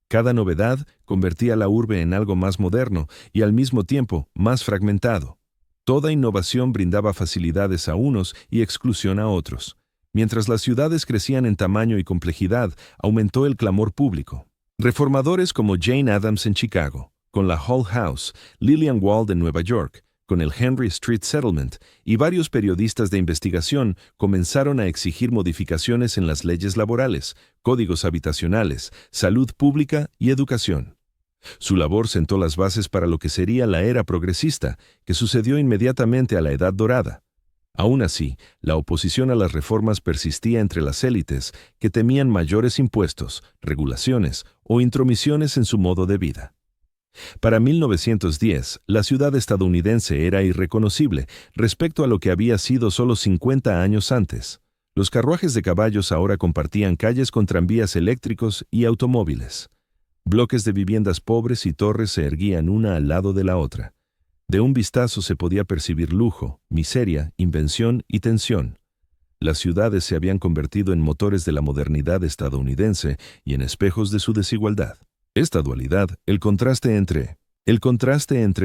Cada novedad convertía la urbe en algo más moderno y al mismo tiempo más fragmentado. Toda innovación brindaba facilidades a unos y exclusión a otros. Mientras las ciudades crecían en tamaño y complejidad, aumentó el clamor público. Reformadores como Jane Addams en Chicago, con la Hull House, Lillian Wald en Nueva York, con el Henry Street Settlement, y varios periodistas de investigación comenzaron a exigir modificaciones en las leyes laborales, códigos habitacionales, salud pública y educación. Su labor sentó las bases para lo que sería la era progresista, que sucedió inmediatamente a la Edad Dorada. Aún así, la oposición a las reformas persistía entre las élites que temían mayores impuestos, regulaciones o intromisiones en su modo de vida. Para 1910, la ciudad estadounidense era irreconocible respecto a lo que había sido solo 50 años antes. Los carruajes de caballos ahora compartían calles con tranvías eléctricos y automóviles. Bloques de viviendas pobres y torres se erguían una al lado de la otra. De un vistazo se podía percibir lujo, miseria, invención y tensión. Las ciudades se habían convertido en motores de la modernidad estadounidense y en espejos de su desigualdad. Esta dualidad, el contraste entre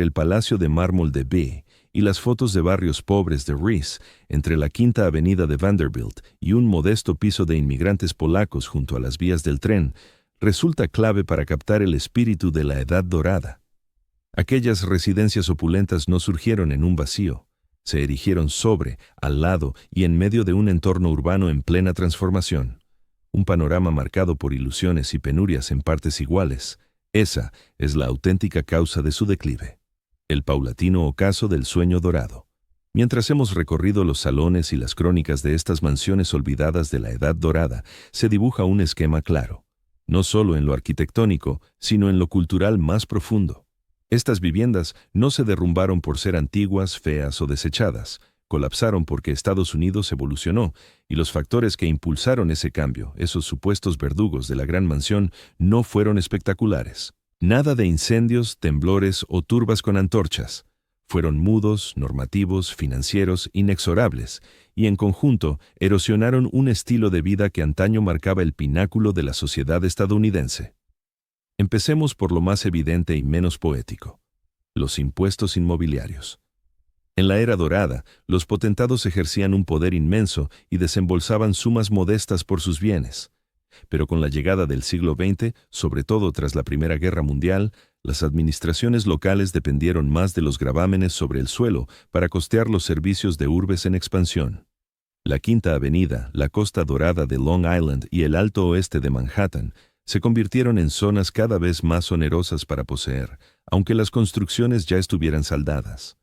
el Palacio de Mármol de B y las fotos de barrios pobres de Riis, entre la Quinta Avenida de Vanderbilt y un modesto piso de inmigrantes polacos junto a las vías del tren, resulta clave para captar el espíritu de la Edad Dorada. Aquellas residencias opulentas no surgieron en un vacío, se erigieron sobre, al lado y en medio de un entorno urbano en plena transformación. Un panorama marcado por ilusiones y penurias en partes iguales. Esa es la auténtica causa de su declive. El paulatino ocaso del sueño dorado. Mientras hemos recorrido los salones y las crónicas de estas mansiones olvidadas de la Edad Dorada, se dibuja un esquema claro, no solo en lo arquitectónico, sino en lo cultural más profundo. Estas viviendas no se derrumbaron por ser antiguas, feas o desechadas, colapsaron porque Estados Unidos evolucionó y los factores que impulsaron ese cambio, esos supuestos verdugos de la Gran Mansión, no fueron espectaculares. Nada de incendios, temblores o turbas con antorchas. Fueron mudos, normativos, financieros, inexorables, y en conjunto erosionaron un estilo de vida que antaño marcaba el pináculo de la sociedad estadounidense. Empecemos por lo más evidente y menos poético: los impuestos inmobiliarios. En la era dorada, los potentados ejercían un poder inmenso y desembolsaban sumas modestas por sus bienes. Pero con la llegada del siglo XX, sobre todo tras la Primera Guerra Mundial, las administraciones locales dependieron más de los gravámenes sobre el suelo para costear los servicios de urbes en expansión. La Quinta Avenida, la Costa Dorada de Long Island y el Alto Oeste de Manhattan se convirtieron en zonas cada vez más onerosas para poseer, aunque las construcciones ya estuvieran saldadas.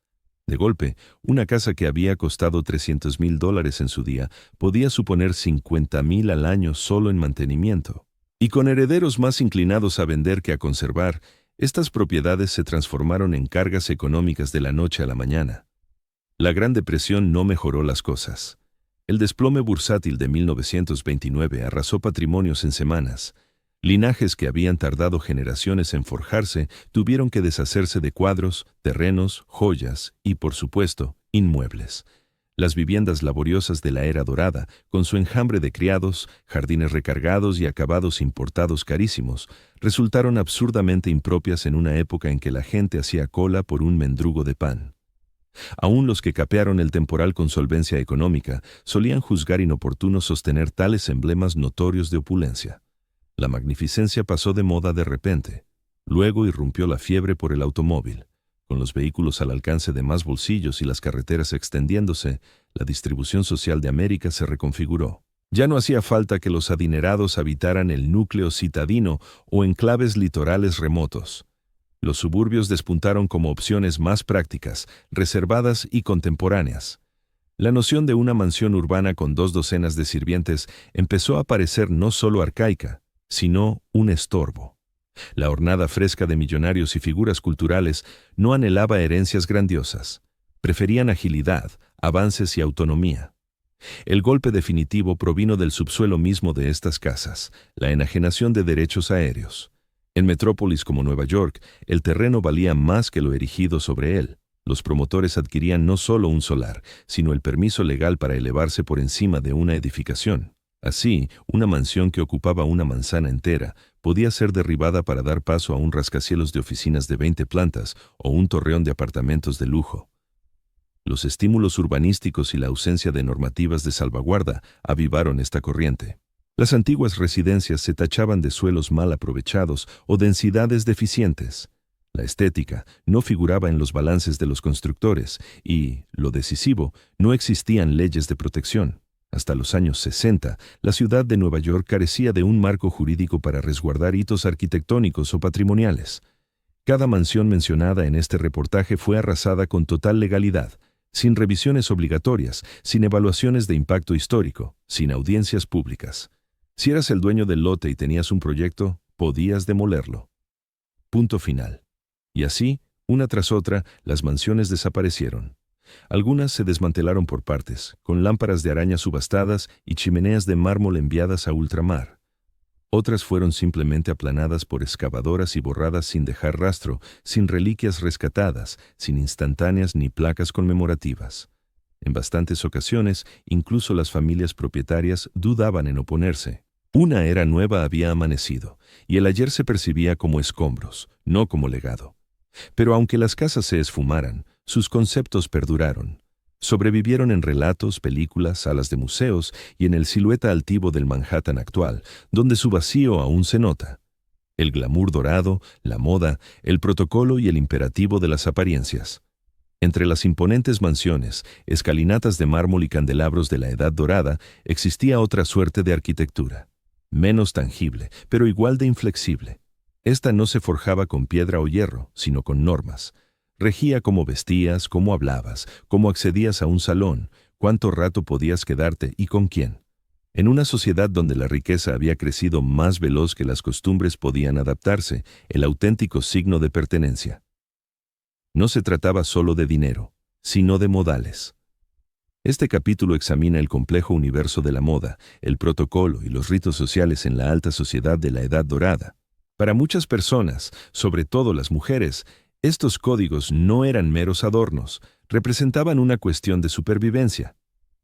De golpe, una casa que había costado $300,000 en su día podía suponer $50,000 al año solo en mantenimiento. Y con herederos más inclinados a vender que a conservar, estas propiedades se transformaron en cargas económicas de la noche a la mañana. La Gran Depresión no mejoró las cosas. El desplome bursátil de 1929 arrasó patrimonios en semanas. Linajes que habían tardado generaciones en forjarse tuvieron que deshacerse de cuadros, terrenos, joyas y, por supuesto, inmuebles. Las viviendas laboriosas de la era dorada, con su enjambre de criados, jardines recargados y acabados importados carísimos, resultaron absurdamente impropias en una época en que la gente hacía cola por un mendrugo de pan. Aún los que capearon el temporal con solvencia económica solían juzgar inoportuno sostener tales emblemas notorios de opulencia. La magnificencia pasó de moda de repente. Luego irrumpió la fiebre por el automóvil. Con los vehículos al alcance de más bolsillos y las carreteras extendiéndose, la distribución social de América se reconfiguró. Ya no hacía falta que los adinerados habitaran el núcleo citadino o enclaves litorales remotos. Los suburbios despuntaron como opciones más prácticas, reservadas y contemporáneas. La noción de una mansión urbana con 2 docenas de sirvientes empezó a parecer no solo arcaica, sino un estorbo. La hornada fresca de millonarios y figuras culturales no anhelaba herencias grandiosas. Preferían agilidad, avances y autonomía. El golpe definitivo provino del subsuelo mismo de estas casas, la enajenación de derechos aéreos. En metrópolis como Nueva York, el terreno valía más que lo erigido sobre él. Los promotores adquirían no solo un solar, sino el permiso legal para elevarse por encima de una edificación. Así, una mansión que ocupaba una manzana entera podía ser derribada para dar paso a un rascacielos de oficinas de 20 plantas o un torreón de apartamentos de lujo. Los estímulos urbanísticos y la ausencia de normativas de salvaguarda avivaron esta corriente. Las antiguas residencias se tachaban de suelos mal aprovechados o densidades deficientes. La estética no figuraba en los balances de los constructores y, lo decisivo, no existían leyes de protección. Hasta los años 60, la ciudad de Nueva York carecía de un marco jurídico para resguardar hitos arquitectónicos o patrimoniales. Cada mansión mencionada en este reportaje fue arrasada con total legalidad, sin revisiones obligatorias, sin evaluaciones de impacto histórico, sin audiencias públicas. Si eras el dueño del lote y tenías un proyecto, podías demolerlo. Punto final. Y así, una tras otra, las mansiones desaparecieron. Algunas se desmantelaron por partes, con lámparas de araña subastadas y chimeneas de mármol enviadas a ultramar. Otras fueron simplemente aplanadas por excavadoras y borradas sin dejar rastro, sin reliquias rescatadas, sin instantáneas ni placas conmemorativas. En bastantes ocasiones, incluso las familias propietarias dudaban en oponerse. Una era nueva había amanecido, y el ayer se percibía como escombros, no como legado. Pero aunque las casas se esfumaran, sus conceptos perduraron. Sobrevivieron en relatos, películas, salas de museos y en el silueta altivo del Manhattan actual, donde su vacío aún se nota. El glamour dorado, la moda, el protocolo y el imperativo de las apariencias. Entre las imponentes mansiones, escalinatas de mármol y candelabros de la Edad Dorada, existía otra suerte de arquitectura. Menos tangible, pero igual de inflexible. Esta no se forjaba con piedra o hierro, sino con normas. Regía cómo vestías, cómo hablabas, cómo accedías a un salón, cuánto rato podías quedarte y con quién. En una sociedad donde la riqueza había crecido más veloz que las costumbres podían adaptarse, el auténtico signo de pertenencia. No se trataba solo de dinero, sino de modales. Este capítulo examina el complejo universo de la moda, el protocolo y los ritos sociales en la alta sociedad de la Edad Dorada. Para muchas personas, sobre todo las mujeres, estos códigos no eran meros adornos, representaban una cuestión de supervivencia.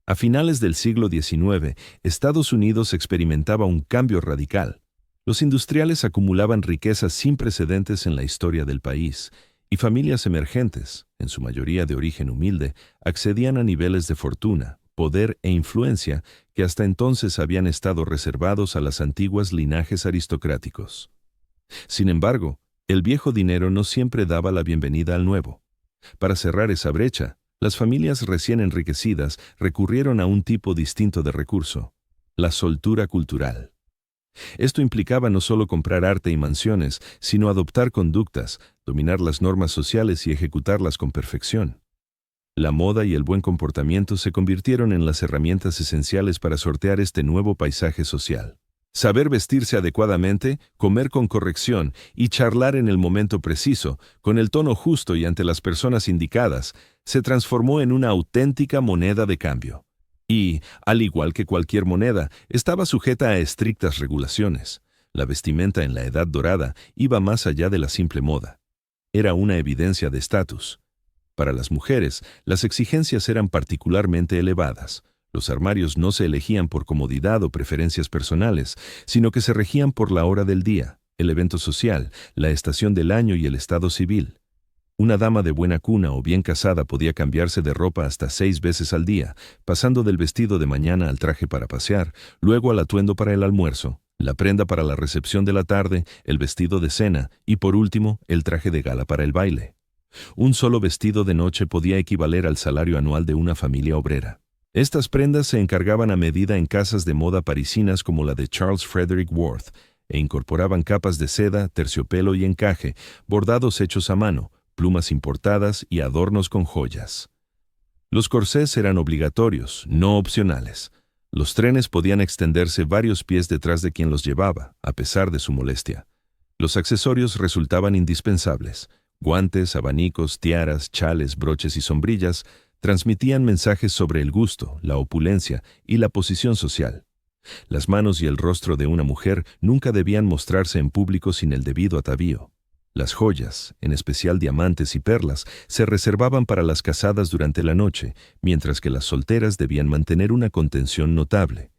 A finales del siglo XIX, Estados Unidos experimentaba un cambio radical. Los industriales acumulaban riquezas sin precedentes en la historia del país, y familias emergentes, en su mayoría de origen humilde, accedían a niveles de fortuna, poder e influencia que hasta entonces habían estado reservados a las antiguas linajes aristocráticos. Sin embargo, el viejo dinero no siempre daba la bienvenida al nuevo. Para cerrar esa brecha, las familias recién enriquecidas recurrieron a un tipo distinto de recurso: la soltura cultural. Esto implicaba no solo comprar arte y mansiones, sino adoptar conductas, dominar las normas sociales y ejecutarlas con perfección. La moda y el buen comportamiento se convirtieron en las herramientas esenciales para sortear este nuevo paisaje social. Saber vestirse adecuadamente, comer con corrección y charlar en el momento preciso, con el tono justo y ante las personas indicadas, se transformó en una auténtica moneda de cambio. Y, al igual que cualquier moneda, estaba sujeta a estrictas regulaciones. La vestimenta en la Edad Dorada iba más allá de la simple moda. Era una evidencia de estatus. Para las mujeres, las exigencias eran particularmente elevadas. Los armarios no se elegían por comodidad o preferencias personales, sino que se regían por la hora del día, el evento social, la estación del año y el estado civil. Una dama de buena cuna o bien casada podía cambiarse de ropa hasta 6 veces al día, pasando del vestido de mañana al traje para pasear, luego al atuendo para el almuerzo, la prenda para la recepción de la tarde, el vestido de cena y, por último, el traje de gala para el baile. Un solo vestido de noche podía equivaler al salario anual de una familia obrera. Estas prendas se encargaban a medida en casas de moda parisinas como la de Charles Frederick Worth, e incorporaban capas de seda, terciopelo y encaje, bordados hechos a mano, plumas importadas y adornos con joyas. Los corsés eran obligatorios, no opcionales. Los trenes podían extenderse varios pies detrás de quien los llevaba, a pesar de su molestia. Los accesorios resultaban indispensables. Guantes, abanicos, tiaras, chales, broches y sombrillas transmitían mensajes sobre el gusto, la opulencia y la posición social. Las manos y el rostro de una mujer nunca debían mostrarse en público sin el debido atavío. Las joyas, en especial diamantes y perlas, se reservaban para las casadas durante la noche, mientras que las solteras debían mantener una contención notable.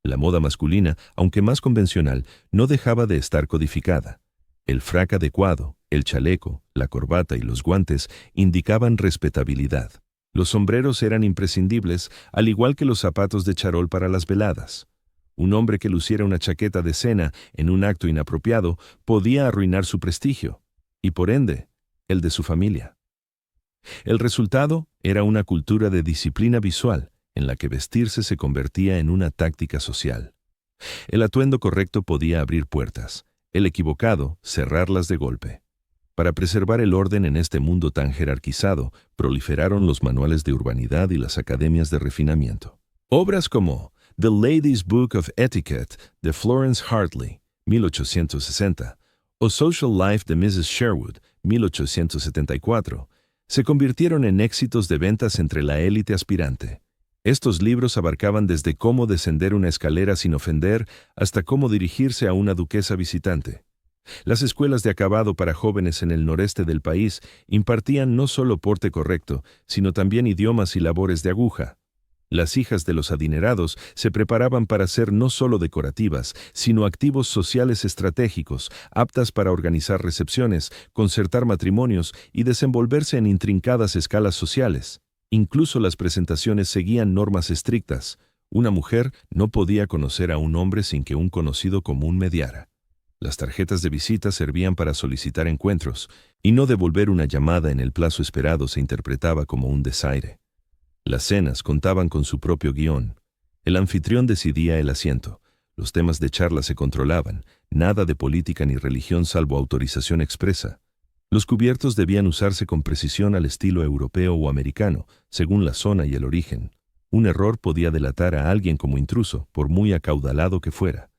La moda masculina, aunque más convencional, no dejaba de estar codificada. El frac adecuado, el chaleco, la corbata y los guantes indicaban respetabilidad. Los sombreros eran imprescindibles, al igual que los zapatos de charol para las veladas. Un hombre que luciera una chaqueta de cena en un acto inapropiado podía arruinar su prestigio, y por ende, el de su familia. El resultado era una cultura de disciplina visual, en la que vestirse se convertía en una táctica social. El atuendo correcto podía abrir puertas, el equivocado, cerrarlas de golpe. Para preservar el orden en este mundo tan jerarquizado, proliferaron los manuales de urbanidad y las academias de refinamiento. Obras como The Lady's Book of Etiquette de Florence Hartley, 1860, o Social Life de Mrs. Sherwood, 1874, se convirtieron en éxitos de ventas entre la élite aspirante. Estos libros abarcaban desde cómo descender una escalera sin ofender hasta cómo dirigirse a una duquesa visitante. Las escuelas de acabado para jóvenes en el noreste del país impartían no solo porte correcto, sino también idiomas y labores de aguja. Las hijas de los adinerados se preparaban para ser no solo decorativas, sino activos sociales estratégicos, aptas para organizar recepciones, concertar matrimonios y desenvolverse en intrincadas escalas sociales. Incluso las presentaciones seguían normas estrictas. Una mujer no podía conocer a un hombre sin que un conocido común mediara. Las tarjetas de visita servían para solicitar encuentros, y no devolver una llamada en el plazo esperado se interpretaba como un desaire. Las cenas contaban con su propio guión. El anfitrión decidía el asiento. Los temas de charla se controlaban, nada de política ni religión salvo autorización expresa. Los cubiertos debían usarse con precisión al estilo europeo o americano, según la zona y el origen. Un error podía delatar a alguien como intruso, por muy acaudalado que fuera.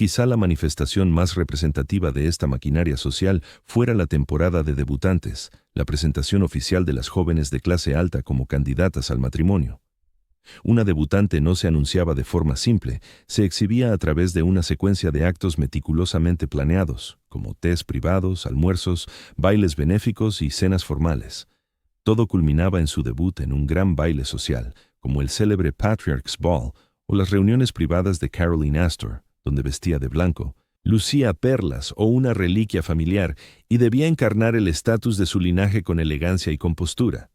Quizá la manifestación más representativa de esta maquinaria social fuera la temporada de debutantes, la presentación oficial de las jóvenes de clase alta como candidatas al matrimonio. Una debutante no se anunciaba de forma simple, se exhibía a través de una secuencia de actos meticulosamente planeados, como tés privados, almuerzos, bailes benéficos y cenas formales. Todo culminaba en su debut en un gran baile social, como el célebre Patriarch's Ball o las reuniones privadas de Caroline Astor, donde vestía de blanco, lucía perlas o una reliquia familiar y debía encarnar el estatus de su linaje con elegancia y compostura.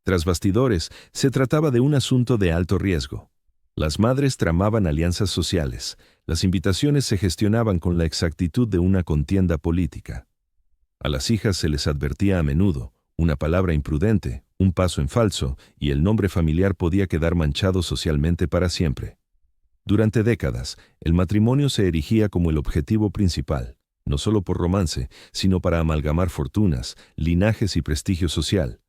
Tras bastidores, se trataba de un asunto de alto riesgo. Las madres tramaban alianzas sociales, las invitaciones se gestionaban con la exactitud de una contienda política. A las hijas se les advertía a menudo, una palabra imprudente, un paso en falso, y el nombre familiar podía quedar manchado socialmente para siempre. Durante décadas, el matrimonio se erigía como el objetivo principal, no solo por romance, sino para amalgamar fortunas, linajes y prestigio social.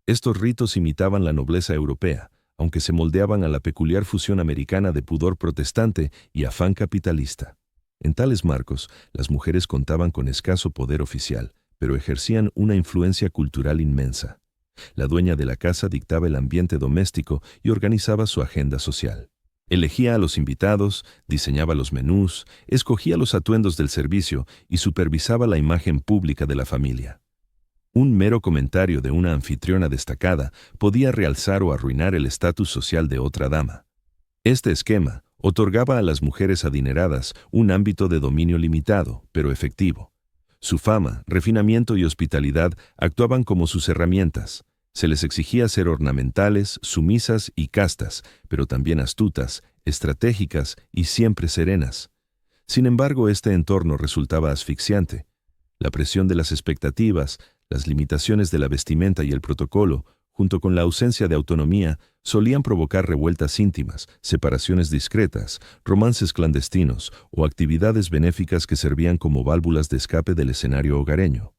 Estos ritos imitaban la nobleza europea, aunque se moldeaban a la peculiar fusión americana de pudor protestante y afán capitalista. En tales marcos, las mujeres contaban con escaso poder oficial, pero ejercían una influencia cultural inmensa. La dueña de la casa dictaba el ambiente doméstico y organizaba su agenda social. Elegía a los invitados, diseñaba los menús, escogía los atuendos del servicio y supervisaba la imagen pública de la familia. Un mero comentario de una anfitriona destacada podía realzar o arruinar el estatus social de otra dama. Este esquema otorgaba a las mujeres adineradas un ámbito de dominio limitado, pero efectivo. Su fama, refinamiento y hospitalidad actuaban como sus herramientas. Se les exigía ser ornamentales, sumisas y castas, pero también astutas, estratégicas y siempre serenas. Sin embargo, este entorno resultaba asfixiante. La presión de las expectativas, las limitaciones de la vestimenta y el protocolo, junto con la ausencia de autonomía, solían provocar revueltas íntimas, separaciones discretas, romances clandestinos o actividades benéficas que servían como válvulas de escape del escenario hogareño.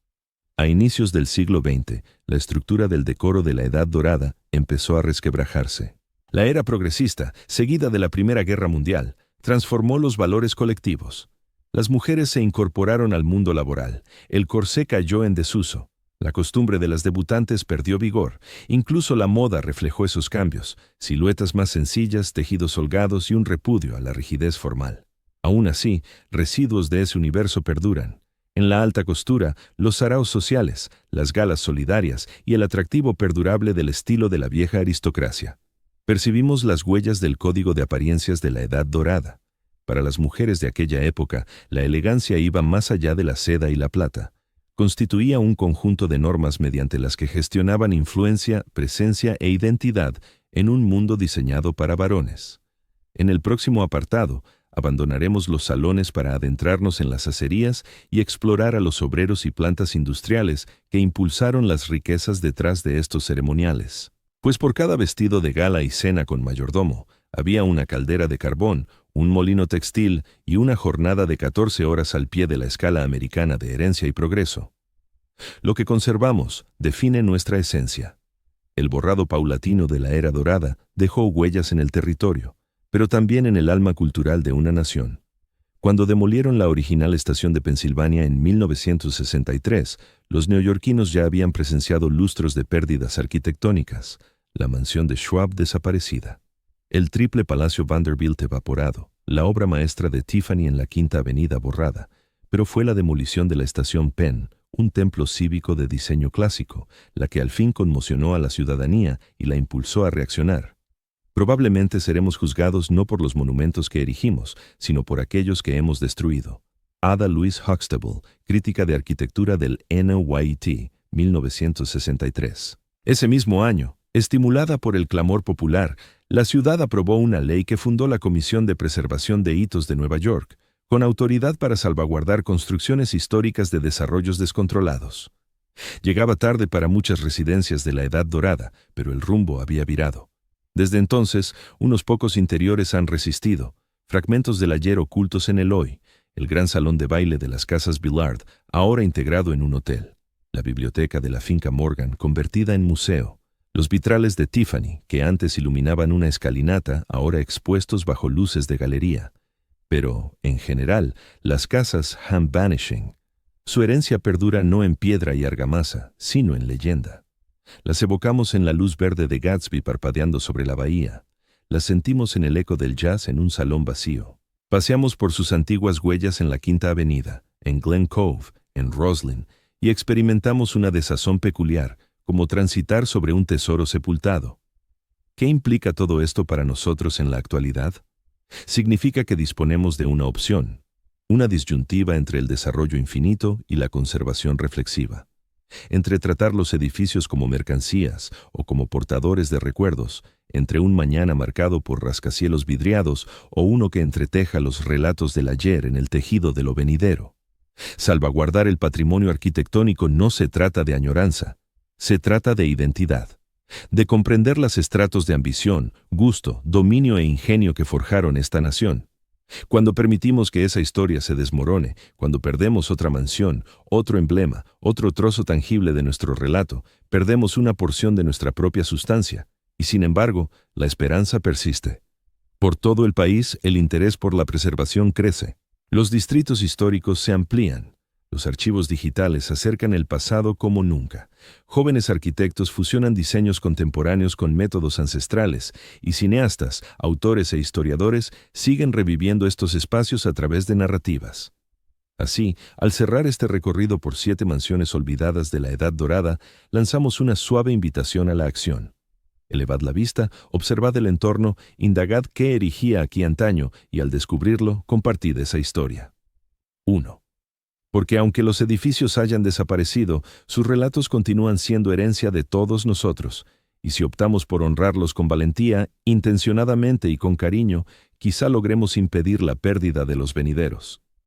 A inicios del siglo XX, la estructura del decoro de la Edad Dorada empezó a resquebrajarse. La era progresista, seguida de la Primera Guerra Mundial, transformó los valores colectivos. Las mujeres se incorporaron al mundo laboral, el corsé cayó en desuso, la costumbre de las debutantes perdió vigor, incluso la moda reflejó esos cambios, siluetas más sencillas, tejidos holgados y un repudio a la rigidez formal. Aún así, residuos de ese universo perduran. En la alta costura, los saraos sociales, las galas solidarias y el atractivo perdurable del estilo de la vieja aristocracia. Percibimos las huellas del código de apariencias de la Edad Dorada. Para las mujeres de aquella época, la elegancia iba más allá de la seda y la plata. Constituía un conjunto de normas mediante las que gestionaban influencia, presencia e identidad en un mundo diseñado para varones. En el próximo apartado, Abandonaremos los salones para adentrarnos en las acerías y explorar a los obreros y plantas industriales que impulsaron las riquezas detrás de estos ceremoniales. Pues por cada vestido de gala y cena con mayordomo, había una caldera de carbón, un molino textil y una jornada de 14 horas al pie de la escala americana de herencia y progreso. Lo que conservamos define nuestra esencia. El borrado paulatino de la era dorada dejó huellas en el territorio, pero también en el alma cultural de una nación. Cuando demolieron la original estación de Pensilvania en 1963, los neoyorquinos ya habían presenciado lustros de pérdidas arquitectónicas, la mansión de Schwab desaparecida, el triple Palacio Vanderbilt evaporado, la obra maestra de Tiffany en la Quinta Avenida borrada, pero fue la demolición de la estación Penn, un templo cívico de diseño clásico, la que al fin conmocionó a la ciudadanía y la impulsó a reaccionar. Probablemente seremos juzgados no por los monumentos que erigimos, sino por aquellos que hemos destruido. Ada Louise Huxtable, crítica de arquitectura del NYT, 1963. Ese mismo año, estimulada por el clamor popular, la ciudad aprobó una ley que fundó la Comisión de Preservación de Hitos de Nueva York, con autoridad para salvaguardar construcciones históricas de desarrollos descontrolados. Llegaba tarde para muchas residencias de la Edad Dorada, pero el rumbo había virado. Desde entonces, unos pocos interiores han resistido, fragmentos del ayer ocultos en el hoy, el gran salón de baile de las casas Villard, ahora integrado en un hotel, la biblioteca de la finca Morgan, convertida en museo, los vitrales de Tiffany, que antes iluminaban una escalinata, ahora expuestos bajo luces de galería. Pero, en general, las casas han vanishing. Su herencia perdura no en piedra y argamasa, sino en leyenda. Las evocamos en la luz verde de Gatsby parpadeando sobre la bahía. Las sentimos en el eco del jazz en un salón vacío. Paseamos por sus antiguas huellas en la Quinta Avenida, en Glen Cove, en Roslyn, y experimentamos una desazón peculiar, como transitar sobre un tesoro sepultado. ¿Qué implica todo esto para nosotros en la actualidad? Significa que disponemos de una opción, una disyuntiva entre el desarrollo infinito y la conservación reflexiva. Entre tratar los edificios como mercancías o como portadores de recuerdos, entre un mañana marcado por rascacielos vidriados o uno que entreteja los relatos del ayer en el tejido de lo venidero. Salvaguardar el patrimonio arquitectónico no se trata de añoranza, se trata de identidad, de comprender los estratos de ambición, gusto, dominio e ingenio que forjaron esta nación. Cuando permitimos que esa historia se desmorone, cuando perdemos otra mansión, otro emblema, otro trozo tangible de nuestro relato, perdemos una porción de nuestra propia sustancia, y sin embargo, la esperanza persiste. Por todo el país, el interés por la preservación crece. Los distritos históricos se amplían. Los archivos digitales acercan el pasado como nunca. Jóvenes arquitectos fusionan diseños contemporáneos con métodos ancestrales, y cineastas, autores e historiadores siguen reviviendo estos espacios a través de narrativas. Así, al cerrar este recorrido por 7 mansiones olvidadas de la Edad Dorada, lanzamos una suave invitación a la acción. Elevad la vista, observad el entorno, indagad qué erigía aquí antaño y al descubrirlo, compartid esa historia. 1. Porque aunque los edificios hayan desaparecido, sus relatos continúan siendo herencia de todos nosotros, y si optamos por honrarlos con valentía, intencionadamente y con cariño, quizá logremos impedir la pérdida de los venideros.